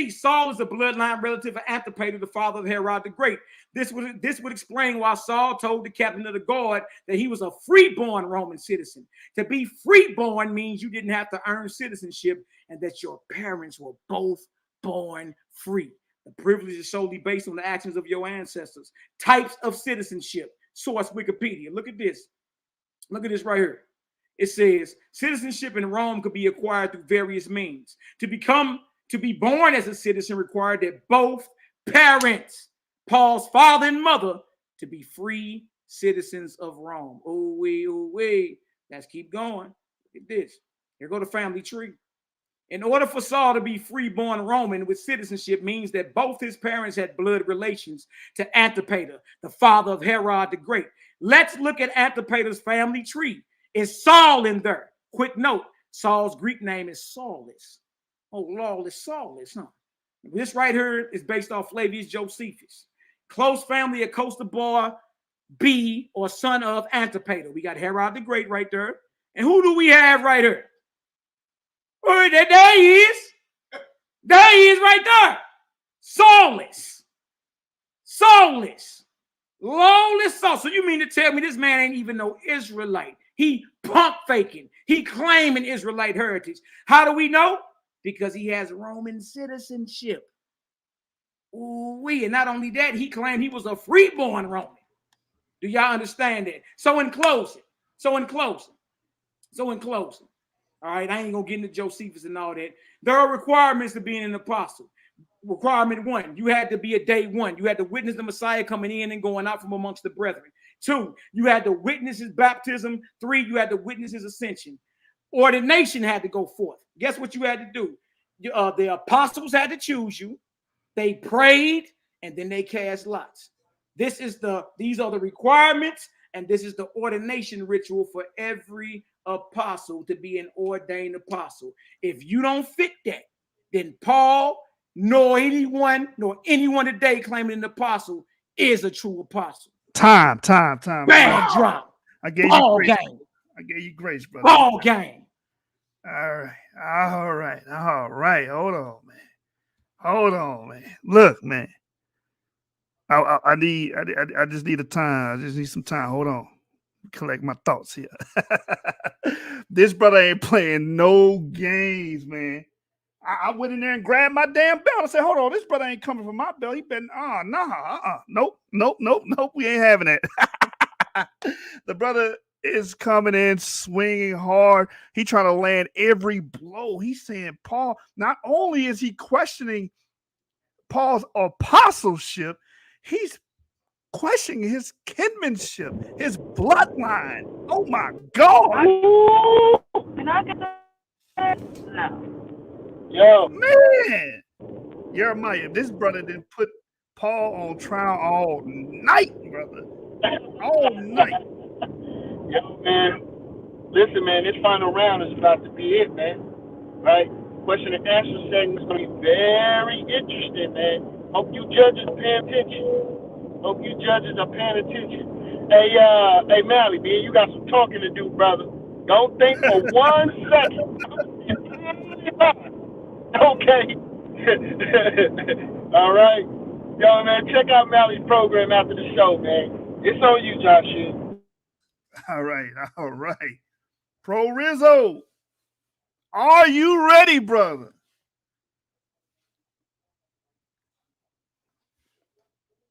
Saul is a bloodline relative of Antipater, the father of Herod the Great. This would explain why Saul told the captain of the guard that he was a freeborn Roman citizen. To be freeborn means you didn't have to earn citizenship and that your parents were both born free. The privilege is solely based on the actions of your ancestors. Types of citizenship. Source Wikipedia. Look at this. Look at this right here. It says citizenship in Rome could be acquired through various means. To be born as a citizen required that both parents, Paul's father and mother, to be free citizens of Rome. Oh wait. Let's keep going. Look at this. Here go the family tree. In order for Saul to be freeborn Roman with citizenship means that both his parents had blood relations to Antipater, the father of Herod the Great. Let's look at Antipater's family tree. Is Saul in there? Quick note, Saul's Greek name is Saulus. Oh, lawless Saulus, huh? This right here is based off Flavius Josephus. Close family of Costa Boy B or son of Antipater. We got Herod the Great right there. And who do we have right here? Oh, there he is. There he is right there. Saulus. Lawless Saul. So you mean to tell me this man ain't even no Israelite? He pump faking. He claiming Israelite heritage. How do we know? Because he has Roman citizenship. Ooh-wee. And not only that, he claimed he was a freeborn Roman. Do y'all understand that? So in closing, all right, I ain't gonna get into Josephus and all that. There are requirements to being an apostle. Requirement 1, you had to be a day 1. You had to witness the Messiah coming in and going out from amongst the brethren. 2, you had to witness his baptism. 3, you had to witness his ascension. Ordination had to go forth. Guess what you had to do? The apostles had to choose you. They prayed and then they cast lots. These are the requirements, and this is the ordination ritual for every apostle to be an ordained apostle. If you don't fit that, then Paul nor anyone today claiming an apostle is a true apostle. Time. Bad drop. I gave you grace, brother. Ball game. All right. Hold on, man. Look, man. I just need a time. I just need some time. Hold on. Collect my thoughts here. This brother ain't playing no games, man. I went in there and grabbed my damn belt. I said, hold on, this brother ain't coming from my belt. He been, nope. We ain't having that. The brother is coming in, swinging hard. He trying to land every blow. He's saying Paul, not only is he questioning Paul's apostleship, he's questioning his kinship, his bloodline. Oh my God. Ooh, can I get that? No. Yo, Man, Jeremiah, this brother didn't put Paul on trial all night, brother. All night. Yo, man. Listen, man, this final round is about to be it, man. Right? Question and answer segment is going to be very interesting, man. Hope you judges paying attention. Hey, Mally, man, you got some talking to do, brother. Don't think for 1 second. Okay. All right. Yo, man, check out Mally's program after the show, man. It's on you, Joshua. All right, all right. Proorizo, are you ready, brother?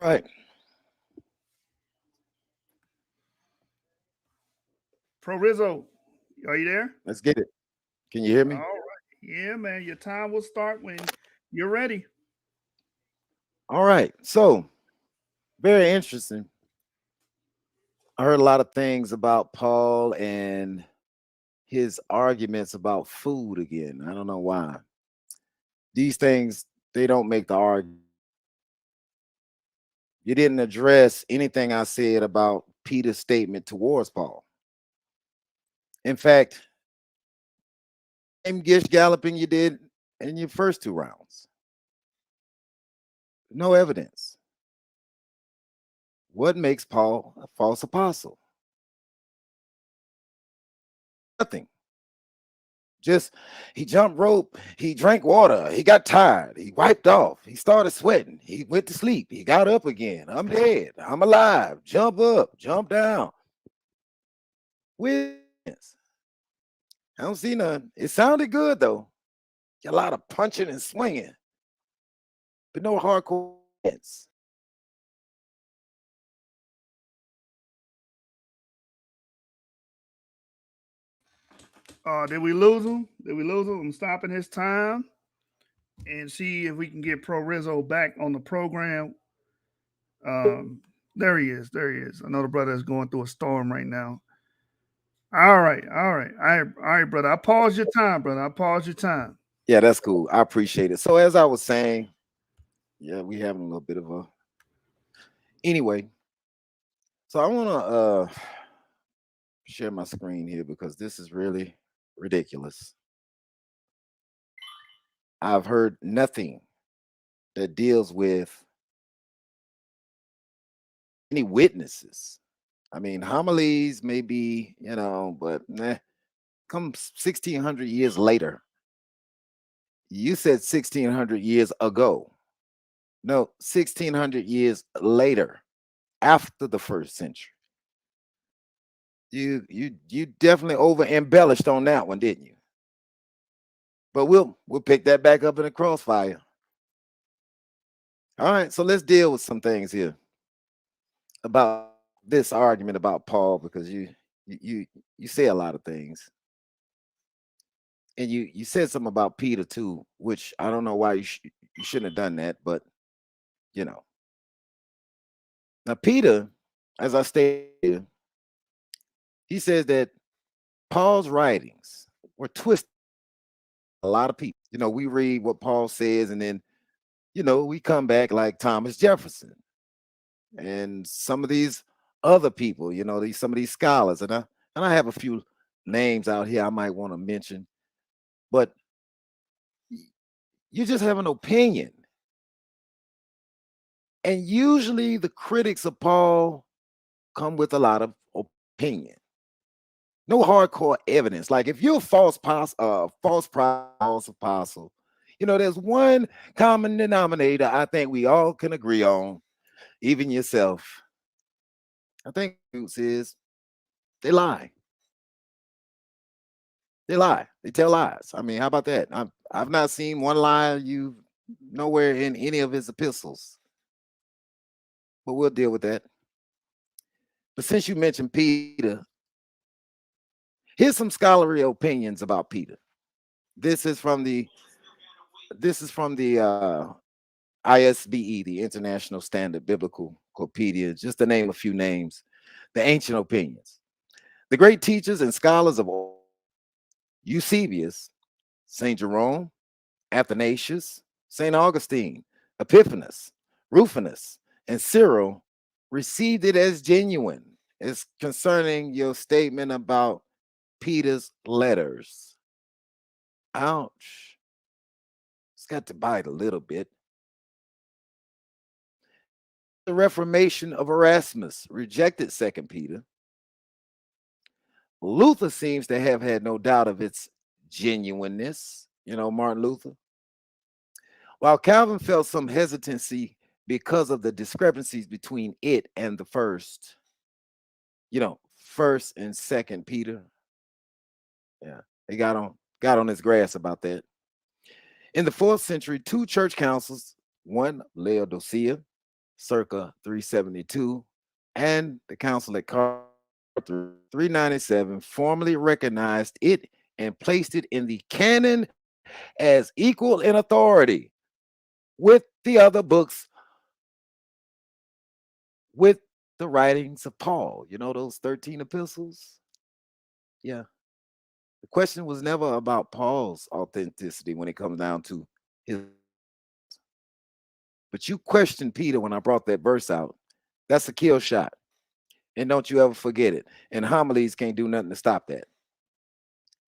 Right. Proorizo, are you there? Let's get it. Can you hear me? All right. Yeah, man. Your time will start when you're ready. All right. So, very interesting. I heard a lot of things about Paul and his arguments about food again. I don't know why. These things, they don't make the argument. You didn't address anything I said about Peter's statement towards Paul. In fact, same gish galloping you did in your first 2 rounds. No evidence. What makes Paul a false apostle? Nothing. Just he jumped rope, he drank water, he got tired, he wiped off, he started sweating, he went to sleep, he got up again. I'm dead, I'm alive, jump up, jump down. Witness. I don't see none. It sounded good though. A lot of punching and swinging, but no hardcore hits. Did we lose him? Did we lose him? I'm stopping his time and see if we can get Proorizo back on the program. There he is. There he is. I know the brother is going through a storm right now. All right. All right, brother. I paused your time, brother. I paused your time. Yeah, that's cool. I appreciate it. So as I was saying, yeah, we having a little bit of a anyway. So I want to share my screen here because this is really ridiculous. I've heard nothing that deals with any witnesses. I mean, homilies may be, but come 1600 years later. You said 1600 years ago. No, 1600 years later, after the first century. You definitely over embellished on that one, didn't you? But we'll pick that back up in the crossfire. All right, so let's deal with some things here about this argument about Paul, because you say a lot of things. And you said something about Peter too, which I don't know why you shouldn't have done that, but Now Peter, as I stated, he says that Paul's writings were twisted. A lot of people, we read what Paul says, and then, we come back like Thomas Jefferson and some of these other people, some of these scholars, and I have a few names out here I might want to mention, but you just have an opinion. And usually the critics of Paul come with a lot of opinion. No hardcore evidence. Like if you're a false apostle, there's one common denominator I think we all can agree on, even yourself. I think the truth is they lie. They lie. They tell lies. I mean, how about that? I've not seen one lie nowhere in any of his epistles. But we'll deal with that. But since you mentioned Peter, here's some scholarly opinions about Peter. This is from the ISBE, the International Standard Biblical Encyclopedia, just to name a few names. The ancient opinions. The great teachers and scholars of Eusebius, St. Jerome, Athanasius, St. Augustine, Epiphanes, Rufinus, and Cyril received it as genuine. It's concerning your statement about Peter's letters. Ouch. It's got to bite a little bit. The Reformation of Erasmus rejected 2 Peter. Luther seems to have had no doubt of its genuineness, Martin Luther. While Calvin felt some hesitancy because of the discrepancies between it and the first. First and Second Peter. Yeah, they got on his grass about that. In the 4th century, 2 church councils, one Laodicea, circa 372, and the council at Carthage 397, formally recognized it and placed it in the canon as equal in authority with the other books, with the writings of Paul. Those 13 epistles? Yeah. The question was never about Paul's authenticity when it comes down to his. But you questioned Peter when I brought that verse out. That's a kill shot. And don't you ever forget it. And homilies can't do nothing to stop that.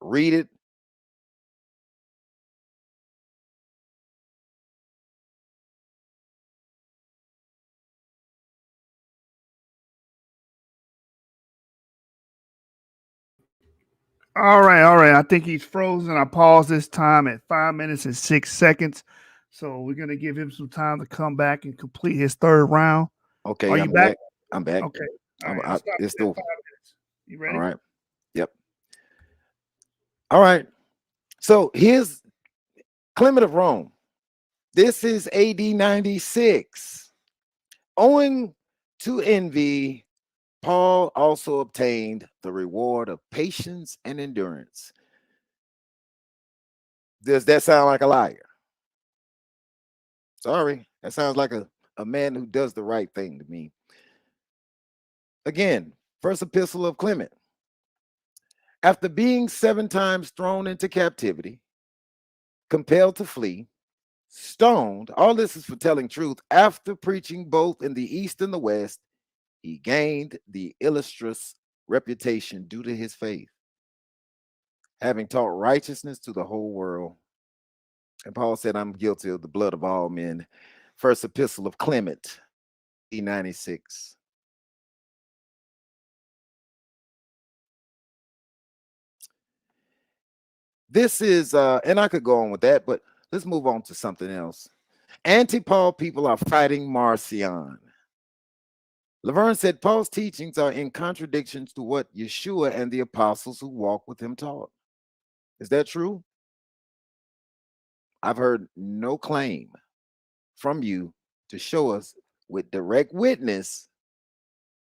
Read it. All right. I think he's frozen. I paused this time at 5 minutes and 6 seconds. So we're going to give him some time to come back and complete his 3rd round. Okay, Are you back? I'm back. Okay. All right, It's still 5 minutes. You ready? All right. Yep. All right. So here's Clement of Rome. This is AD 96. Owing to envy, Paul also obtained the reward of patience and endurance. Does that sound like a liar? Sorry, that sounds like a man who does the right thing to me. Again, first epistle of Clement. After being 7 times thrown into captivity, compelled to flee, stoned, all this is for telling truth, after preaching both in the East and the West, he gained the illustrious reputation due to his faith, having taught righteousness to the whole world. And Paul said, I'm guilty of the blood of all men. First epistle of Clement, E96. This is, and I could go on with that, but let's move on to something else. Anti-Paul people are fighting Marcion. Laverne said Paul's teachings are in contradiction to what Yeshua and the apostles who walked with him taught. Is that true? I've heard no claim from you to show us with direct witness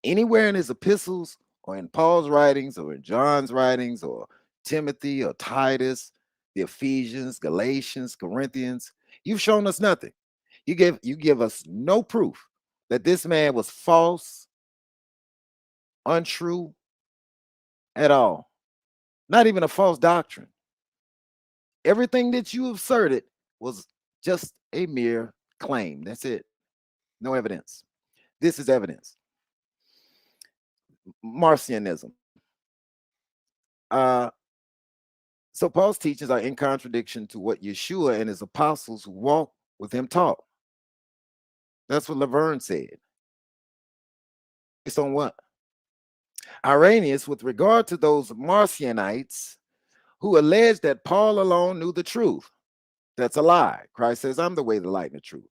anywhere in his epistles or in Paul's writings or in John's writings or Timothy or Titus, the Ephesians, Galatians, Corinthians. You've shown us nothing. You give us no proof that this man was false, untrue at all. Not even a false doctrine. Everything that you asserted was just a mere claim. That's it. No evidence. This is evidence. Marcionism. So Paul's teachings are in contradiction to what Yeshua and his apostles who walked with him taught. That's what Laverne said. Based on what? Irenaeus, with regard to those Marcionites who allege that Paul alone knew the truth. That's a lie. Christ says, I'm the way, the light, and the truth.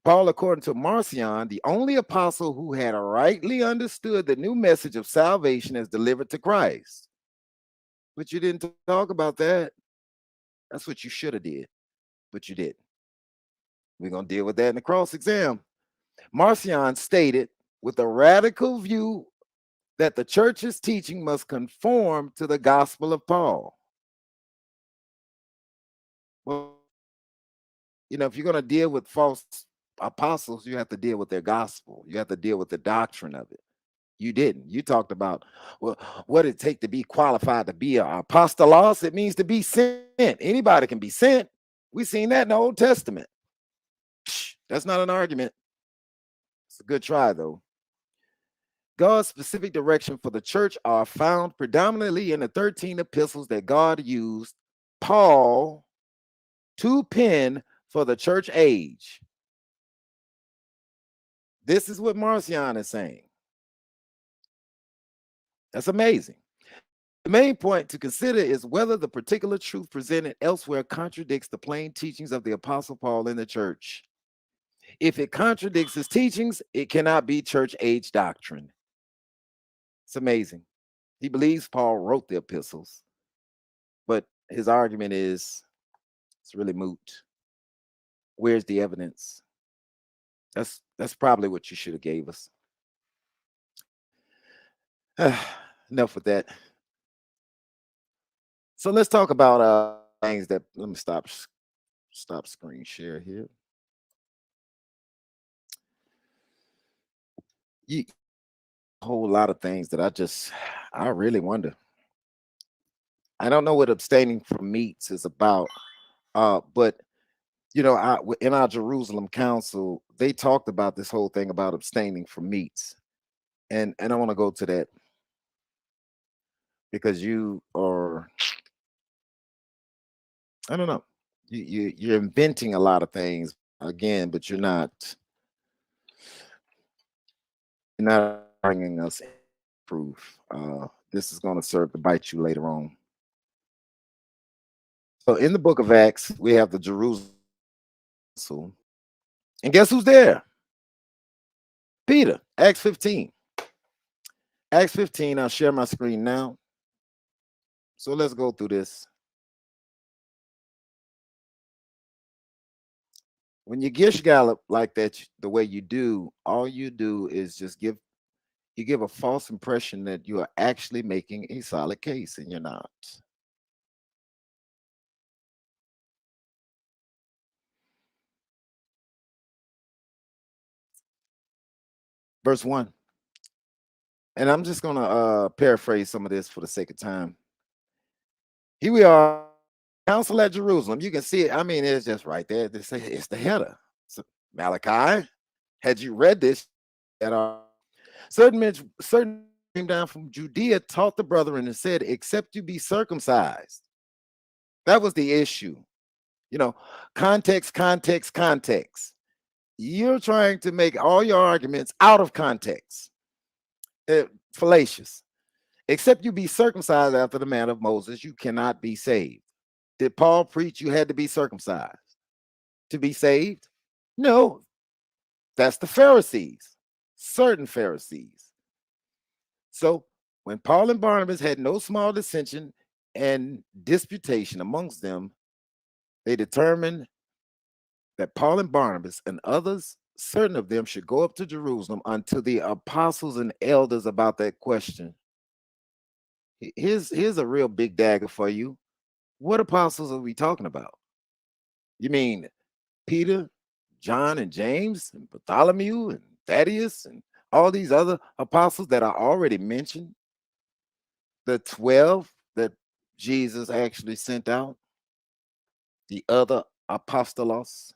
Paul, according to Marcion, the only apostle who had rightly understood the new message of salvation as delivered to Christ. But you didn't talk about that. That's what you should have did, but you didn't. We're going to deal with that in the cross exam. Marcion stated with a radical view that the church's teaching must conform to the gospel of Paul. Well, if you're going to deal with false apostles, you have to deal with their gospel. You have to deal with the doctrine of it. You didn't. You talked about, well, what it take to be qualified to be an apostolos. It means to be sent. Anybody can be sent. We've seen that in the Old Testament. That's not an argument. It's a good try, though. God's specific direction for the church are found predominantly in the 13 epistles that God used Paul to pen for the church age. This is what Marcion is saying. That's amazing. The main point to consider is whether the particular truth presented elsewhere contradicts the plain teachings of the Apostle Paul in the church. If it contradicts his teachings, it cannot be church age doctrine. It's amazing. He believes Paul wrote the epistles, but his argument is it's really moot. Where's the evidence? That's probably what you should have gave us. Enough with that. So let's talk about things that, let me stop screen share here. A whole lot of things that I really wonder. I don't know what abstaining from meats is about, but you know, in our Jerusalem council, they talked about this whole thing about abstaining from meats, and I want to go to that because you are, I don't know, you're inventing a lot of things again, but you're not bringing us proof. This is going to serve to bite you later on. So in the book of Acts, we have the Jerusalem council, and guess who's there? Peter. Acts 15. Acts 15. I'll share my screen now. So let's go through this. When you gish gallop like that, the way you do, all you do is just give a false impression that you are actually making a solid case, and you're not. Verse 1. And I'm just going to paraphrase some of this for the sake of time. Here we are, council at Jerusalem. You can see it. I mean, it's just right there. It's the header. So, Malachi, had you read this at all? Certain came down from Judea, taught the brethren, and said, except you be circumcised. That was the issue. You know, context. You're trying to make all your arguments out of context. Fallacious. Except you be circumcised after the manner of Moses, you cannot be saved. Did Paul preach you had to be circumcised to be saved? No. That's the Pharisees, certain Pharisees. So when Paul and Barnabas had no small dissension and disputation amongst them, they determined that Paul and Barnabas and others, certain of them, should go up to Jerusalem unto the apostles and elders about that question. Here's a real big dagger for you. What apostles are we talking about? You mean Peter, John, and James, and Bartholomew, and Thaddeus, and all these other apostles that are already mentioned? The 12 that Jesus actually sent out, the other apostolos,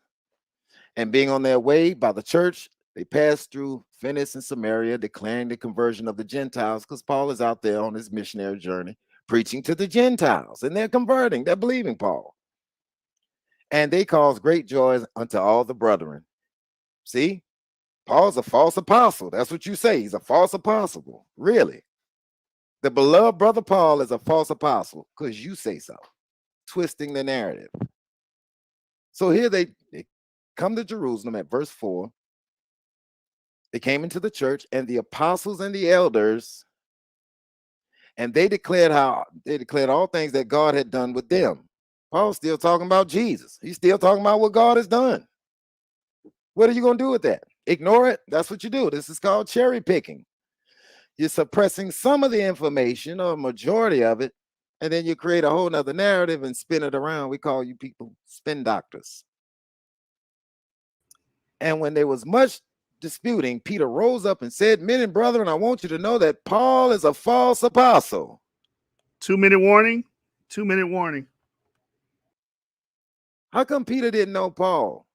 and being on their way by the church, they passed through Phoenicia and Samaria, declaring the conversion of the Gentiles, because Paul is out there on his missionary journey, preaching to the Gentiles, and they're converting, they're believing Paul. And they cause great joy unto all the brethren. See, Paul's a false apostle. That's what you say. He's a false apostle. Really? The beloved brother Paul is a false apostle because you say so, twisting the narrative. So here they come to Jerusalem at verse 4. They came into the church, and the apostles and the elders, and they declared all things that God had done with them. Paul's still talking about Jesus. He's still talking about what God has done. What are you going to do with that? Ignore it? That's what you do. This is called cherry picking. You're suppressing some of the information or a majority of it, and then you create a whole nother narrative and spin it around. We call you people spin doctors. And when there was much disputing, Peter rose up and said, men and brethren, I want you to know that Paul is a false apostle. 2-minute warning. 2-minute warning. How come Peter didn't know Paul?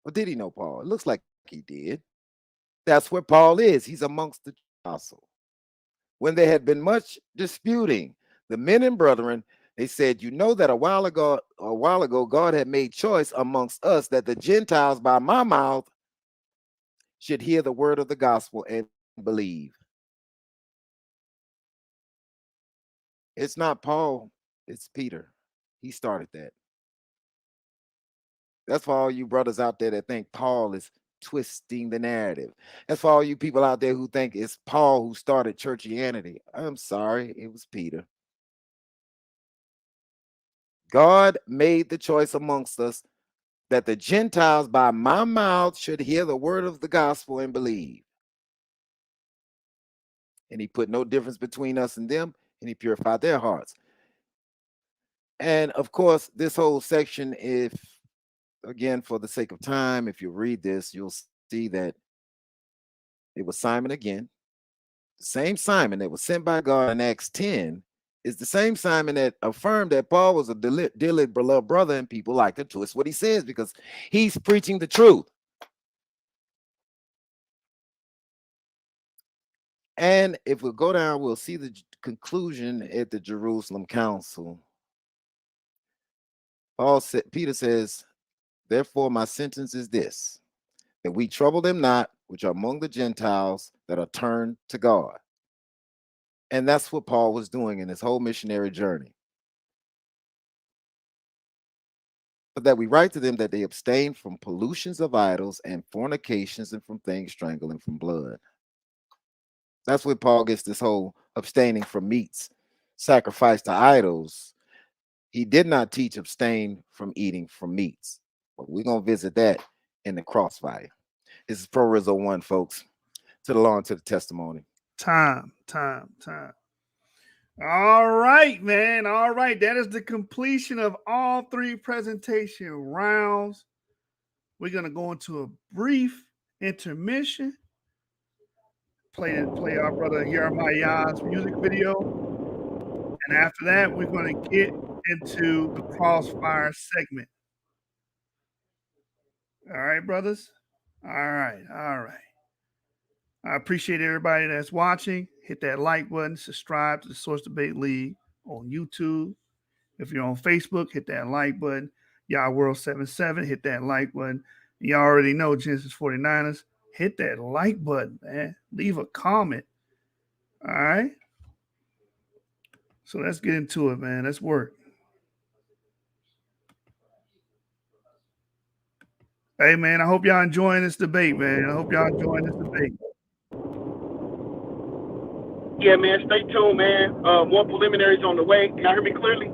Or did he know Paul? It looks like he did. That's where Paul is. He's amongst the apostles. When there had been much disputing, the men and brethren, they said, you know that a while ago, God had made choice amongst us that the Gentiles by my mouth should hear the word of the gospel and believe. It's not Paul, it's Peter. He started that. That's for all you brothers out there that think Paul is twisting the narrative. That's for all you people out there who think it's Paul who started churchianity. I'm sorry, it was Peter. God made the choice amongst us that the Gentiles by my mouth should hear the word of the gospel and believe. And he put no difference between us and them, and he purified their hearts. And of course, this whole section, if again, for the sake of time, if you read this, you'll see that it was Simon again. The same Simon that was sent by God in Acts 10 is the same Simon that affirmed that Paul was a dearly beloved brother, and people like to twist what he says because he's preaching the truth. And if we go down, we'll see the conclusion at the Jerusalem Council. Peter says, therefore my sentence is this, that we trouble them not, which are among the Gentiles that are turned to God. And that's what Paul was doing in his whole missionary journey. But that we write to them that they abstain from pollutions of idols and fornications and from things strangled and from blood. That's where Paul gets this whole abstaining from meats sacrificed to idols. He did not teach abstain from eating from meats. But we're going to visit that in the crossfire. This is Proorizo1, folks. To the law and to the testimony. Time. All right, man. All right. That is the completion of all three presentation rounds. We're going to go into a brief intermission. Play our brother NehemiYAH's music video. And after that, we're going to get into the crossfire segment. All right, brothers? All right. I appreciate everybody that's watching. Hit that like button. Subscribe to the Source Debate League on YouTube. If you're on Facebook, hit that like button. YAHWH'S77, hit that like button. You already know Genesis 49ers. Hit that like button, man. Leave a comment. All right? So let's get into it, man. Let's work. Hey, man, I hope y'all enjoying this debate, man. I hope y'all enjoying this debate. Yeah, man, stay tuned, man. More preliminaries on the way. Can you hear me clearly?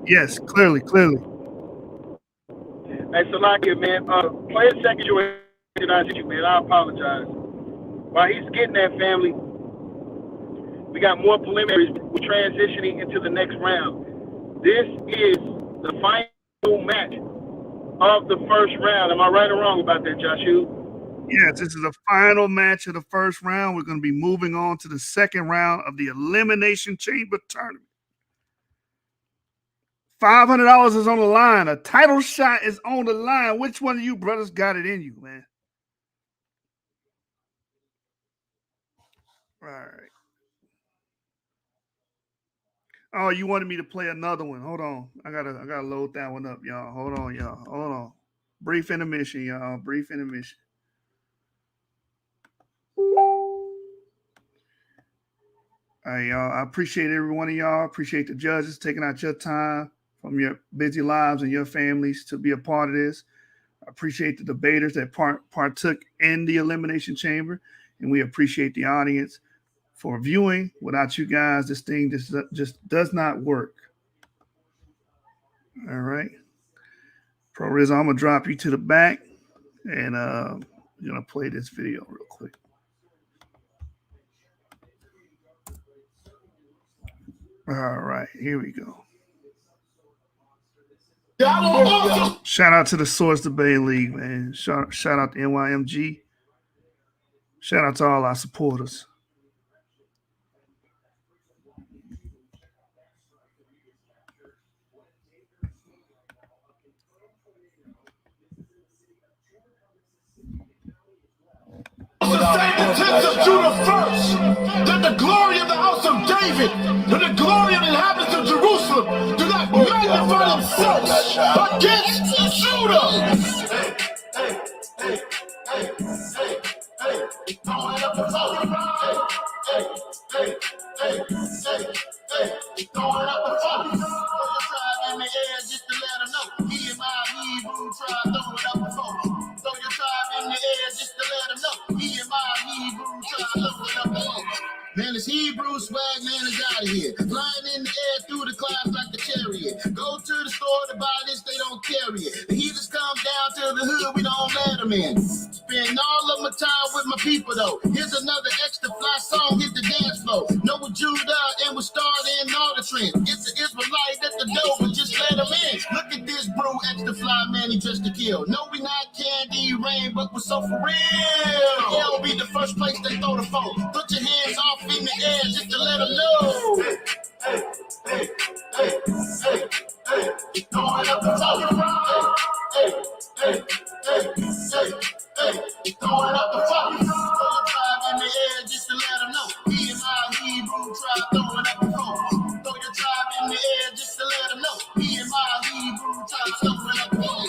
Yes, clearly. Hey, Salaki, man, play a second you, man. I apologize. While he's getting that, family, we got more preliminaries. We're transitioning into the next round. This is the final match of the first round. Am I right or wrong about that, Joshua? Yes, this is the final match of the first round. We're going to be moving on to the second round of the Elimination Chamber Tournament. $500 is on the line. A title shot is on the line. Which one of you brothers got it in you, man? All right. Oh, you wanted me to play another one. Hold on. I gotta load that one up, y'all. Hold on. Brief intermission, y'all. Brief intermission. All right, y'all. I appreciate every one of y'all. Appreciate the judges taking out your time from your busy lives and your families to be a part of this. I appreciate the debaters that partook in the Elimination Chamber, and we appreciate the audience for viewing. Without you guys, this thing just does not work. All right. Proorizo, I'm going to drop you to the back, and I'm going to play this video real quick. All right, here we go. Shout out to the Source Debate League, man. Shout out to NYMG. Shout out to all our supporters. The same intent of Judah first, that the glory of the house of David and the glory of the inhabitants of Jerusalem do not magnify themselves against Judah. In the air just to let them know. Me and my Hebrew tribe, throw it up before. Throw your tribe in the Hebrew swag man is out of here. Flying in the air through the clouds like a chariot. Go to the store to buy this, they don't carry it. The heathens come down to the hood, we don't let them in. Spend all of my time with my people though. Here's another extra fly song, hit the dance floor. Know what Judah and was started in all the trends. It's the Israelite at the door, but just let them in. Look at this bro, extra fly man, he dressed to kill. No, we not Candy Rain, but we're so for real. Hell be the first place they throw the phone. Put your hands off in the air just to let them know. Hey, hey, hey, hey, hey, hey, throwing up the phone. Hey, hey, hey, hey, hey, throwing up the phone. Throw your tribe in the air just to let them know. Me and my Hebrew tribe throwing up the phone. Throw your tribe in the air just to let them know. Me and my Hebrew tribe throwing up the phone.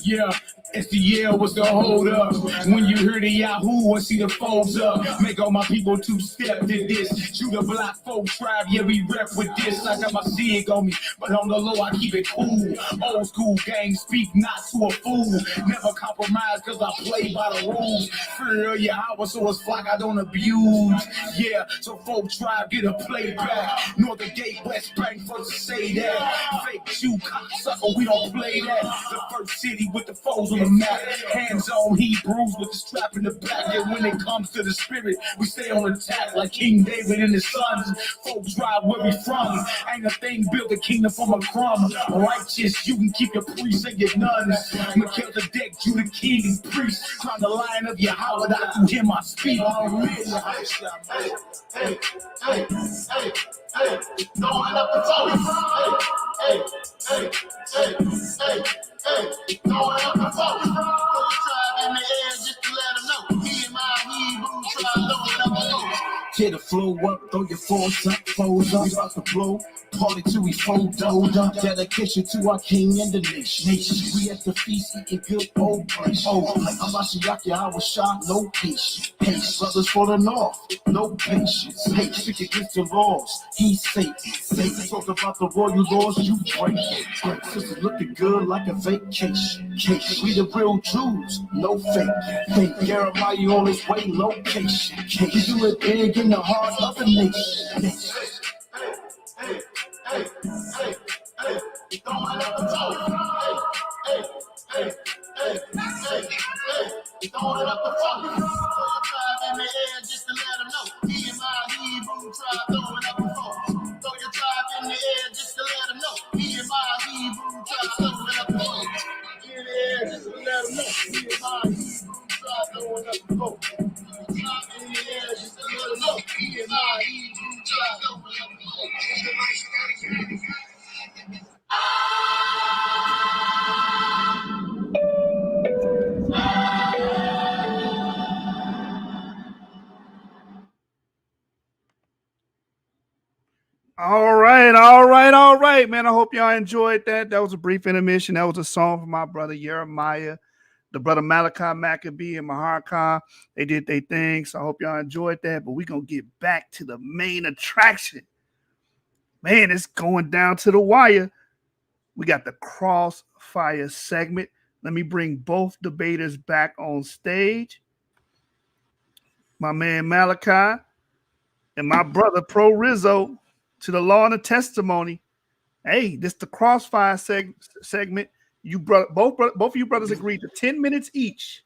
Yeah, STL was the hold up. When you hear the Yahoo and see the phones up, make all my people two-step to this. Shoot a block folk tribe, yeah, we rep with this. I got my SIG on me, but on the low I keep it cool. Old school gang, speak not to a fool. Never compromise cause I play by the rules. Fear Yahweh, so it's like I don't abuse. Yeah, so folk tribe get a playback. Northern Gate, West Bank, first to say that. Fake you, cocksucker, we don't play that. The first city with the foes on the map. Hands on Hebrews with the strap in the back. And when it comes to the spirit, we stay on attack like King David and his sons. Folks drive where we from. Ain't a thing built a kingdom from a crumb. Righteous, you can keep your priests and your nuns. Melchizedek, you the king and priest. Crown the lion of Yahweh, I can hear my speech. Hey, hey, hey, hey, hey, throwing up the phone. Hey, hey, hey, hey, hey, throwing up the phone. Throw your tribe in the air just to let them know. Me and my Hebrew tribe throwing up the phone. Hit the flow up, throw your force up, foes up, we about to blow. Party till we fold up. Dedication to our king and the nation. We at the feast eating good old place. Oh, I'm YAH'KI, no patience. Patience, brothers for the north, no patience. Hate, stick against the laws. He's Satan. Satan talk about the royal laws, you break it. Sisters looking good like a vacation. We the real Jews, no fake. Think Jeremiah on his way, location. We do it big in the heart of the nation. Hey, hey, hey, hey, throwing up the phone. Hey, hey, hey, hey, hey, throwing up the phone. Throw your tribe in the air just to let them know. Me and my Hebrew tribe throwing up the phone. Throw your tribe in the air just to let them know. Me and my Hebrew tribe throwing up the phone. In the air just to let them know. Me and my Hebrew tribe throwing up the phone. In the air just to let them know. Me and my Hebrew tribe throwing up the phone. All right, man. I hope y'all enjoyed that. That was a brief intermission. That was a song from my brother NehemiYAH, the brother Malaki, Macabee, and YAH'KI. They did their thing, so I hope y'all enjoyed that. But we're going to get back to the main attraction. Man, it's going down to the wire. We got the crossfire segment. Let me bring both debaters back on stage. My man Malaki and my brother Proorizo1 to the law and the testimony. Hey, this the crossfire segment. You both of you brothers agreed to 10 minutes each.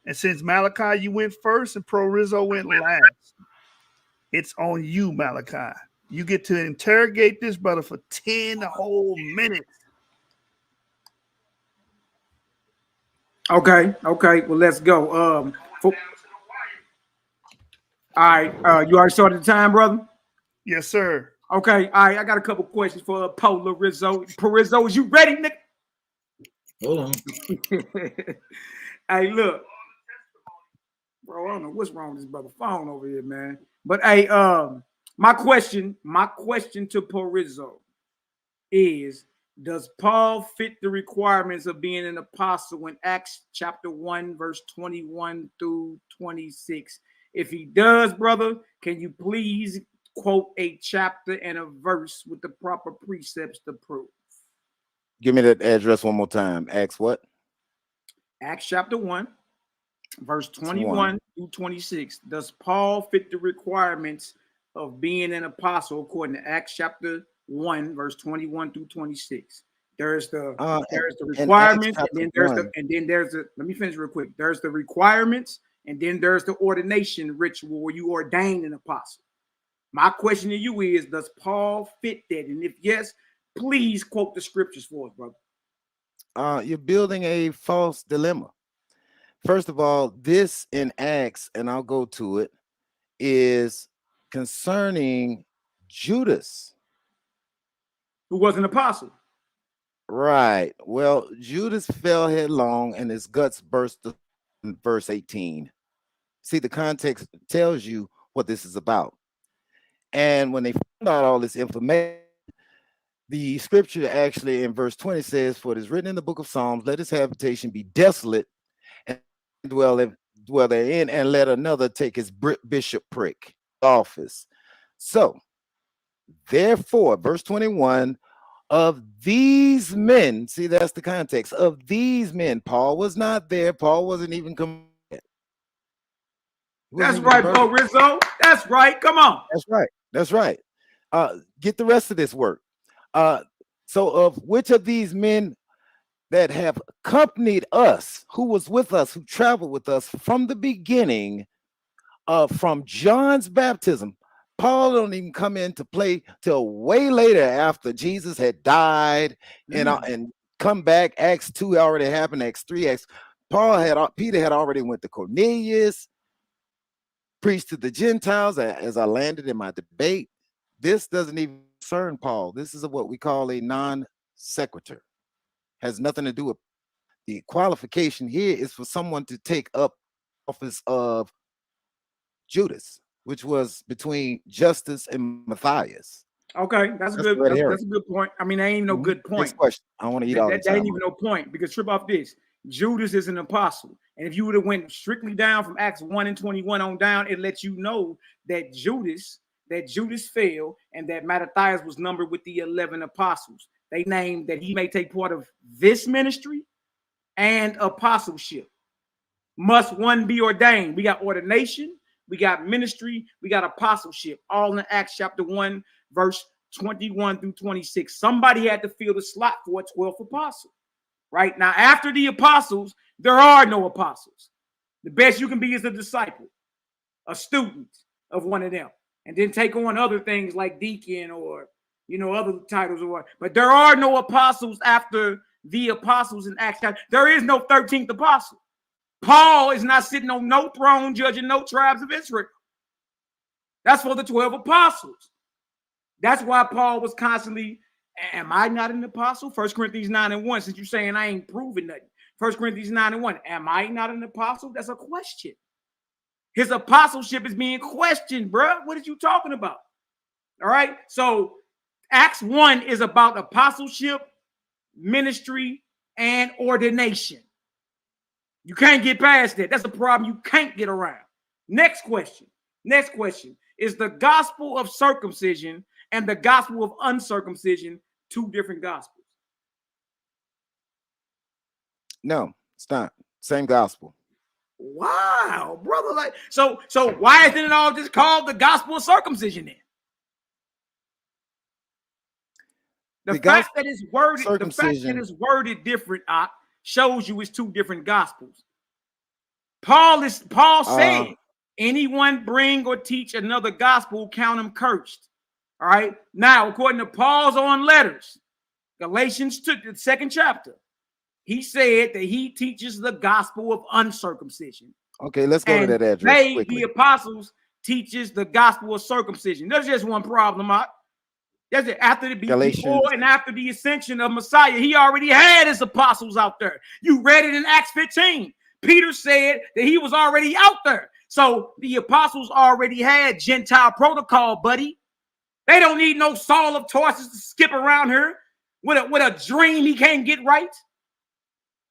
And since Malaki, you went first and Proorizo1 went last, it's on you, Malaki. You get to interrogate this brother for 10 whole minutes. Okay. Well, let's go. All right. You already started the time, brother? Yes, sir. Okay. All right. I got a couple questions for Proorizo1. Proorizo1, is you ready, nigga? Hold on. Hey, look. Bro, I don't know what's wrong with this brother phone over here, man. But hey, my question to Proorizo1 is, does Paul fit the requirements of being an apostle in Acts chapter 1, verse 21 through 26? If he does, brother, can you please quote a chapter and a verse with the proper precepts to prove? Give me that address one more time. Acts what? Acts chapter 1, verse 21 through 26. Does Paul fit the requirements of being an apostle according to Acts chapter 1, verse 21 through 26? There's the requirements, and then there's the let me finish real quick. There's the requirements, and then there's the ordination ritual where you ordain an apostle. My question to you is, does Paul fit that? And if yes, please quote the scriptures for us, brother. You're building a false dilemma. First of all, this in Acts, and I'll go to it, is concerning Judas, who was an apostle. Right. Well, Judas fell headlong and his guts burst in verse 18. See, the context tells you what this is about. And when they found out all this information, the scripture actually in verse 20 says, "For it is written in the book of Psalms, let his habitation be desolate and dwell therein, and let another take his bishopric office." So, therefore, verse 21, of these men, see, that's the context of these men. Paul was not there. Paul wasn't even coming. That's right, Proorizo. That's right. Come on. That's right. That's right. Get the rest of this work. So of which of these men that have accompanied us, who was with us, who traveled with us from the beginning, from John's baptism, Paul don't even come into play till way later after Jesus had died and come back. Acts 2 already happened. Acts 3, Peter had already went to Cornelius, preached to the Gentiles. As I landed in my debate, this doesn't even concern Paul. This is what we call a non sequitur. Has nothing to do with the qualification here. Is for someone to take up office of Judas, which was between Justus and Matthias. Okay, that's a good point. I mean, that ain't no good point. Next question. I want to eat all that ain't even no point, because trip off this. Judas is an apostle. And if you would have went strictly down from Acts 1 and 21 on down, it lets you know that Judas fell and that Matthias was numbered with the 11 apostles. They named that he may take part of this ministry and apostleship. Must one be ordained? We got ordination, we got ministry, we got apostleship, all in Acts chapter 1, verse 21 through 26. Somebody had to fill the slot for a 12th apostle. Right now, after the apostles, there are no apostles. The best you can be is a disciple, a student of one of them, and then take on other things like deacon or, other titles or what. But there are no apostles after the apostles in Acts. There is no 13th apostle. Paul is not sitting on no throne judging no tribes of Israel. That's for the 12 apostles. That's why Paul was constantly, am I not an apostle? 1 Corinthians 9:1, since you're saying I ain't proving nothing. 1 Corinthians 9:1, am I not an apostle? That's a question. His apostleship is being questioned, bro. What are you talking about? All right. So Acts 1 is about apostleship, ministry, and ordination. You can't get past that. That's a problem you can't get around. Next question. Is the gospel of circumcision and the gospel of uncircumcision two different gospels? No, it's not. Same gospel. Wow, brother. So why isn't it all just called the gospel of circumcision then? The fact that it's worded different shows you it's two different gospels. Paul said, anyone bring or teach another gospel, count him cursed. All right. Now, according to Paul's own letters, Galatians 2, the 2nd chapter, he said that he teaches the gospel of uncircumcision. Okay, let's go to that address quickly. The apostles teaches the gospel of circumcision. There's just one problem. That's it. Before and after the ascension of Messiah, he already had his apostles out there. You read it in Acts 15. Peter said that he was already out there. So the apostles already had Gentile protocol, buddy. They don't need no Saul of Tarsus to skip around here with a dream he can't get right.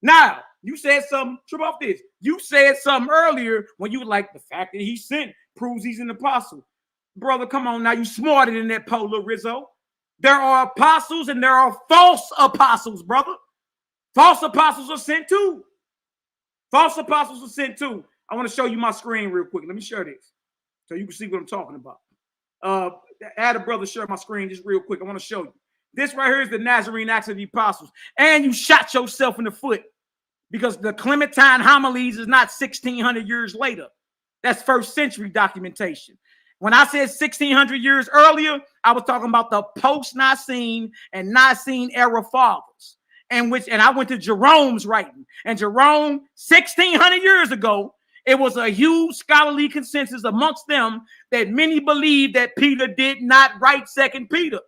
Now, you said something, trip off this. You said something earlier when you were like, the fact that he sent proves he's an apostle. Brother, come on now. You smarter than that, Proorizo. There are apostles and there are false apostles, brother. False apostles are sent too. I want to show you my screen real quick. Let me share this so you can see what I'm talking about. I had a brother share my screen just real quick. I want to show you. This right here is the Nazarene Acts of the Apostles. And you shot yourself in the foot because the Clementine homilies is not 1,600 years later. That's first century documentation. When I said 1,600 years earlier, I was talking about the post-Nicene and Nicene era fathers. And I went to Jerome's writing. And Jerome, 1,600 years ago, it was a huge scholarly consensus amongst them that many believed that Peter did not write 2 Peter.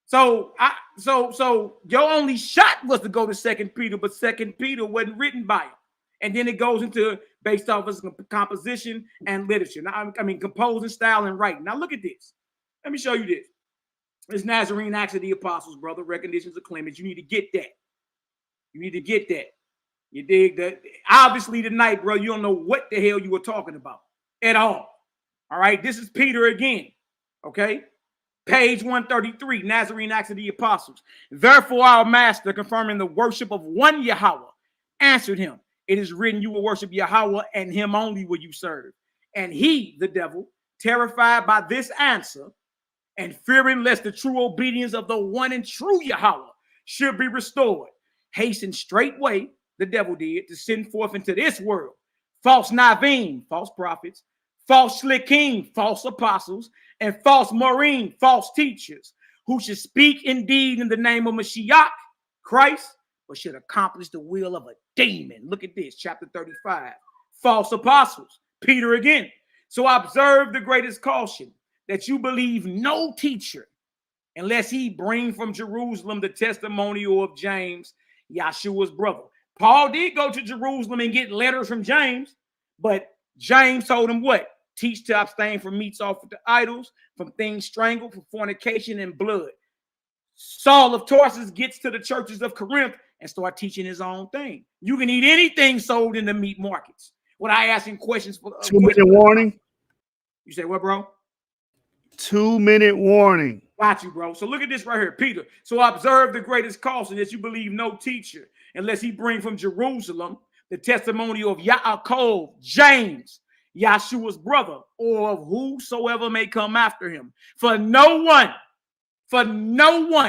So your only shot was to go to 2 Peter, but 2 Peter wasn't written by him. And then it goes into based off his composition and literature. Now, I mean, composing style and writing. Now look at this. Let me show you this. It's Nazarene Acts of the Apostles, brother. Recognitions of Clemens. You need to get that. You need to get that. You dig that? Obviously tonight, bro, you don't know what the hell you were talking about at all. All right, this is Peter again. Okay, page 133, Nazarene Acts of the Apostles. Therefore, our master, confirming the worship of one Yahweh, answered him, it is written, you will worship Yahweh, and him only will you serve. And he, the devil, terrified by this answer, and fearing lest the true obedience of the one and true Yahweh should be restored, hastened straightway, the devil did, to send forth into this world false Naveen, false prophets, false Shlikim, false apostles, and false Morim, false teachers, who should speak indeed in the name of Mashiach, Christ, but should accomplish the will of a demon. Look at this, chapter 35. False apostles, Peter again. So observe the greatest caution, that you believe no teacher, unless he bring from Jerusalem the testimonial of James, Yeshua's brother. Paul did go to Jerusalem and get letters from James, but James told him what? Teach to abstain from meats offered to idols, from things strangled, from fornication and blood. Saul of Tarsus gets to the churches of Corinth and start teaching his own thing. You can eat anything sold in the meat markets. When I asking questions for 2-minute warning. You say what, bro? 2-minute warning. Got you, bro. So look at this right here, Peter. So observe the greatest caution, that you believe no teacher, unless he bring from Jerusalem the testimony of Yaakov, James, Yeshua's brother, or of whosoever may come after him. For no one,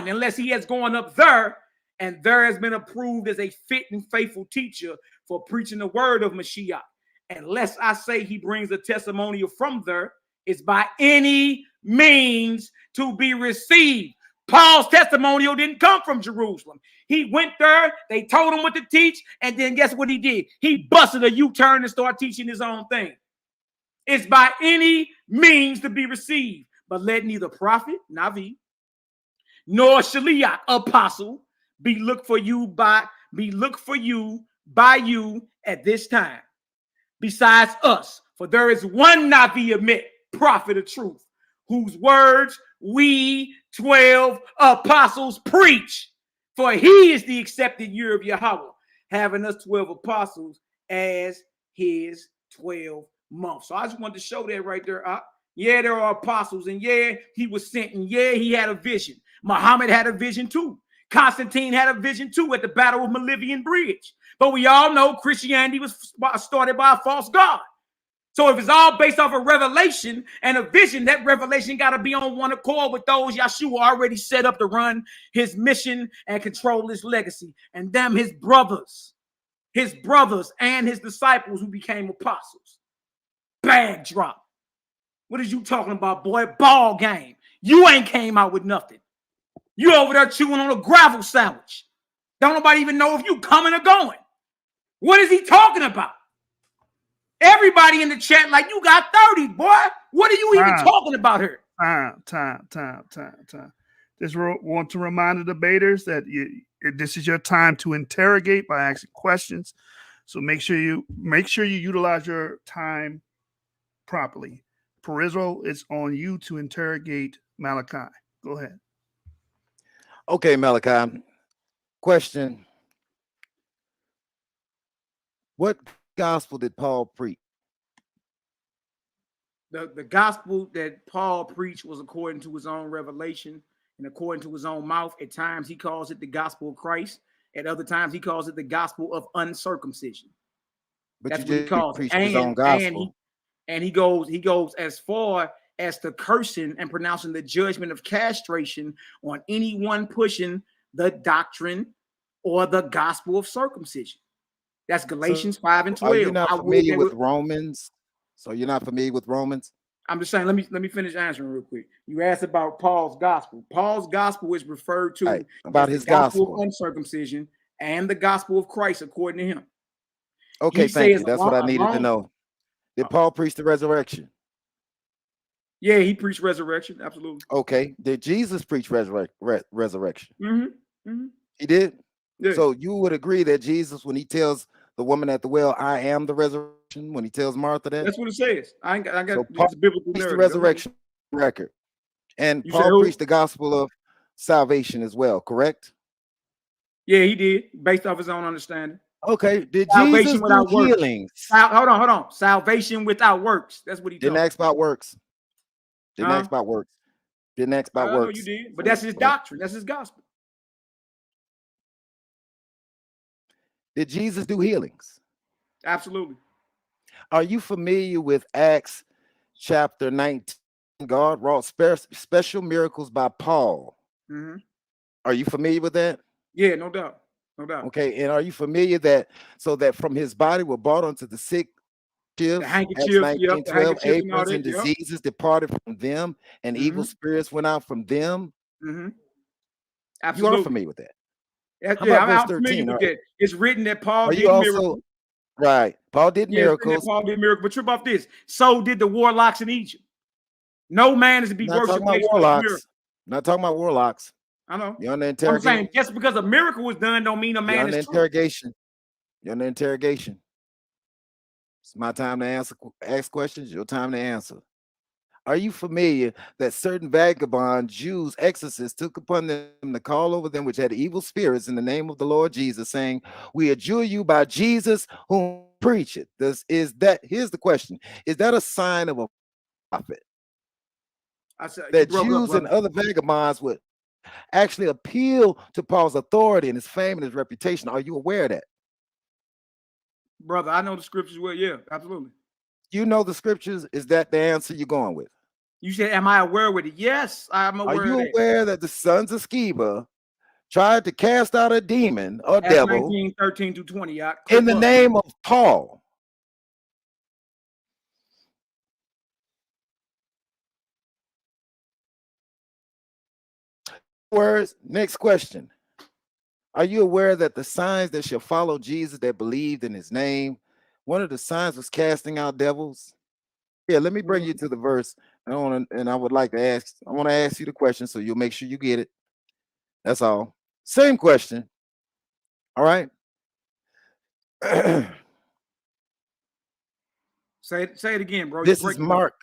unless he has gone up there, and there has been approved as a fit and faithful teacher for preaching the word of Mashiach. Unless I say he brings a testimonial from there, is by any means to be received. Paul's testimonial didn't come from Jerusalem. He went there, they told him what to teach, and then guess what he did? He busted a U-turn and started teaching his own thing. It's by any means to be received, but let neither prophet, Navi, nor Shaliach, apostle, be looked for you by you at this time. Besides us, for there is one Navi admit, prophet of truth, whose words we 12 apostles preach. For he is the accepted year of Yahweh, having us 12 apostles as his 12 months. So I just wanted to show that right there. Yeah, there are apostles, and yeah, he was sent, and yeah, he had a vision. Muhammad had a vision too. Constantine had a vision too at the Battle of Milvian Bridge. But we all know Christianity was started by a false god. So if it's all based off a revelation and a vision, that revelation got to be on one accord with those Yeshua already set up to run his mission and control his legacy. And them, his brothers and his disciples who became apostles. Bag drop. What is you talking about, boy? Ball game. You ain't came out with nothing. You over there chewing on a gravel sandwich. Don't nobody even know if you coming or going. What is he talking about? Everybody in the chat like, you got 30, boy. What are you even talking about here? Time. Just want to remind the debaters that this is your time to interrogate by asking questions. So make sure you utilize your time properly. Proorizo, it's on you to interrogate Malaki. Go ahead. Okay, Malachi. Question. What gospel did Paul preach? The gospel that Paul preached was according to his own revelation and according to his own mouth. At times he calls it the gospel of Christ. At other times he calls it the gospel of uncircumcision. But That's you what he calls it. preached his own gospel. And he goes as far as to cursing and pronouncing the judgment of castration on anyone pushing the doctrine or the gospel of circumcision. That's Galatians 5 and 12. Are you not familiar with Romans? So you're not familiar with Romans? I'm just saying, let me finish answering real quick. You asked about Paul's gospel. Paul's gospel is referred to about his gospel of uncircumcision and the gospel of Christ according to him. Okay, thank you. That's what I needed to know. Did Paul preach the resurrection? Yeah, he preached resurrection. Absolutely. Okay. Did Jesus preach resurrection? Mm-hmm. He did? Yeah. So you would agree that Jesus, when he tells the woman at the well, I am the resurrection, when he tells Martha that? That's what it says. I got so Paul biblical preached the narrative. resurrection record. And Paul preached the gospel of salvation as well, correct? Yeah, he did, based off his own understanding. Okay. Did salvation Jesus without do healings? Hold on. Salvation without works. That's what he didn't ask about works. Didn't ask about works. Didn't ask about works. You did, but that's his doctrine. That's his gospel. Did Jesus do healings? Absolutely. Are you familiar with Acts chapter 19? God wrought special miracles by Paul. Mm-hmm. Are you familiar with that? Yeah, no doubt. No doubt. Okay, and are you familiar that from his body were brought unto the sick, the handkerchiefs, aprons and diseases departed from them, and evil spirits went out from them? Mm-hmm. Absolutely. You are familiar with that? I'm familiar with that. It's written that Paul did miracles. Right. Paul did miracles. Paul did miracles, but trip off this. So did the warlocks in Egypt. No man is to be worshipped. Not talking about warlocks. I know. You're under interrogation. I'm saying just because a miracle was done don't mean a man is interrogation. You're under interrogation. It's my time to ask questions. Your time to answer. Are you familiar that certain vagabond Jews, exorcists, took upon them to call over them which had evil spirits in the name of the Lord Jesus, saying, we adjure you by Jesus whom preach it. Here's the question. Is that a sign of a prophet? That Jews and other vagabonds would actually appeal to Paul's authority and his fame and his reputation. Are you aware of that? Brother, I know the scriptures well. Yeah, absolutely. You know the scriptures. Is that the answer you're going with? You said, am I aware with it? Yes, I'm aware. Are you aware that the sons of Sceva tried to cast out a demon or devil 19:13-20 in the name of Paul? Words. Next question. Are you aware that the signs that shall follow Jesus that believed in his name, one of the signs was casting out devils? Yeah, let me bring you to the verse. I want to ask you the question so you'll make sure you get it. That's all. Same question. All right. Say it again, bro. This is Mark.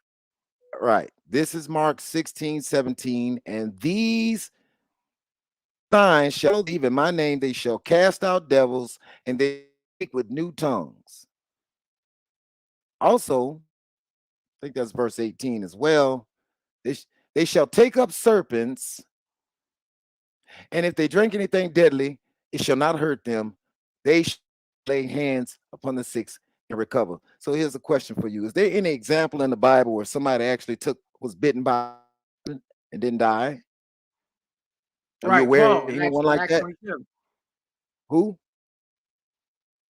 Right. This is Mark 16:17. And these signs shall believe in my name, they shall cast out devils, and they speak with new tongues. Also, I think that's verse 18 as well. They shall take up serpents, and if they drink anything deadly, it shall not hurt them. They shall lay hands upon the sick and recover. So here's a question for you. Is there any example in the Bible where somebody actually was bitten by and didn't die? Are you aware of anyone like that? Who?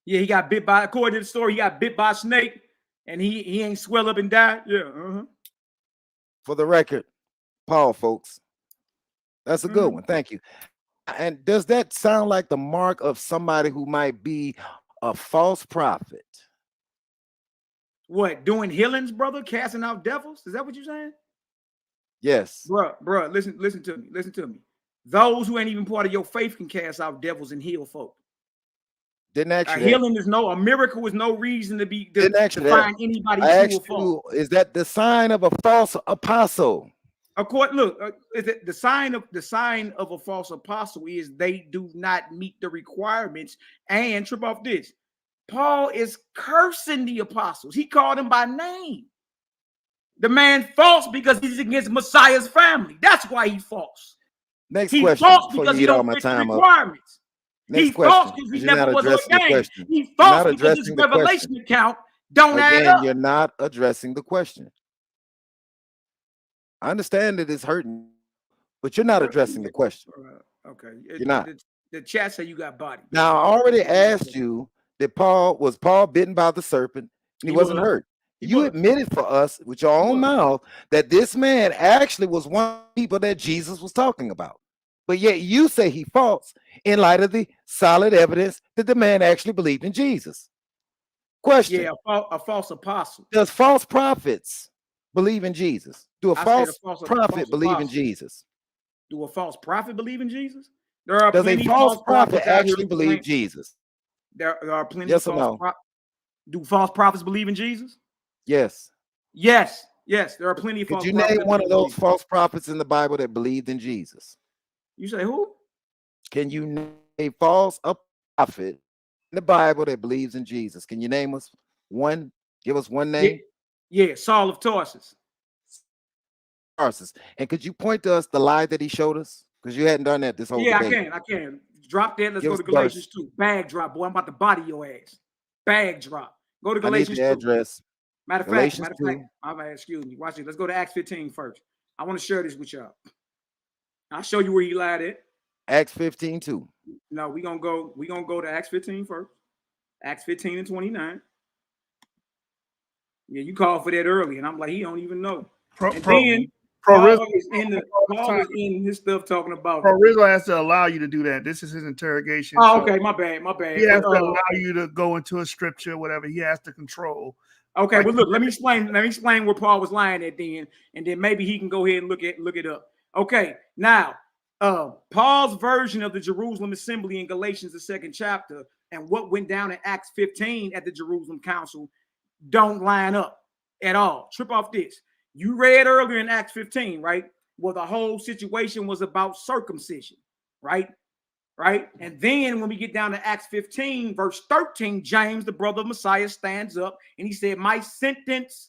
Yeah, he got bit by, according to the story, he got bit by a snake and he ain't swell up and died. Yeah. For the record, Paul, folks. That's a good one. Thank you. And does that sound like the mark of somebody who might be a false prophet? What, doing healings, brother? Casting out devils? Is that what you're saying? Yes. Bro, listen to me. Those who ain't even part of your faith can cast out devils and heal folk. Didn't actually. Healing is a miracle is no reason to find anybody to a fault. Is that the sign of a false apostle? Is it the sign of a false apostle is they do not meet the requirements. And trip off this. Paul is cursing the apostles. He called them by name. The man false because he's against Messiah's family. That's why he's false. Next he's question. False because he don't fit the requirements. Next He's false question. because he Because you're never not was addressing the ordained. question. He's You're false not because his addressing the revelation question. account don't add Again, up. you're not addressing the question. I understand that it's hurting, but you're not addressing the question. Okay. You're not. The chat say you got body. Now, I already asked you that Paul bitten by the serpent and he wasn't hurt. You admitted for us with your own mouth that this man actually was one of the people that Jesus was talking about. But yet you say he false in light of the solid evidence that the man actually believed in Jesus. Question. Yeah, a false apostle. Does false prophets believe in Jesus? Do a false prophet believe in Jesus? Do a false prophet believe in Jesus? There are Does a plenty false prophet prophets out here actually who believe claim- Jesus? There are plenty Yes of or false no? Do false prophets believe in Jesus? Yes. Yes. There are plenty of Could false you prophets. name one of those false prophets in the Bible that believed in Jesus? You say who? Can you name a false prophet in the Bible that believes in Jesus? Can you name us one? Give us one name. Yeah, Saul of Tarsus. And could you point to us the lie that he showed us? Because you hadn't done that this whole debate. I can. Drop that. Let's Give go us to the Galatians verse. 2. Bag drop, boy. I'm about to body your ass. Bag drop. Go to Galatians I need the 2. address. Matter of Galatians fact, 2. excuse me. Watch it. Let's go to Acts 15 first. I want to share this with y'all. I'll show you where he lied at. Acts 15 too. No, we're gonna go to Acts 15 first. Acts 15 and 29. Yeah, you called for that early, and I'm like, he don't even know. Then Paul is in his stuff talking about. Proorizo has to allow you to do that. This is his interrogation. Oh, okay, my bad. He has to allow you to go into a scripture, whatever. He has to control. Okay, well, look, let me explain where Paul was lying at then, and then maybe he can go ahead and look it up. Okay, now Paul's version of the Jerusalem assembly in Galatians, the 2nd chapter, and what went down in Acts 15 at the Jerusalem council don't line up at all. Trip off this. You read earlier in Acts 15, right? Well, the whole situation was about circumcision, right? And then when we get down to Acts 15, verse 13, James, the brother of Messiah, stands up and he said, my sentence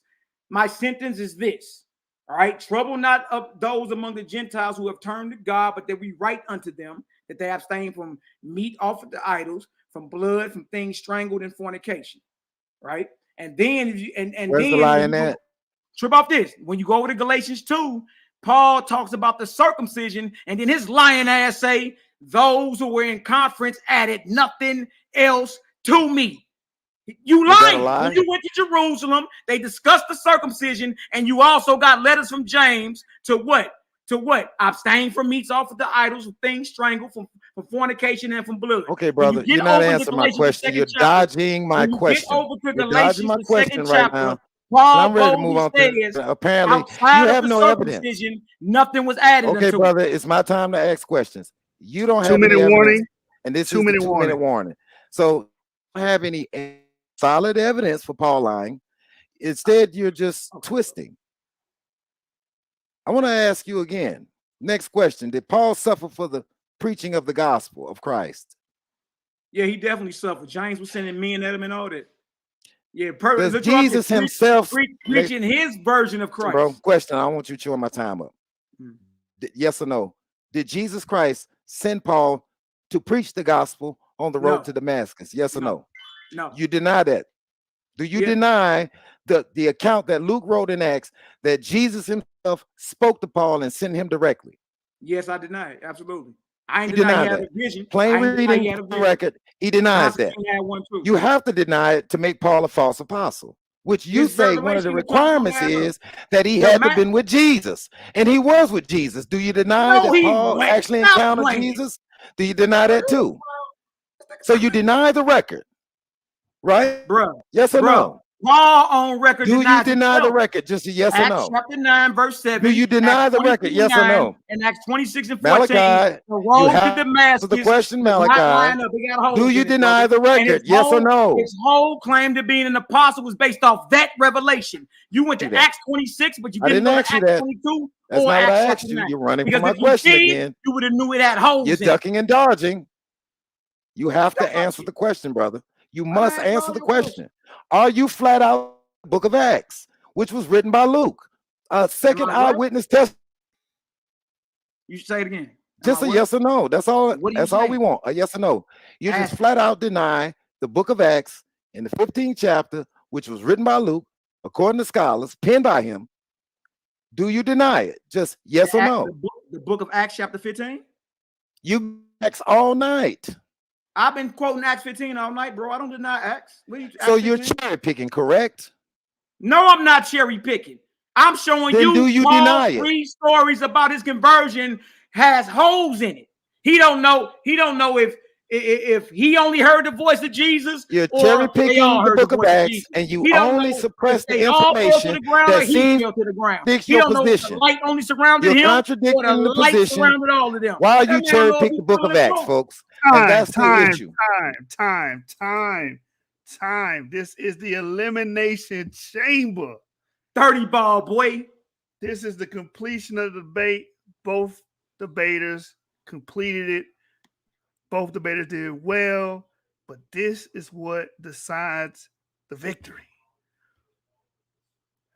is this. All right, trouble not of those among the Gentiles who have turned to God, but that we write unto them that they abstain from meat offered to idols, from blood, from things strangled, and fornication. Right, and then Where's the lie in that? Trip off this. When you go over to Galatians 2, Paul talks about the circumcision, and then his lying ass say, those who were in conference added nothing else to me. You lying. When you went to Jerusalem, they discussed the circumcision, and you also got letters from James to what? Abstain from meats offered to idols, from things strangled, from fornication, and from blood. Okay, brother, you're not answering my question. You're dodging my question. You're dodging my question right now. I'm ready to move on. Apparently, you have no evidence. Nothing was added. Okay, brother, it's my time to ask questions. You don't have 2 minute warning, and this is the 2 minute warning. So, you don't have any solid evidence for Paul lying. Instead, you're just twisting. I want to ask you again. Next question. Did Paul suffer for the preaching of the gospel of Christ? Yeah, he definitely suffered. James was sending men at him and all that. Yeah, does Jesus himself preaching his version of Christ? Bro, question. I don't want you chewing my time up. Yes or no? Did Jesus Christ send Paul to preach the gospel on the road to Damascus? Yes or no? No. You deny that. Do you deny the account that Luke wrote in Acts that Jesus himself spoke to Paul and sent him directly? Yes, I deny it. Absolutely. I ain't deny he had that. a vision. Plain reading the record, he denies that. You have to deny it to make Paul a false apostle, which you say one of the requirements is that he had to been with Jesus, and he was with Jesus. Do you deny that Paul actually encountered Jesus? Do you deny that too? So you deny the record, right? Bro. Yes or no? Paul on record. Do you deny the record? Just a yes or no. Acts chapter 9, verse 7. Do you deny the record? Yes or no? And Acts 26 and 14. Malachi, the road to Damascus. The question, Malachi. Do you deny the record? Yes or no? His whole claim to being an apostle was based off that revelation. You went to Acts 26, but you didn't go to Acts 22. That's not what I asked you. You're running from my question again. You would have knew it had holes. You're ducking and dodging. You have to answer the question, brother. You must answer the question. Are you flat out the book of Acts, which was written by Luke? Second eyewitness test. You say it again. Just a yes or no. That's all. That's all we want. A yes or no. You Ask. just flat out deny the book of Acts in the 15th chapter, which was written by Luke, according to scholars, penned by him. Do you deny it? Just yes or no. The book of Acts, chapter 15. You Acts all night. I've been quoting Acts 15 all night, bro. I don't deny Acts. So you're cherry picking, correct? No, I'm not cherry picking. I'm showing then do you deny it? 3 stories about his conversion has holes in it. He don't know if he only heard the voice of Jesus. You're cherry picking the book of Acts, and you only suppress the information that seems to fix your position. Light only surrounded him. You're contradicting the position. Surrounded all of them. Why you cherry pick the book of Acts, folks? And that's the issue. Time. This is the elimination chamber. 30 ball, boy. This is the completion of the debate. Both debaters completed it. Both debaters did well, but this is what decides the victory.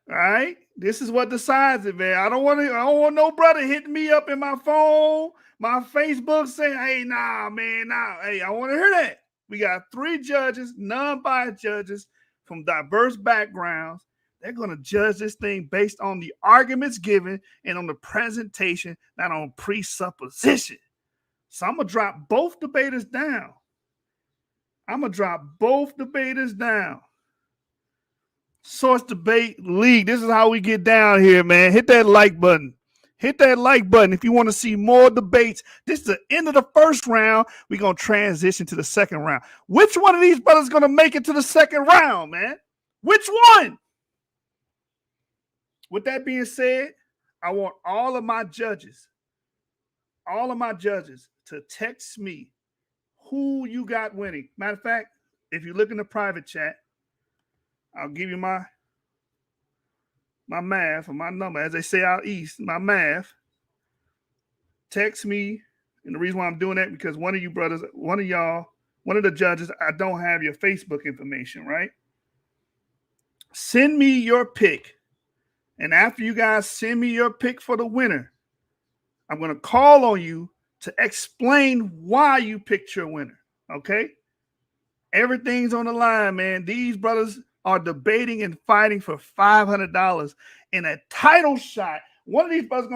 All right? This is what decides it, man. I don't want no brother hitting me up in my phone, my Facebook saying, hey, nah, man, nah. Hey, I want to hear that. We got 3 judges, non-biased judges from diverse backgrounds. They're going to judge this thing based on the arguments given and on the presentation, not on presupposition. So I'm going to drop both debaters down. Source Debate League. This is how we get down here, man. Hit that like button. If you want to see more debates. This is the end of the first round. We're going to transition to the second round. Which one of these brothers is going to make it to the second round, man? Which one? With that being said, I want all of my judges to text me who you got winning. Matter of fact, if you look in the private chat, I'll give you my math or my number. As they say out east, my math. Text me. And the reason why I'm doing that, because one of you brothers, one of the judges, I don't have your Facebook information, right? Send me your pick. And after you guys send me your pick for the winner, I'm going to call on you to explain why you picked your winner, okay? Everything's on the line, man. These brothers are debating and fighting for $500 in a title shot. One of these brothers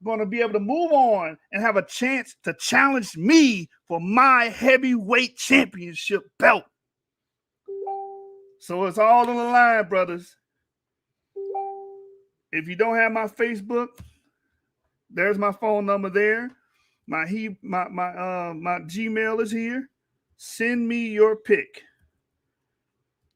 going to be able to move on and have a chance to challenge me for my heavyweight championship belt. So it's all on the line, brothers. If you don't have my Facebook, there's my phone number there. My Gmail is here. Send me your pick.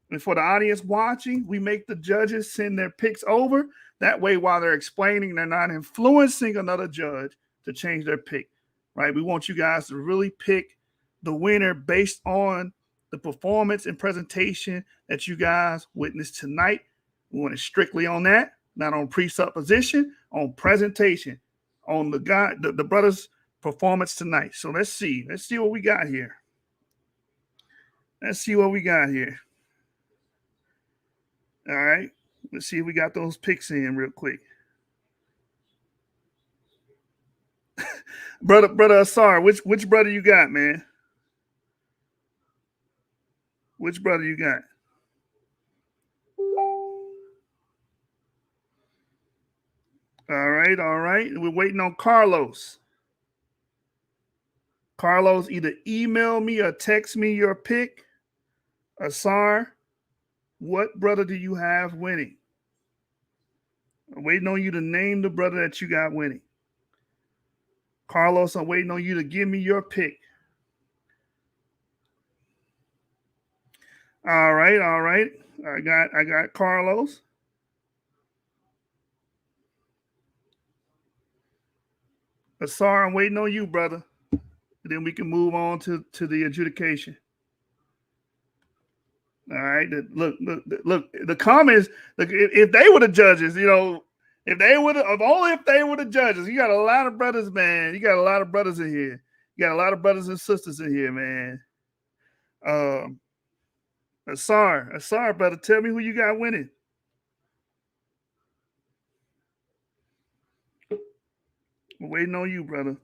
And for the audience watching, we make the judges send their picks over. That way, while they're explaining, they're not influencing another judge to change their pick, right? We want you guys to really pick the winner based on the performance and presentation that you guys witnessed tonight. We want it strictly on that, not on presupposition, on presentation, on the brother's performance tonight. So let's see what we got here. All right, let's see if we got those picks in real quick. brother Asar, which brother you got, man? Which brother you got? All right. We're waiting on Carlos. Carlos, either email me or text me your pick. Asar, what brother do you have winning? I'm waiting on you to name the brother that you got winning. Carlos, I'm waiting on you to give me your pick. All right. I got Carlos. Asar, I'm waiting on you, brother. And then we can move on to the adjudication. All right. Look. The comments. Look, if they were the judges, if they were the judges, you got a lot of brothers, man. You got a lot of brothers in here. You got a lot of brothers and sisters in here, man. Asar, brother, tell me who you got winning. I'm waiting on you, brother.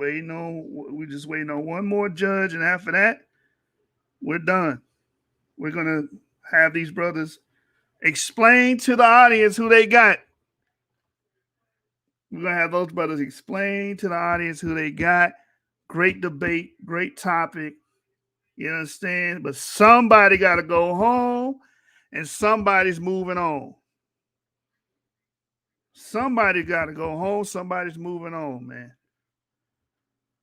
waiting on one more judge, and after that, we're done. We're gonna have these brothers explain to the audience who they got. We're gonna have those brothers explain to the audience who they got. Great debate, great topic. You understand? But somebody got to go home, and somebody's moving on. Somebody got to go home. Somebody's moving on, man.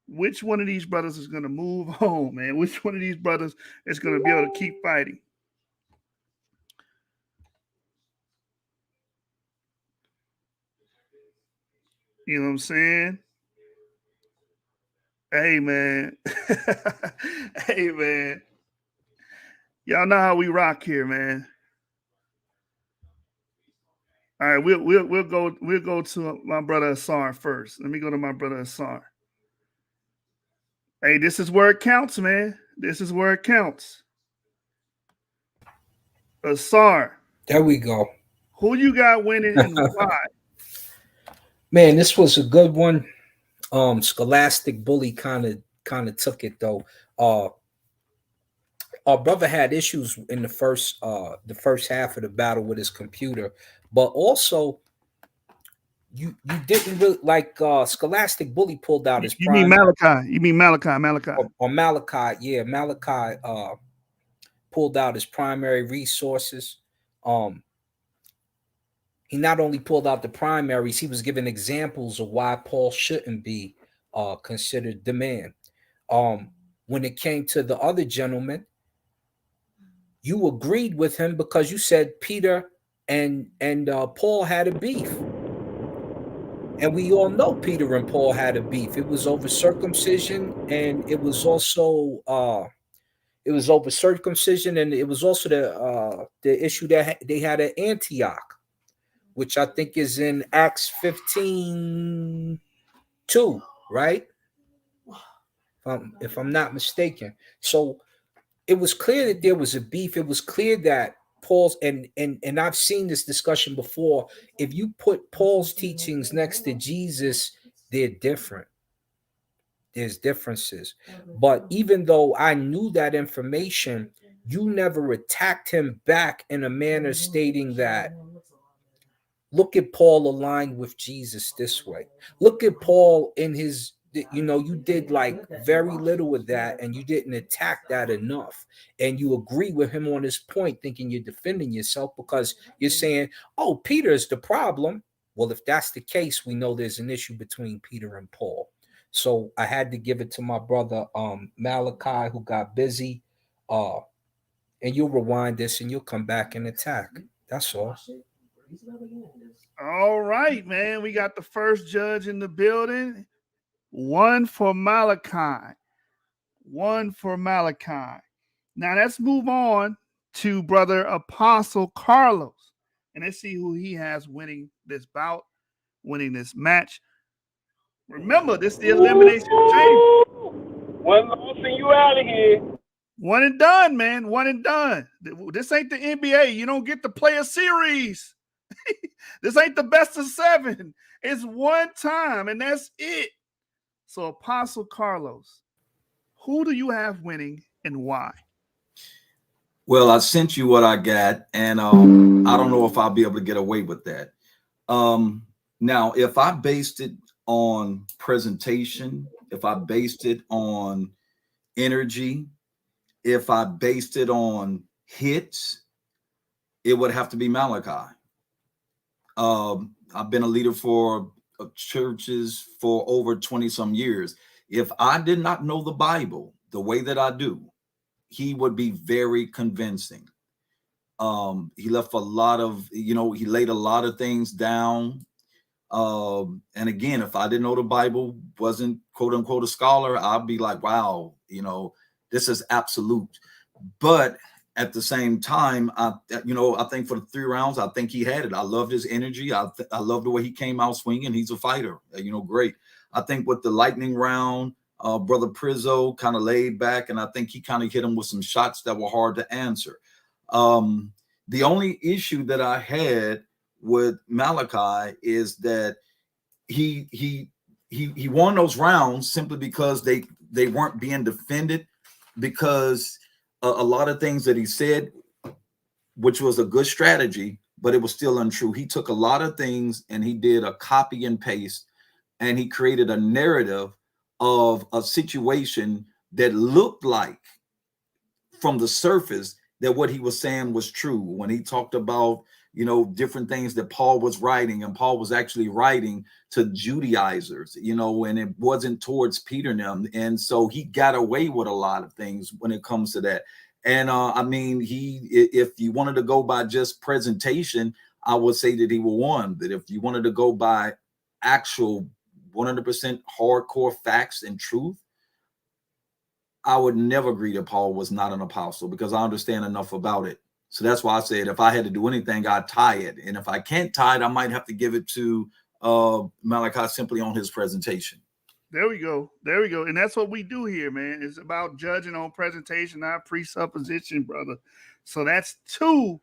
Which one of these brothers is going to move home, man? Which one of these brothers is going to be able to keep fighting? You know what I'm saying? Hey, man. Hey, man. Y'all know how we rock here, man. All right, we'll go to my brother Asar first. Let me go to my brother Asar. Hey, this is where it counts, man. This is where it counts. Asar. There we go. Who you got winning and why? Man, this was a good one. Scholastic Bully kind of took it though. Our brother had issues in the first half of the battle with his computer, but also you didn't really like Scholastic Bully pulled out his You mean Malaki. You mean Malaki. Or Malaki, yeah. Malaki pulled out his primary resources. He not only pulled out the primaries, he was giving examples of why Paul shouldn't be considered the man. When it came to the other gentleman, you agreed with him because you said Peter and Paul had a beef. And we all know Peter and Paul had a beef. It was over circumcision, and it was also over circumcision, and it was also the issue that they had at Antioch, which I think is in Acts 15:2, right? If I'm not mistaken. So it was clear that there was a beef. It was clear that Paul's and I've seen this discussion before. If you put Paul's teachings next to Jesus, they're different. There's differences. But even though I knew that information, you never attacked him back in a manner stating that, look at Paul aligned with Jesus this way. Look at Paul in his, you did like very little with that, and you didn't attack that enough. And you agree with him on this point, thinking you're defending yourself because you're saying, oh, Peter is the problem. Well, if that's the case, we know there's an issue between Peter and Paul. So I had to give it to my brother Malaki, who got busy. And you'll rewind this and you'll come back and attack. That's all. All right, man. We got the first judge in the building. One for Malaki. Now let's move on to brother Apostle Carlos. And let's see who he has winning this bout, winning this match. Remember, this is the elimination chamber. One loss and you out of here. One and done, man. One and done. This ain't the NBA. You don't get to play a series. This ain't the best of 7. It's one time, and that's it. So, Apostle Carlos, who do you have winning and why? Well, I sent you what I got, and I don't know if I'll be able to get away with that. Now, if I based it on presentation, if I based it on energy, if I based it on hits, it would have to be Malaki. I've been a leader for churches for over 20 some years. If I did not know the Bible the way that I do, he would be very convincing. He left a lot of, he laid a lot of things down. And again, if I didn't know the Bible, wasn't quote unquote a scholar, I'd be like, wow, this is absolute. But at the same time, I think for the 3 rounds, I think he had it. I loved his energy. I love the way he came out swinging. He's a fighter, great. I think with the lightning round, Brother Proorizo kind of laid back, and I think he kind of hit him with some shots that were hard to answer. The only issue that I had with Malaki is that he he won those rounds simply because they weren't being defended, because a lot of things that he said, which was a good strategy, but it was still untrue. He took a lot of things and he did a copy and paste, and he created a narrative of a situation that looked like from the surface that what he was saying was true. When he talked about, you know, different things that Paul was writing, and Paul was actually writing to Judaizers, you know, and it wasn't towards Peter and them. And so he got away with a lot of things when it comes to that. And I mean, if you wanted to go by just presentation, I would say that he won. But if you wanted to go by actual 100% hardcore facts and truth, I would never agree that Paul was not an apostle, because I understand enough about it. So that's why I said if I had to do anything, I'd tie it. And if I can't tie it, I might have to give it to Malaki simply on his presentation. There we go. There we go. And that's what we do here, man. It's about judging on presentation, not presupposition, brother. So that's 2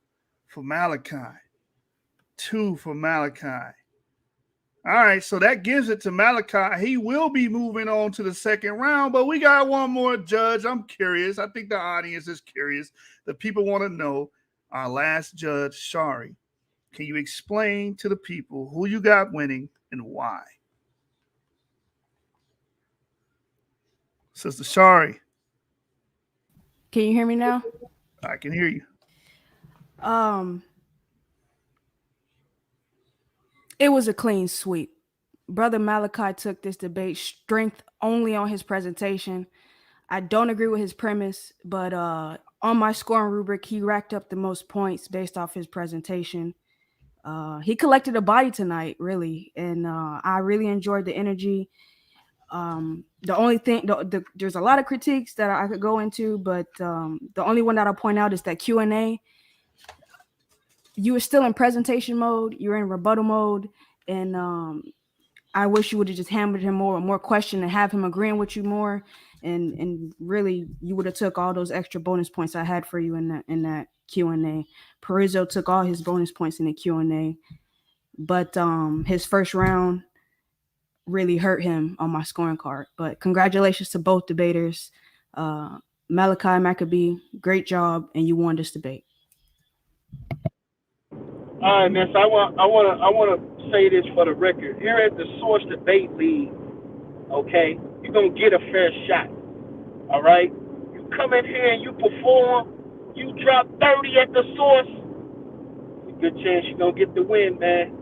for Malaki. 2 for Malaki. All right, so that gives it to Malaki. He will be moving on to the second round, but we got one more judge. I'm curious. I think the audience is curious. The people want to know, our last judge, Shari. Can you explain to the people who you got winning and why? Sister Shari. Can you hear me now? I can hear you. It was a clean sweep. Brother Malaki took this debate strength only on his presentation. I don't agree with his premise, but on my scoring rubric, he racked up the most points based off his presentation. He collected a body tonight, really, and I really enjoyed the energy. The only thing, there's a lot of critiques that I could go into, but the only one that I'll point out is that Q&A. You were still in presentation mode, you're in rebuttal mode, and I wish you would have just hammered him more question and have him agreeing with you more, and really you would have took all those extra bonus points I had for you in that Q&A. Proorizo took all his bonus points in the Q&A, but his first round really hurt him on my scoring card. But congratulations to both debaters. Malaki, Macabee, great job, and you won this debate. All right, man. So I want to say this for the record. Here at the Source Debate League, okay, you're gonna get a fair shot. All right. You come in here and you perform. You drop 30 at the Source. Good chance you're gonna get the win, man.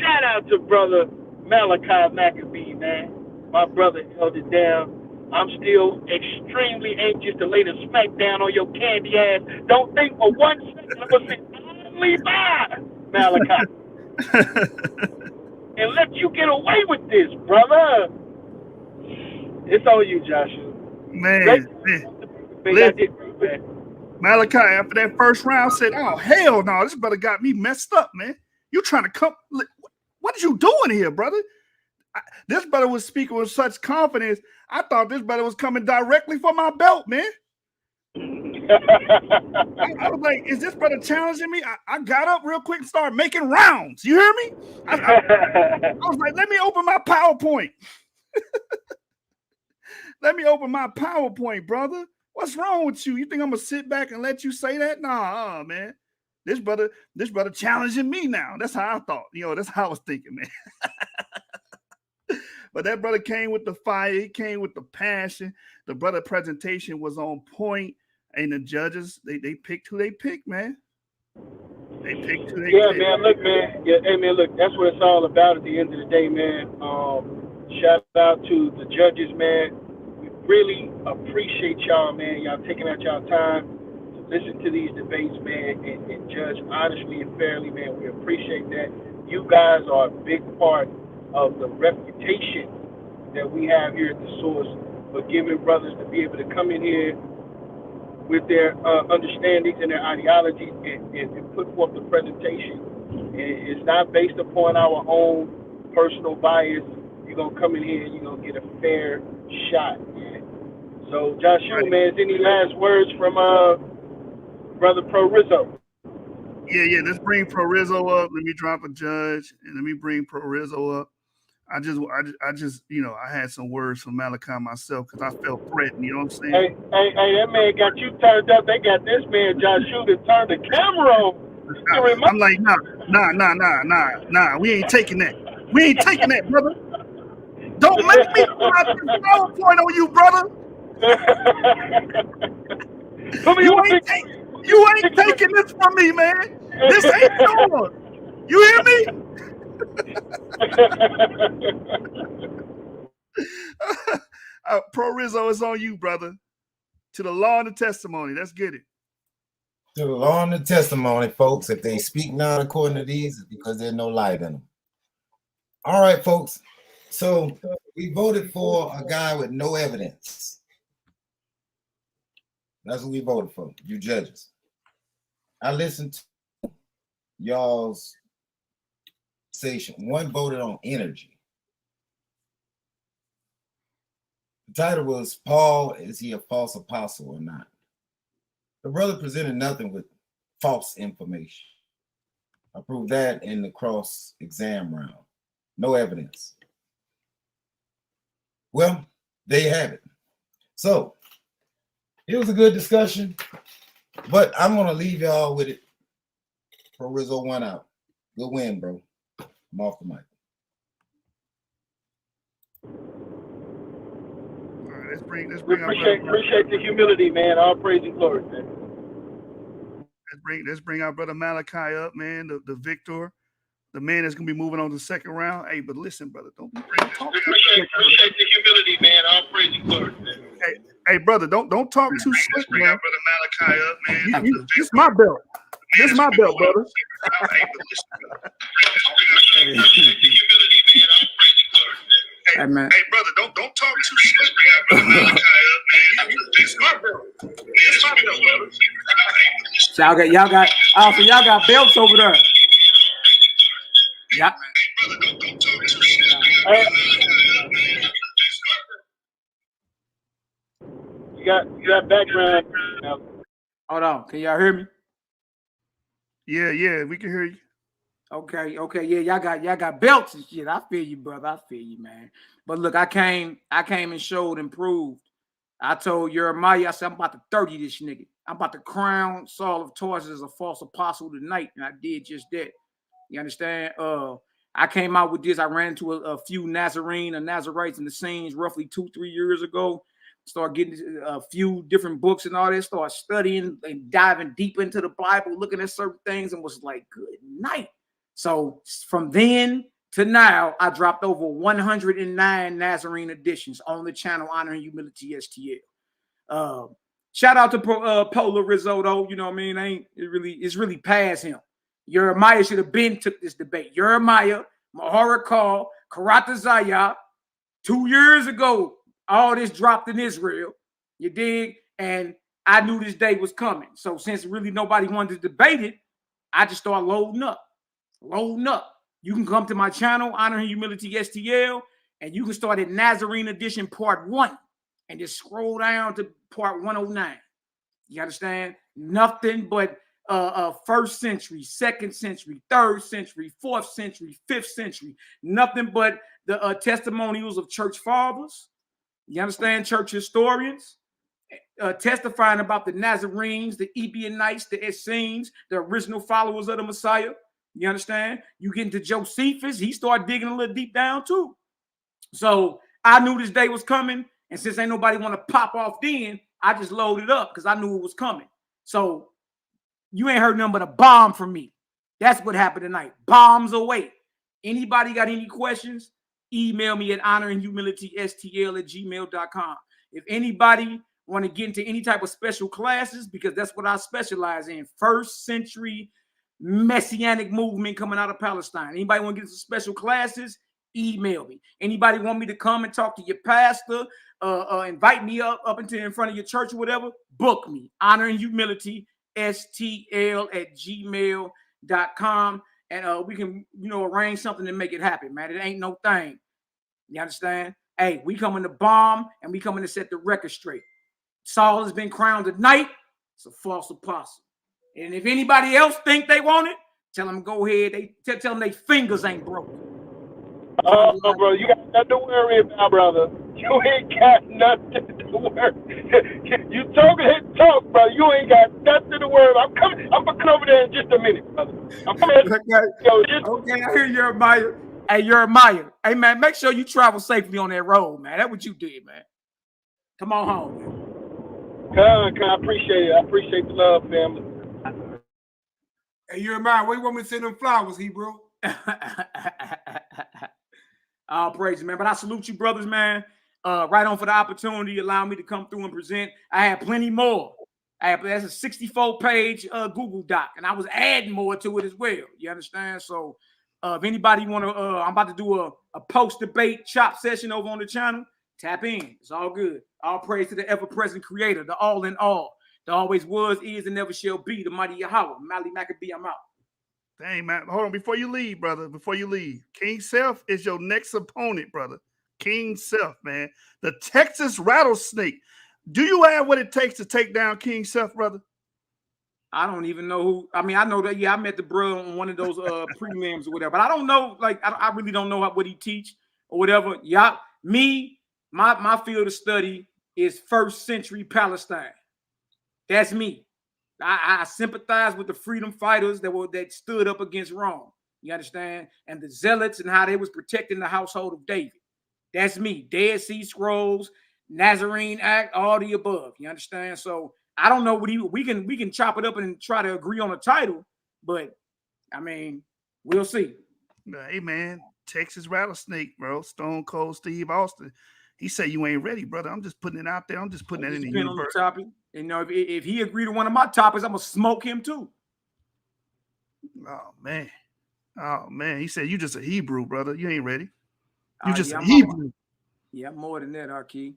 Shout out to brother Malaki Macabee, man. My brother held it down. I'm still extremely anxious to lay the smack down on your candy ass. Don't think for 1 second I'm gonna say only by Malaki and let you get away with this, brother. It's on you, Joshua. Man. Malaki, after that first round, said, "Oh hell no, this brother got me messed up, man. You trying to come? What are you doing here, brother?" This brother was speaking with such confidence. I thought this brother was coming directly for my belt, man. I was like, is this brother challenging me? I got up real quick and started making rounds. You hear me? I was like, let me open my PowerPoint. Let me open my PowerPoint, brother. What's wrong with you? You think I'm gonna sit back and let you say that? Nah, man. This brother challenging me now. That's how I thought. That's how I was thinking, man. But that brother came with the fire. He came with the passion. The brother presentation was on point. And the judges, they picked who they picked, man. They picked who they picked. Man. Look, man. Yeah, hey, man, look, that's what it's all about at the end of the day, man. Shout out to the judges, man. We really appreciate y'all, man. Y'all taking out y'all time to listen to these debates, man, and judge honestly and fairly, man. We appreciate that. You guys are a big part of the reputation that we have here at the Source for giving brothers to be able to come in here with their understandings and their ideologies and put forth the presentation. It's not based upon our own personal bias. You're going to come in here and you're going to get a fair shot, man. So, Joshua, man, any last words from Brother Proorizo? Yeah, let's bring Proorizo up. Let me drop a judge, and let me bring Proorizo up. I just, you know, I had some words from Malaki myself because I felt threatened. You know what I'm saying? Hey, that man got you turned up. They got this man, Josh Shooter, turned the camera on. I'm like, nah. We ain't taking that. We ain't taking that, brother. Don't make me pull out this PowerPoint on you, brother. You ain't taking this from me, man. This ain't yours. You hear me? Proorizo is on you, brother. To the law and the testimony. Let's get it. To the law and the testimony, folks. If they speak not according to these, it's because there's no light in them. All right, folks. So we voted for a guy with no evidence. That's what we voted for, you judges. I listened to y'all's station. One voted on energy. The title was, Paul, is he a false apostle or not? The brother presented nothing with false information. I proved that in the cross exam round. No evidence. Well, there you have it. So it was a good discussion, but I'm going to leave y'all with it. Proorizo1 out. Good win, bro. I'm off the mic. Let's bring appreciate the humility, man. All praise and glory, man. Let's bring our brother Malaki up, man. The victor, the man that's gonna be moving on to the second round. Hey, but listen, brother, don't appreciate the humility, man. All praise and glory, man. Hey, brother, don't talk too slick, man. Our brother Malaki up, man. This my belt. This my belt, brother. Hey, man. Hey, brother, don't talk too slick, man. Malaki up, man. This my belt. This my belt, brother. So y'all got belts over there. Yeah. Hey, brother, don't talk too slick, man. You got background now. Hold on. Can y'all hear me? Yeah, we can hear you. Okay, yeah, y'all got belts and shit. I feel you, brother. I feel you, man. But look, I came and showed and proved. I told YAH'KI, I said, I'm about to 30 this nigga. I'm about to crown Saul of Tarsus as a false apostle tonight, and I did just that. You understand? I came out with this. I ran into a few Nazarites in the scenes roughly 2-3 years ago. Start getting a few different books and all that. Start studying and diving deep into the Bible, looking at certain things, and was like, good night. So from then to now, I dropped over 109 Nazarene editions on the channel, Honoring Humility STL. Shout out to Proorizo1, though. You know what I mean? It's really past him. YAH'KI should have been took this debate. YAH'KI, Mahara Call, Karata Zaya, 2 years ago. All this dropped in Israel, you dig? And I knew this day was coming. So since really nobody wanted to debate it, I just started loading up. You can come to my channel, Honoring Humility STL, and you can start at Nazarene Edition Part 1 and just scroll down to Part 109. You understand? Nothing but first century, second century, third century, fourth century, fifth century. Nothing but the testimonials of church fathers. You understand? Church historians testifying about the Nazarenes, the Ebionites, the Essenes, the original followers of the Messiah. You understand? You get into Josephus, he started digging a little deep down too. So I knew this day was coming, and since ain't nobody want to pop off then, I just loaded up because I knew it was coming. So you ain't heard nothing but a bomb from me. That's what happened tonight. Bombs away. Anybody got any questions? Email me at honoringhumilitystl@gmail.com. If anybody want to get into any type of special classes, because that's what I specialize in, first century messianic movement coming out of Palestine. Anybody want to get into special classes? Email me. Anybody want me to come and talk to your pastor, invite me up into in front of your church or whatever? Book me. honoringhumilitystl@gmail.com. And we can, arrange something to make it happen, man. It ain't no thing. You understand? Hey, we coming to bomb, and we coming to set the record straight. Saul has been crowned tonight. It's a false apostle. And if anybody else think they want it, tell them go ahead. Tell them their fingers ain't broken. Oh, bro, you got nothing to worry about, brother. You ain't got nothing to worry. You talk, brother. You ain't got nothing to worry about. I'm coming over there in just a minute, brother. I'm coming. Okay, I hear Jeremiah. Hey, Jeremiah. Hey, man, make sure you travel safely on that road, man. That's what you did, man. Come on home, man. I appreciate it. I appreciate the love, family. Hey, Jeremiah, where you want me to send them flowers, Hebrew? All praise, man. But I salute you, brothers, man. Right on for the opportunity, allowing me to come through and present. I have plenty more. That's a 64-page Google Doc, and I was adding more to it as well. You understand? So if anybody want to, I'm about to do a post-debate chop session over on the channel. Tap in. It's all good. All praise to the ever-present creator, the all in all. There always was, is, and never shall be, the mighty Yahweh. Malaki Macabee, I'm out. Dang, man. Hold on. Before you leave, brother, King Self is your next opponent, brother. King Self, man. The Texas Rattlesnake. Do you have what it takes to take down King Self, brother? I don't even know who. I mean, I know that, yeah, I met the bro on one of those prelims or whatever, but I don't know, like, I really don't know what he teach or whatever. Yeah, my field of study is first century Palestine. That's me. I sympathize with the freedom fighters that stood up against Rome. You understand? And the zealots and how they was protecting the household of David. That's me. Dead Sea Scrolls, Nazarene Act, all the above. You understand? So I don't know what we can chop it up and try to agree on a title, but I mean, we'll see. Hey man, Texas Rattlesnake, bro. Stone Cold Steve Austin. He said you ain't ready, brother. I'm just putting it out there. I'm just putting it in the universe. On the topic. You know, if he agreed to one of my topics, I'm gonna smoke him too. Oh man. He said you just a Hebrew, brother. You ain't ready. You just yeah, a Hebrew. Yeah, I'm more than that, RK. Hey,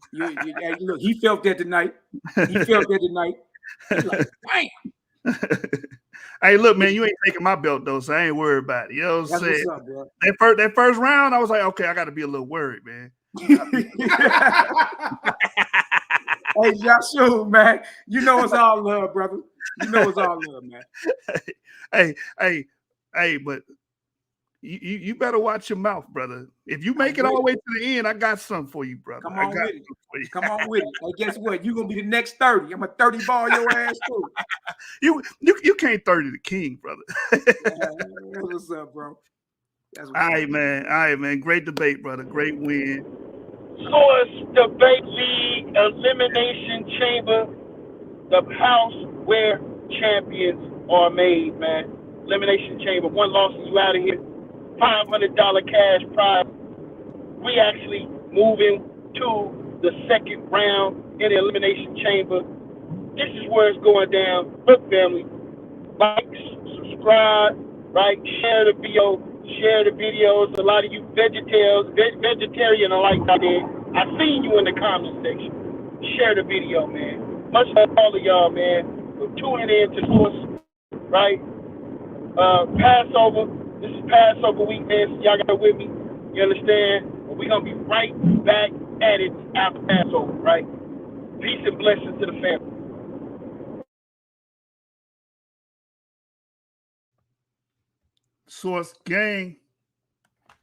look, he felt that tonight. He felt that tonight. He's like, bam. Hey, look, man, you ain't taking my belt though, so I ain't worried about it. You know what I'm saying? What's up, bro? That first round, I was like, okay, I got to be a little worried, man. Hey, Joshua, man, you know it's all love, brother. You know it's all love, man. Hey, but you better watch your mouth, brother. If you make it all the way to the end, I got something for you, brother. Come on with it. Come on with it. Hey, guess what? You're gonna be the next 30. I'm a 30 ball your ass too. You can't 30 the king, brother. What's up, bro? All right, man. Great debate, brother. Great win. Source Debate League Elimination Chamber, the house where champions are made, man. Elimination Chamber, one loss and you out of here. $500 cash prize. We actually moving to the second round in the Elimination Chamber. This is where it's going down. Look, family, like, subscribe, right? Share the video. Share the videos. A lot of you vegetarian alike out there. I seen you in the comment section. Share the video, man. Much love all of y'all, man. We're tuning in to Source, right? Passover. This is Passover week, man. So y'all got with me. You understand? But we're gonna be right back at it after Passover, right? Peace and blessings to the family. Source gang.